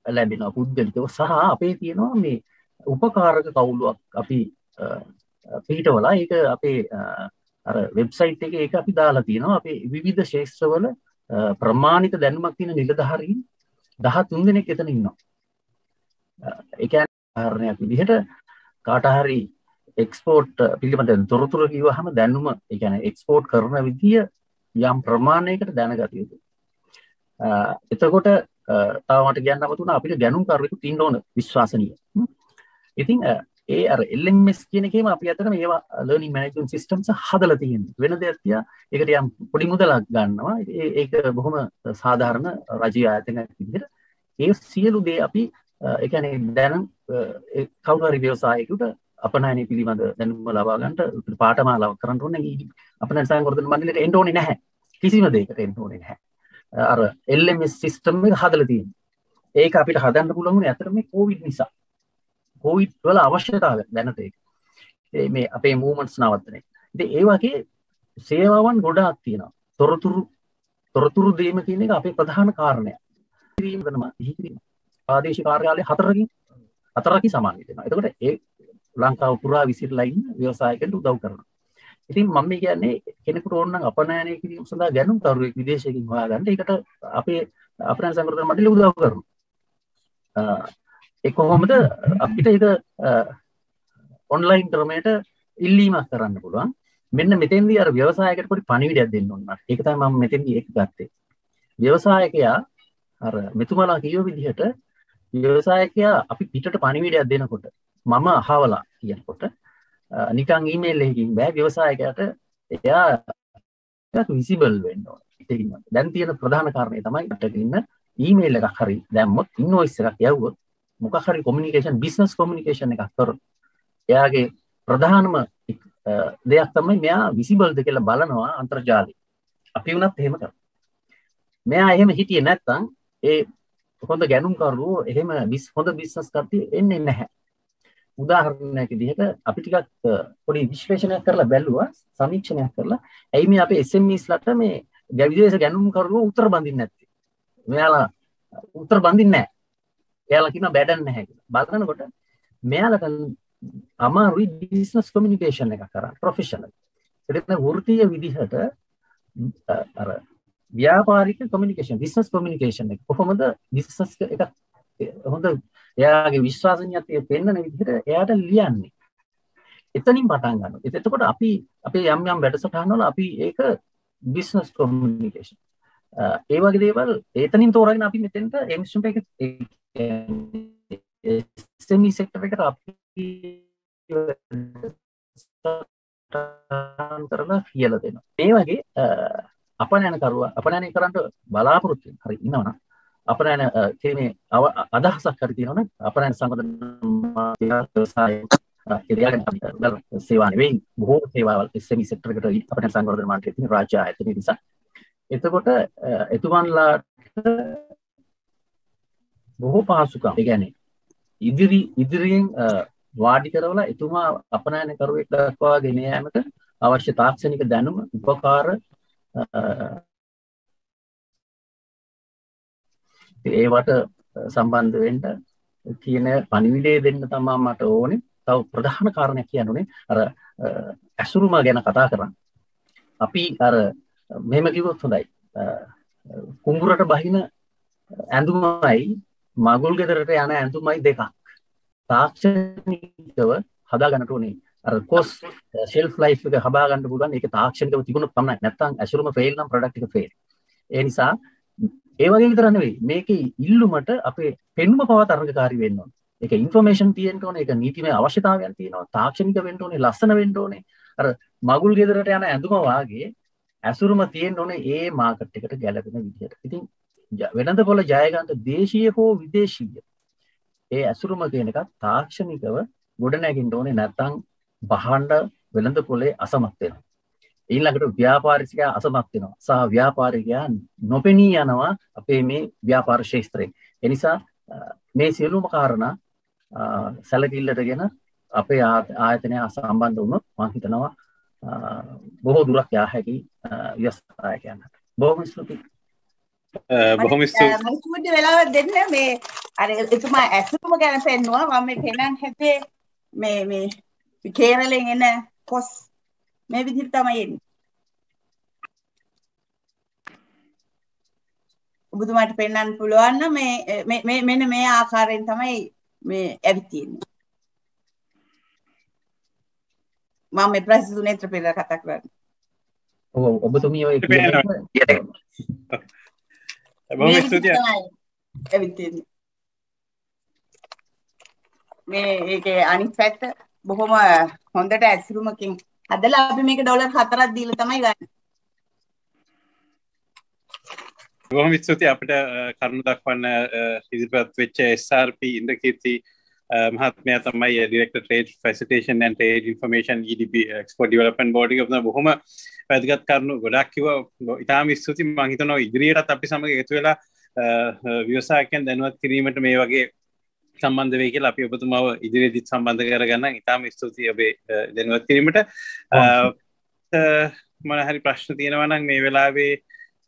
ලැබෙනවා පුද්ගලිකව සහ අපේ තියෙනවා මේ උපකාරක කවුලුවක් අපි පිටවලා ඒක අපේ අර වෙබ්සයිට් එකේ ඒක අපි දාලා තියෙනවා. අපේ විවිධ ශාස්ත්‍රවල ප්‍රමාණිත දැනුමක් තියෙන නිලධාරීන් 13 දෙනෙක් එතන ඉන්නවා. ඒ කියන්නේ කාරණයක් විදිහට කාට හරි එක්ස්පෝර්ට් පිළිබඳ තොරතුරු කිව්වහම දැනුම ඒ කියන්නේ එක්ස්පෝර්ට් කරන විදිය යම් ප්‍රමාණයකට දැනගත යුතුයි. එතකොට තව මට කියන්න අමතුණා අපිට දැනුම් කරුවෙකුත් ඉන්න ඕන විශ්වාසනීය. ඉතින් ඒ අර LMS කියන එකේම අපි අතට මේවා ලර්නින් මැනේජ්මන්ට් සිස්ටම්ස් හදලා තියෙනවා. වෙන දෙයක් තියා ඒකට යම් පොඩි මුදලක් ගන්නවා. ඒක බොහොම සාධාරණ රජීය ආයතනයක් විදිහට ඒ සියලු දේ අපි ඒ කියන්නේ දැන් කවුරු හරි ව්‍යවසායකයෙකුට අපනයනය පිළිබඳ දැනුම ලබා ගන්නට පාඨමාලාවක් කරන්න ඕනේ. අපනයන සංවර්ධන මණ්ඩලයට එන්න ඕනේ නැහැ. කිසිම දෙයකට එන්න ඕනේ නැහැ. අර LMS සිස්ටම් එක හදලා තියෙනවා. ඒක අපිට හදන්න පුළුවන් වුණේ අතර මේ කොවිඩ් නිසා. කොවිඩ් වල අවශ්‍යතාවය දැනට ඒක. මේ අපේ මූවමන්ට්ස් නවත්තන එක. ඉතින් ඒ වගේ සේවාවන් ගොඩාක් තියෙනවා. තොරතුරු දීම කියන එක අපේ ප්‍රධාන කාරණයක්. කිරීම වෙනවා. ප්‍රාදේශීය කාර්යාලය 4කින් සමාන වෙනවා. එතකොට ඒ ලංකාව පුරා විසිරලා ඉන්න ව්‍යවසායකයන්ට උදව් කරනවා. ඉතින් මම කියන්නේ කෙනෙකුට ඕන නම් අපනයනය කිරීම සඳහා දැනුම් කරුවෙක් විදේශයකින් හොයාගන්න ඒකට අපේ අපනයන සංවර්ධන මණ්ඩලය උදව් කරනවා. ඒ කොහොමද අපිට ඒක ඔන්ලයින් ක්‍රමයට ඉල්ලීමක් කරන්න පුළුවන්. මෙන්න මෙතෙන්දී අර ව්‍යවසායකයට පොඩි පණිවිඩයක් දෙන්න ඕන. ඒක තමයි මම මෙතෙන්දී ඒක ගත්තේ. ව්‍යවසායකයා අර මෙතුමාලා කියව විදිහට ව්‍යවසායකයා අපි පිටට පණිවිඩයක් දෙනකොට මම අහවලා කියනකොට නිකන් ඊමේල් එකකින් බෑ ව්‍යවසායකයාට එයා විසිබල් වෙන්න ඕනේ. දැන් තියෙන ප්‍රධාන කාරණේ තමයි පිටට ඉන්න ඊමේල් එකක් හරි දැම්මොත් ඉන්වොයිස් එකක් යවුවොත් මොකක් හරි කොමියුනිකේෂන් බිස්නස් කොමියුනිකේෂන් එකක් කරොත් එයාගේ ප්‍රධානම දෙයක් තමයි මෙයා විසිබල්ද කියලා බලනවා අන්තර්ජාලය. අපි වුණත් එහෙම කරමු. මෙයා එහෙම හිටියේ නැත්නම් ඒ හොඳ ගැනුම් කරුවෝ එහෙම හොඳ බිස්නස් කට්ටිය එන්නේ නැහැ. උදාහරණයක් විදිහට අපි ටිකක් පොඩි විශ්ලේෂණයක් කරලා බැලුවා සමීක්ෂණයක් කරලා ඇයි මේ අපේ SMEsලට මේ විදේශ ගැනුම් කරුවෝ උත්තර බඳින්නේ නැත්තේ? මෙයාලා උත්තර බඳින්නේ නැහැ. එයාලා කියනවා බැඩන් නැහැ කියලා. බලනකොට මෙයාලට අමාරුයි බිස්නස් කොමියුනිකේෂන් එකක් කරන්න ප්‍රොෆෙෂනල්. ඒක වෘත්තීය විදිහට අර ව්‍යාපාරික කොමියුනිකේෂන් බිස්නස් කොමියුනිකේෂන් එක කොහොමද බිස්නස් එක හොඳ එයාගේ විශ්වාසනීයත්වය පෙන්වන විදිහට එයාට ලියන්නේ. එතනින් පටන් ගන්නවා. එතකොට අපි අපේ යම් යම් වැඩසටහන් වල අපි ඒක බිස්නස් කොමියුනිකේෂන් ඒ වගේ දේවල් එතනින් තෝරාගෙන අපි මෙතෙන්ට එමිෂන් එක SME sector එකට අපි කරලා කියලා දෙනවා. මේ වගේ අපනයන කරන්න බලාපොරොත්තු වෙන හරි ඉන්නවනම් අපනයන කිරීමේ අදහසක් හරි තියෙනවනම් අපනයන සංගঠন ව්‍යවසාය සේවා නෙවෙයි බොහෝ සේවාවල් SME sector එකට අපනයන සංවර්ධන මාර්ගයේ තියෙන රාජ්‍ය ආයතන නිසා. එතකොට එතුමන්ලාට බොහෝ පහසුකම් ඒ කියන්නේ ඉදිරියෙන් වාඩි කරවලා එතුමා අපනයන කරුවෙක් දක්වා ගෙන යාමට අවශ්‍ය තාක්ෂණික දැනුම උපකාර ඒවට සම්බන්ධ වෙන්න කියන පණිවිඩය දෙන්න තමයි මට ඕනේ. තව ප්‍රධාන කාරණයක් කියන්නුනේ අර ඇසුරුම ගැන කතා කරන්න. අපි අර මෙහෙම කිව්වොත් හොඳයි. කුඹුරට බහින ඇඳුමයි මගුල් ගෙදරට යන ඇඳුමයි දෙකක්. තාක්ෂණිකව හදා ගන්නට ඕනේ. අර කොස් ෂෙල්ෆ් ලයිෆ් එක හදා ගන්න පුළුවන්. ඒක තාක්ෂණිකව තිබුණොත් තමයි. නැත්නම් ඇසුරුම ෆේල් නම් ප්‍රොඩක්ට් එක ෆේල්. ඒ නිසා ඒ වගේ විතර නෙවෙයි. මේකේ ඉල්ලුමට අපේ පෙන්ම පව තරඟකාරී වෙන්න ඕනේ. ඒක ඉන්ෆර්මේෂන් තියෙන්න ඕනේ. ඒක නීතිමය අවශ්‍යතාවයන් තියෙනවා. තාක්ෂණික වෙන්න ඕනේ. ලස්සන වෙන්න ඕනේ. අර මගුල් ගෙදරට යන ඇඳුම වාගේ ඇසුරුම තියෙන්න ඕනේ ඒ මාකට් එකට ගැලපෙන විදිහට. ඉතින් වෙළඳ පොළ ජය ගන්න දේශීය හෝ විදේශීය ඒ ඇසුරුම කියන එක තාක්ෂණිකව ගොඩනැගින්න ඕනේ. නැත්නම් බහඬ වෙළඳ පොළේ අසමත් වෙනවා. ඊළඟට ව්‍යාපාරිකයා අසමත් වෙනවා. සහ ව්‍යාපාරිකයා නොපෙනී යනවා අපේ මේ ව්‍යාපාර ශාස්ත්‍රයේ. ඒ නිසා මේ සියලුම කාරණා සැලකිල්ලටගෙන අපේ ආයතනය සම්බන්ධ වුණොත් මම හිතනවා බොහෝ දුරක් යා හැකි ව්‍යවසායකයන්ට. බොහොම ස්තුතියි. බොහොම ස්තුතියි වෙලාවක් දෙන්න මේ අර එතුමා ඇසුරුම ගැන පෙන්නුවා. මම මේ පෙන්නන් හැදුවේ මේ කේරළෙන් එන කොස් මේ විදිහට තමයි එන්නේ. ඔබතුමාට පෙන්වන්න පුළුවන් නම් මේ මෙන්න මේ ආකාරයෙන් තමයි මේ ඇවිත් තියෙන්නේ. මම මේ ප්‍රශ්න තුනේ ත්‍රිපිටක කතා කරන්නේ. ඔව් ඔබතුමිය ඔය බොහොම ස්තුතියි. ඇවිත් තියෙන්නේ. මේ ඒකේ අනිත් පැත්ත බොහොම හොඳට ඇසුරුමකින් අදලා අපි මේක ඩොලර් 4ක් දීලා තමයි ගන්න. බොහොම ස්තුතියි අපිට කරුණු දක්වන්න ඉදිරිපත් වෙච්ච SRP ඉන්ද්‍රකීර්ති මහත්මයා තමයි director trade facilitation and trade information EDB export development board එකේ අපිට බොහොම වැදගත් කරුණු ගොඩක් කිව්වා. ඉතාම ස්තුතියි. මම හිතනවා ඉදිරියටත් අපි සමග එකතු වෙලා ව්‍යවසායකයන් දැනුවත් කිරීමට මේ වගේ සම්බන්ධ වෙයි කියලා අපි ඔබතුමාව ඉදිරියේදීත් සම්බන්ධ කරගන්න. ඉතාම ස්තුතියි ඔබේ දැනුවත් කිරීමට. මොන හරි ප්‍රශ්න තියෙනවා නම් මේ වෙලාවේ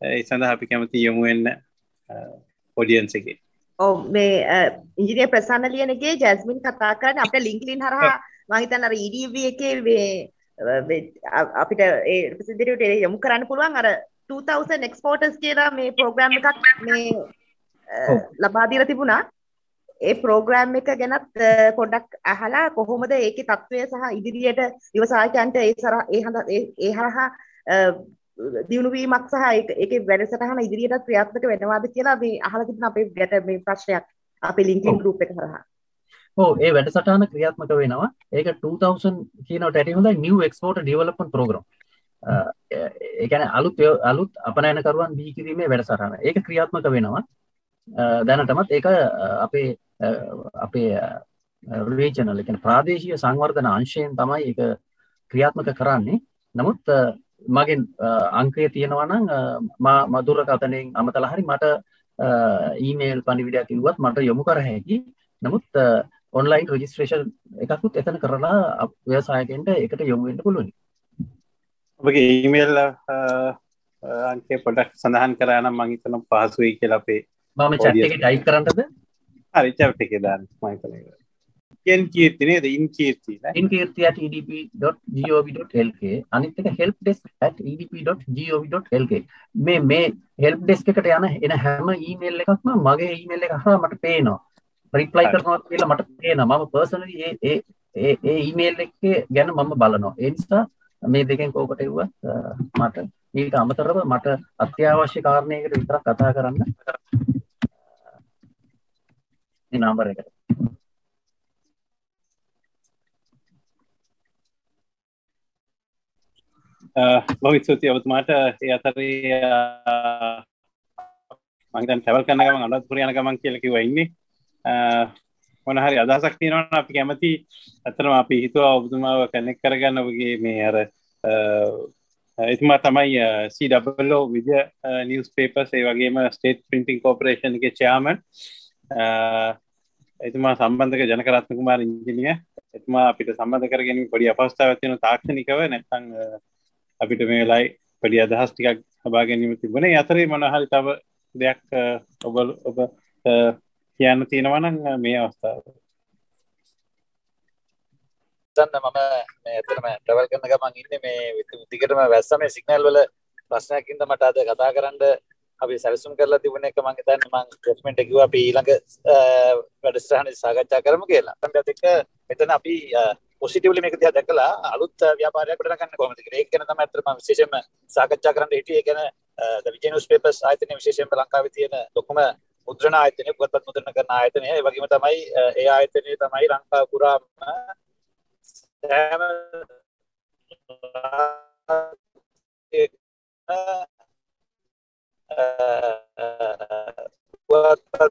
ඒ සඳහා අපි කැමති යමු වෙන්න ඔඩියන්ස් එකේ. ඔව් මේ ඉංජිනේර් ප්‍රසන්න ලියනගේ ජැස්මින් කතා කරන්නේ අපිට ලින්ක්ඩින් හරහා මම හිතන්නේ අර EDB එකේ මේ අපිට ඒ රිප්‍රසෙන්ටේටිව්ට යොමු කරන්න පුළුවන් අර 2000 එක්ස්පෝර්ටර්ස් කියලා මේ ප්‍රෝග්‍රෑම් එකක් මේ ලබා දීලා තිබුණා. ඒ ප්‍රෝග්‍රෑම් එක ගැනත් පොඩ්ඩක් අහලා කොහොමද ඒකේ තත්ත්වය සහ ඉදිරියට ව්‍යවසායකයන්ට ඒ හරහා දියුණු වීමක් සහ ඒකේ වැඩසටහන ඉදිරියටත් ක්‍රියාත්මක වෙනවාද කියලා මේ අහලා තිබුණ අපේ මේ ප්‍රශ්නයක් අපේ LinkedIn group එක හරහා. ඔව් ඒ වැඩසටහන ක්‍රියාත්මක වෙනවා. ඒක 2000 කියනට ඇති හොඳයි new export development program. ඒ කියන්නේ අලුත් අපනයනකරුවන් බිහි කිරීමේ වැඩසටහන. ඒක ක්‍රියාත්මක වෙනවා. දැනටමත් ඒක අපේ රීජනල් ඒ කියන්නේ ප්‍රාදේශීය සංවර්ධන අංශයෙන් තමයි ඒක ක්‍රියාත්මක කරන්නේ. නමුත් මගෙන් අංකය තියෙනවා නම් මා දුරකථනයෙන් අමතලා හරි මට ඊමේල් පණිවිඩයක් කිව්වත් මට යොමු කර හැකි. නමුත් ඔන්ලයින් රෙජිස්ට්‍රේෂන් එකකුත් එතන කරලා ව්‍යවසායකයන්ට ඒකට යොමු වෙන්න පුළුවන්. ඔබගේ ඊමේල් අංකය පොඩ්ඩක් සඳහන් කරා නම් මම හිතනවා පහසුයි කියලා අපේ මම chat එකේ ටයිප් කරන්නද? හරි chat එකේ දාන්න මම හිතනවා. ඉන්කීර්ති නේද? ඉන්කීර්ති නේ. inkeerthi@edp.gov.lk අනිත් එක helpdesk@edp.gov.lk මේ help desk එකට යන එන හැම ඊමේල් එකක්ම මගේ ඊමේල් එක හරහා මට පේනවා. රිප්ලයි කරනවා කියලා මට පේනවා. මම පර්සනලි ඒ ඊමේල් එකේ ගැන මම බලනවා. ඒ නිසා මේ දෙකෙන් කෝකට එව්වා මට ඊට අමතරව මට අත්‍යවශ්‍ය කාරණයකට විතරක් කතා කරන්න මේ නම්බර එකට. බොහොම ස්තුතියි ඔබතුමාට. ඒ අතරේ මම හිතන්නේ ට්‍රැවල් කරන ගමන් අනුරාධපුර යන ගමන් කියලා කිව්වා ඉන්නේ. මොන හරි අදහසක් තියෙනවා නම් අපි කැමති. අතරම අපි හිතුවා ඔබතුමාව කනෙක්ට් කරගන්න ඔබගේ මේ අර එතුමා තමයි CWO විජය නිවුස් පේපර්ස් ඒ වගේම ස්ටේට් ප්‍රින්ටිං කෝපරේෂන් එකේ චෙයාර්මන්. එතුමා සම්බන්ධක ජනකරත්න කුමාර ඉංජිනේර්. එතුමා අපිට සම්බන්ධ කරගෙන පොඩි අපහසුතාවයක් තියෙනවා තාක්ෂණිකව. නැත්නම් අපිට මේ වෙලාවේ පොඩි අදහස් ටිකක් ලබා ගැනීම තිබුණේ. ඒ අතරේ මොන හරි තව දෙයක් ඔබ කියන්න තියෙනවා නම් මේ අවස්ථාව. මම මේ ඇත්තටම ට්‍රැවල් කරන ගමන් ඉන්නේ මේ දිගටම වැස්ස මේ සිග්නල් වල ප්‍රශ්නයක් ඉඳ මට අද කතා කරන්න අපි සැලසුම් කරලා තිබුණ එක මම හිතන්නේ මම ඩොක්යුමන්ට් එක කිව්වා අපි ඊළඟ වැඩසටහනේ සාකච්ඡා කරමු කියලා. ඒත් එක මෙතන අපි පොසිටිව්ලි මේක දිහා දැකලා අලුත් ව්‍යාපාරයක් පටන් ගන්න කොහොමද කියලා. ඒක ගැන තමයි අත්‍තරම විශේෂයෙන්ම සාකච්ඡා කරන්න හිටියේ. ඒ කියන්නේ ද විජය නිවුස් පේපර්ස් ආයතනයේ විශේෂයෙන්ම ලංකාවේ තියෙන ලොකුම මුද්‍රණ ආයතනය, පුවත්පත් මුද්‍රණ කරන ආයතනය. ඒ වගේම තමයි ඒ ආයතනයේ තමයි ලංකාව පුරාම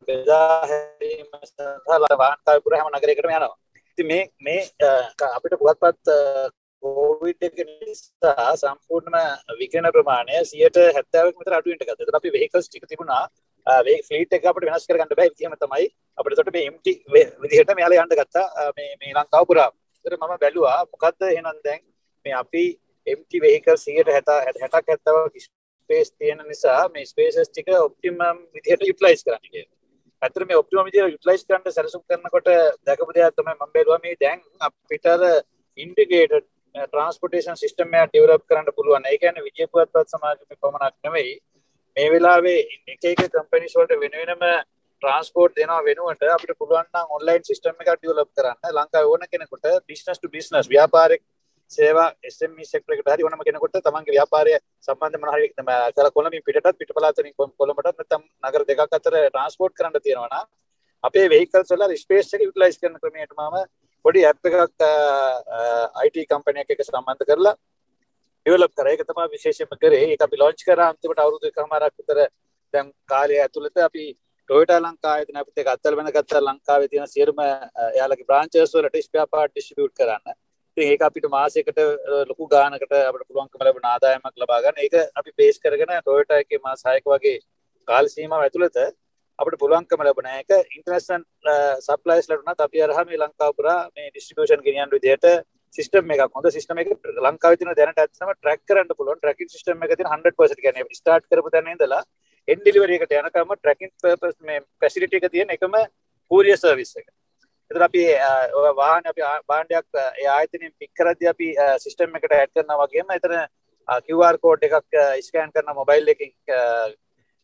බෙදා හැරීම සඳහා වාහනකාර පුරාම නගරයකටම යනවා. ඉතින් මේ අපිට පුවත්පත් කොවිඩ් එක නිසා සම්පූර්ණම විකිරණ ප්‍රමාණය 70%ක් විතර අඩු වෙන්න ගත්තා. ඒතර අපි vehicles ටික තිබුණා. මේ ෆ්ලීට් එක අපිට වෙනස් කරගන්න බෑ. ඒකම තමයි අපිට ඒකට මේ empty විදිහට මෙයාලා යන්න ගත්තා මේ ලංකාව පුරාම. ඒතර මම බැලුවා මොකද්ද එහෙනම් දැන් මේ අපි empty vehicles 60ක් 70ක් ස්පේස් තියෙන නිසා මේ ස්පේසස් ටික ඔප්ටිමම් විදිහට යුටිලයිස් කරන්න කියලා. ඇත්තට මේ ඔප්ටිමම් විදිහට යුටිලයිස් කරන්න සැලසුම් කරනකොට දැකපු දෙයක් තමයි මම බැලුවා මේ දැන් අපිට ඉන්ටිග්‍රේටඩ් ට්‍රාන්ස්පෝර්ටේෂන් සිස්ටම් එකක් ඩෙවලොප් කරන්න පුළුවන්. ඒ කියන්නේ විජය පුවත්පත් සමාජයේ පමණක් නෙවෙයි මේ වෙලාවේ එක කම්පැනිස් වලට වෙන වෙනම ට්‍රාන්ස්පෝර්ට් දෙනවා වෙනුවට අපිට පුළුවන් නම් ඔන්ලයින් සිස්ටම් එකක් ඩෙවලොප් කරන්න. ලංකාවේ ඕන කෙනෙකුට බිස්නස් ටු බිස්නස් ව්‍යාපාරික සේවා SME සෙක්ටර් එකට හරි ඕනම කෙනෙකුට තමන්ගේ ව්‍යාපාරය සම්බන්ධ මොන හරි කරලා කොළඹින් පිටටත් පිටපලාතරින් කොළඹටත් නැත්නම් නගර දෙකක් අතර ට්‍රාන්ස්පෝර්ට් කරන්න තියෙනවා නම් අපේ වෙහිකල්ස් වල ස්පේස් එක යුටිලයිස් කරන ක්‍රමයට මම පොඩි ඇප් එකක් IT කම්පැනියක් එක්ක සම්බන්ධ කරලා ඩෙවලොප් කරා. ඒක තමයි විශේෂයෙන්ම කරේ. ඒක අපි ලොන්ච් කරා අන්තිමට අවුරුදු එකමාරක් විතර දැන් කාලය ඇතුළත අපි Toyota ලංකා ආයතන අපිත් ඒක අත්දැක ගත්තා. ලංකාවේ තියෙන සියලුම එයාලගේ බ්‍රාන්චස් වලට ස්පෙයා පාර්ට් ඩිස්ට්‍රිබියුට් කරන්න. ඉතින් ඒක අපිට මාසයකට ලොකු ගාණකට අපිට පුළුවන්කම ලැබෙන ආදායමක් ලබා ගන්න. ඒක අපි බේස් කරගෙන Toyota එකේ මාස 6ක වගේ කාල සීමාව ඇතුළත අපිට පුළුවන්කම ලැබුණ එක ඉන්ටර්නැෂනල් සප්ලයිස් ලැබුණාත් අපි අරහා මේ ලංකාව පුරා මේ ඩිස්ට්‍රිබියුෂන් ගෙනියන විදිහට සිස්ටම් එකක් හොඳ සිස්ටම් එකක් ලංකාවේ තියෙන දැනට ඇත්තම ට්‍රැක් කරන්න පුළුවන්. ට්‍රැකින් සිස්ටම් එක තියෙන 100% කියන්නේ අපි ස්ටාර්ට් කරපු තැන ඉඳලා එන්ඩ් ඩෙලිවරි එකට යනකම් ට්‍රැකින් පර්පස් මේ ෆැසිලිටි එක තියෙන එකම courier service එක. ඒතර අපි වාහන අපි භාණ්ඩයක් ඒ ආයතනයෙන් පික් කරද්දී අපි සිස්ටම් එකට ඇඩ් කරනවා වගේම එතන QR කෝඩ් එකක් ස්කෑන් කරන මොබයිල් එකකින්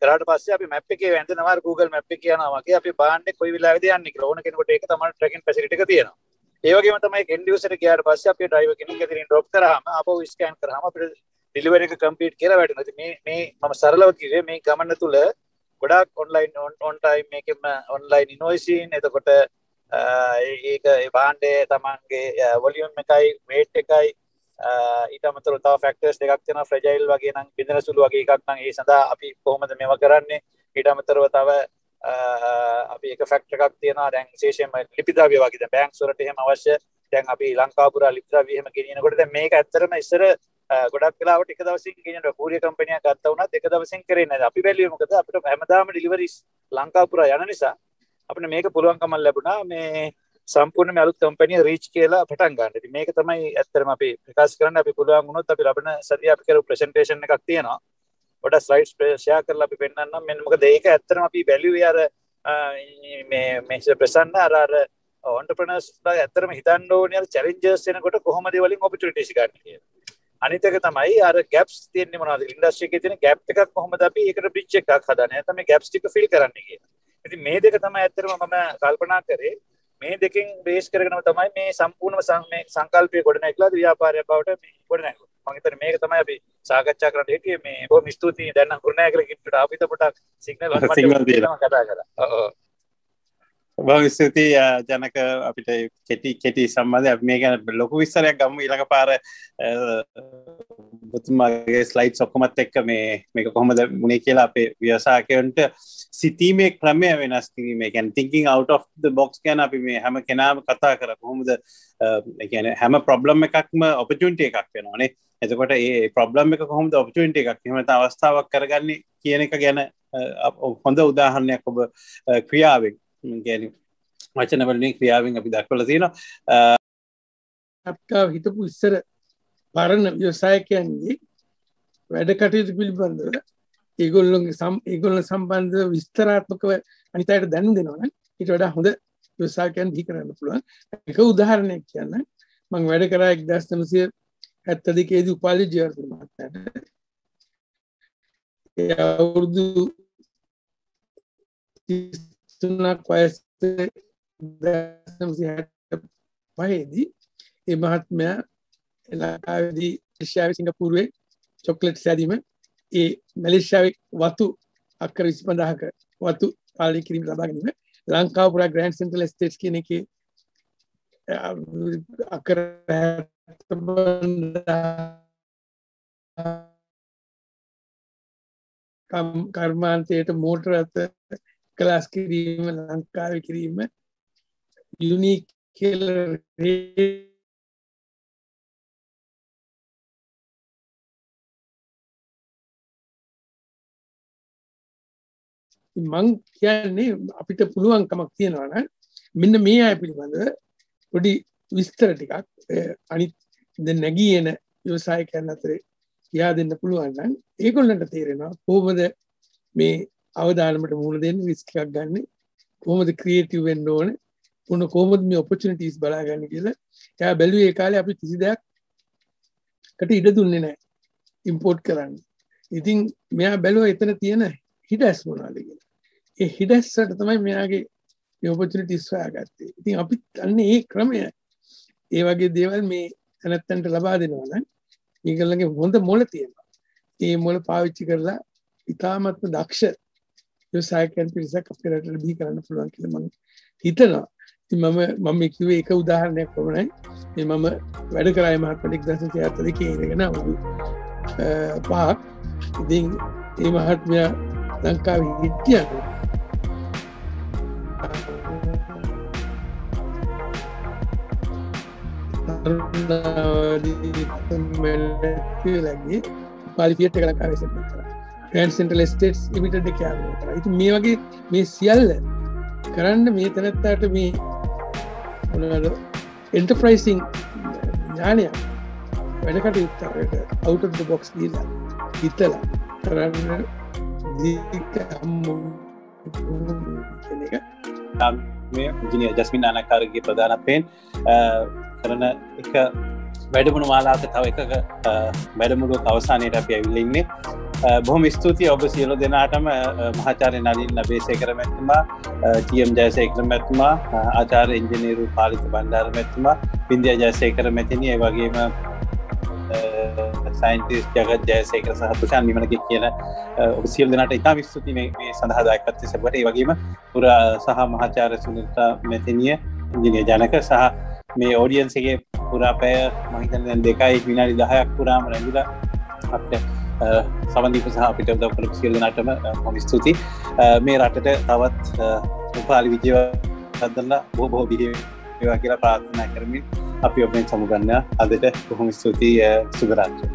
කරාට පස්සේ අපි මැප් එකේ වැඳෙනවා Google මැප් එකේ යනවා වගේ අපි භාණ්ඩේ කොයි වෙලාවෙද යන්නේ කියලා ඕන කෙනෙකුට ඒක තමයි ට්‍රැකින් ෆැසිලිටි එක තියෙනවා. ඒ වගේම තමයි එන්ඩ් යූසර් එක ගියාට පස්සේ අපි ඩ්‍රයිවර් කෙනෙක් ඇතුලින් ඩ්‍රොප් කරාම ආපහු ස්කෑන් කරාම අපිට ඩෙලිවරි එක කම්ප්ලීට් කියලා වැටෙනවා. ඉතින් මේ මම සරලව කිව්වේ මේ ගමන තුල ගොඩාක් ඔන්ලයින් ඔන් ටයිම් මේකෙම ඔන්ලයින් ඉන්වොයිසින් එතකොට ඒක ඒ භාණ්ඩේ තමන්ගේ වොලියුම් එකයි වේට් එකයි ඊට අමතරව තව ෆැක්ටර්ස් දෙකක් තියෙනවා ෆ්‍රැජයිල් වගේ නම් බිඳෙන සුළු වගේ එකක් නම් ඒ සඳහා අපි කොහොමද මේවා කරන්නේ ඊට අමතරව තව අපි එක ෆැක්ටර් එකක් තියෙනවා දැන් විශේෂයෙන්ම ලිපිද්‍රව්‍ය වගේ දැන් බැංක්ස් වලට එහෙම අවශ්‍ය දැන් අපි ලංකාව පුරා ලිපිද්‍රව්‍ය එහෙම ගෙනියනකොට දැන් මේක ඇත්තටම ඉස්සර ගොඩක් වෙලාවට එක දවසකින් ගෙනියන කූරිය කම්පැනියක් ගත්තා වුණත් එක දවසකින් කරේ නැහැ. අපි බැලුවේ මොකද අපිට හැමදාම ඩෙලිවරිස් ලංකාව පුරා යන නිසා අපිට මේක පුළුවන්කම ලැබුණා මේ සම්පූර්ණයෙන්ම අලුත් කම්පැනි රීච් කියලා පටන් ගන්න. ඉතින් මේක තමයි ඇත්තටම අපි ප්‍රකාශ කරන්න අපි පුළුවන් වුණොත් අපි ලබන සතියේ අපි කරපු ප්‍රසන්ටේෂන් එකක් තියෙනවා. පොඩ ස්ලයිඩ්ස් ෂෙයා කරලා අපි පෙන්නන්නම්. මෙන්න මොකද ඒක ඇත්තටම අපි බැලුවේ අර මේ ප්‍රසන්න අර ඔන්ටර්ප්‍රෙනර්ස් ලා ඇත්තටම හිතන්න ඕනේ අර චැලෙන්ජර්ස් එනකොට කොහොමද ඒ වලින් ඔපචුනිටිස් ගන්න කියලා. අනිත් එක තමයි අර ගැප්ස් තියෙන්නේ මොනවද ඉන්ඩස්ට්‍රි එකේ තියෙන ගැප් එකක් කොහොමද අපි ඒකට බ්‍රිජ් එකක් හදන්නේ නැත්නම් මේ ගැප්ස් ටික ෆිල් කරන්නේ කියලා. ඉතින් මේ දෙක තමයි ඇත්තටම මම කල්පනා කරේ මේ දෙකෙන් බේස් කරගෙනම තමයි මේ සම්පූර්ණම මේ සංකල්පය ගොඩනැගලා ව්‍යාපාරය බවට මේ ගොඩනැගුවා. මම හිතන්නේ මේක තමයි අපි සාකච්ඡා කරන්න හිටියේ. මේ බොහොම ස්තුතියි. දැන් නම් කුරුණෑගල කිට්ටුට අපිට පොඩක් සිග්නල් වල කතා කරා. ඔව්. බොහොම ස්තුතියි ජනක අපිට කෙටි සම්බන්ධයෙන් අපි මේ ගැන ලොකු විස්තරයක් ගමු ඊළඟ පාර ඔබතුමාගේ ස්ලයිඩ්ස් ඔක්කොමත් එක්ක මේක කොහොමද මුනේ කියලා අපේ ව්‍යවසායකයන්ට සිතීමේ ක්‍රමය වෙනස් කිරීම. ඒ කියන්නේ thinking out of the box ගැන අපි මේ හැම කෙනාම කතා කරා කොහොමද ඒ කියන්නේ හැම ප්‍රොබ්ලම් එකක්ම ඔපචුනිටි එකක් වෙනවානේ. එතකොට ඒ ප්‍රොබ්ලම් එක කොහොමද ඔපචුනිටි එකක් එහෙම නැත්නම් අවස්ථාවක් කරගන්නේ කියන එක ගැන හොඳ උදාහරණයක් ඔබ ක්‍රියාවෙන් කියන්නේ වචන වලින් ක්‍රියාවෙන් අපි දක්වලා තියෙනවා. අප්කා හිතපු ඉස්සර පරණ ව්‍යවසායකයන්ගේ වැඩ කටයුතු පිළිබඳව ඒගොල්ලෝ සම්බන්ධව විස්තරාත්මකව අනිත් අයට දැනුම් දෙනවා නම් ඊට වඩා හොඳ ව්‍යවසායකයන් දී කරන්න පුළුවන්. එක උදාහරණයක් කියන්න මම වැඩ කරා 1972 දී උපාලි ජයවර්ධන මහත්මයාට. ඒ අවුරුදු 33ක් වයසේ 1965 දී ඒ මහත්මයා ලංකාවේදී මැලේසියාවේ සිංගප්පූරුවේ චොක්ලට් සෑදීම ඒ මැලේසියාවේ වතු අක්කර 25000ක වතු පාලනය කිරීම ලබා ගැනීම ලංකාව පුරා ග්‍රෑන්ඩ් සෙන්ට්‍රල් එස්ටේට්ස් කියන එකේ අක්කර කර්මාන්තයට මෝටර අත ක්ලාස් කිරීම ලංකාවේ කිරීම යුනික් කියලා මං කියන්නේ අපිට පුළුවන්කමක් තියෙනවා නම් මෙන්න මේ අය පිළිබඳව පොඩි විස්තර ටිකක් අනිත් දැන් නැගී එන ව්‍යවසායකයන් අතරේ කියා දෙන්න පුළුවන් නම් ඒගොල්ලන්ට තේරෙනවා කොහොමද මේ අවදානමට මුහුණ දෙන්න රිස්ක් එකක් ගන්න කොහොමද ක්‍රියේටිව් වෙන්න ඕන කොහොමද මේ ඔපචුනිටිස් බලා ගන්න කියලා. එයා බැලුවේ ඒ කාලේ අපි කිසි දෙයක්කට ඉඩ දුන්නේ නැහැ ඉම්පෝට් කරන්න. ඉතින් මෙයා බැලුවා එතන තියෙන හිඩස් මොනවාද කියලා. ඒ හිඩස් වලට තමයි මෙයාගේ මේ ඔපචුනිටිස් හොයාගත්තේ. ඉතින් අපි අන්නේ ඒ ක්‍රමය ඒ වගේ දේවල් මේ නැත්තන්ට ලබා දෙනවා නම් මේගොල්ලන්ගේ හොඳ මොළ තියෙනවා. ඒ මොළ පාවිච්චි කරලා ඉතාමත්ම දක්ෂ ව්‍යවසායකයන් පිරිසක් අපේ රටට බිහි කරන්න පුළුවන් කියලා මම හිතනවා. ඉතින් මම කිව්වේ එක උදාහරණයක් වුණයි. මේ මම වැඩ කරායි මහත්මයෙක් 1972 ඉඳගෙන අවුරුදු 5ක්. ඉතින් මේ මහත්මයා ලංකාවේ හිටියා. ලගේ පාලිපියට එක ලංකාවේ සෙට් කරා. ග්‍රෑන්ඩ් සෙන්ට්‍රල් එස්ටේට්ස් ලිමිටඩ් එක ආවා කරා. ඉතින් මේ වගේ මේ සියල්ල කරන්න මේ තැනත්තාට මේ මොනවාද එන්ටර්ප්‍රයිසිං ඥානය වැඩ කටයුත්තකට out of the box ගිහලා හිතලා කරන්න මේ ඉංජිනේර් ජස්මින් නානකාරගේ ප්‍රධානත්වයෙන් කරන එක වැඩමුණු මාලාවක තව එකක වැඩමුළුවක අවසානයට අපි ඇවිල්ලා ඉන්නේ. බොහොම ස්තුතියි ඔබ සියලු දෙනාටම මහාචාර්ය නලින් නබේසේකර මැතිතුමා, ටීඑම් ජයසේකර මැතිතුමා, ආචාර්ය ඉංජිනේරු පාලිත බණ්ඩාර මැතිතුමා, වින්දියා ජයසේකර මැතිණිය, ඒ වගේම සයින්ටිස්ට් ජගත් ජයසේකර සහ තුෂාන් නිමනගේ කියන ඔබ සියලු දෙනාට ඉතාම ස්තුතියි මේ සඳහා දායකත්වයේ සැබට. ඒ වගේම පුරා සහ මහාචාර්ය සුනිතා මැතිණිය, ඉංජිනේර් ජනක සහ මේ ඔඩියන්ස් එකේ පුරා පැය මම හිතන්නේ දැන් 2 විනාඩි 10ක් පුරාම රැඳිලා අපිට සමන්දීප සහ අපිට උදව් කරපු සියලු දෙනාටම බොහොම ස්තුතියි. මේ රටට තවත් උපාලි විජය හදන්න බොහෝ බිහිවේවා කියලා ප්‍රාර්ථනා කරමින් අපි ඔබෙන් සමුගන්නවා. අදට බොහොම ස්තුතියි. සුබ රාත්‍රියක්.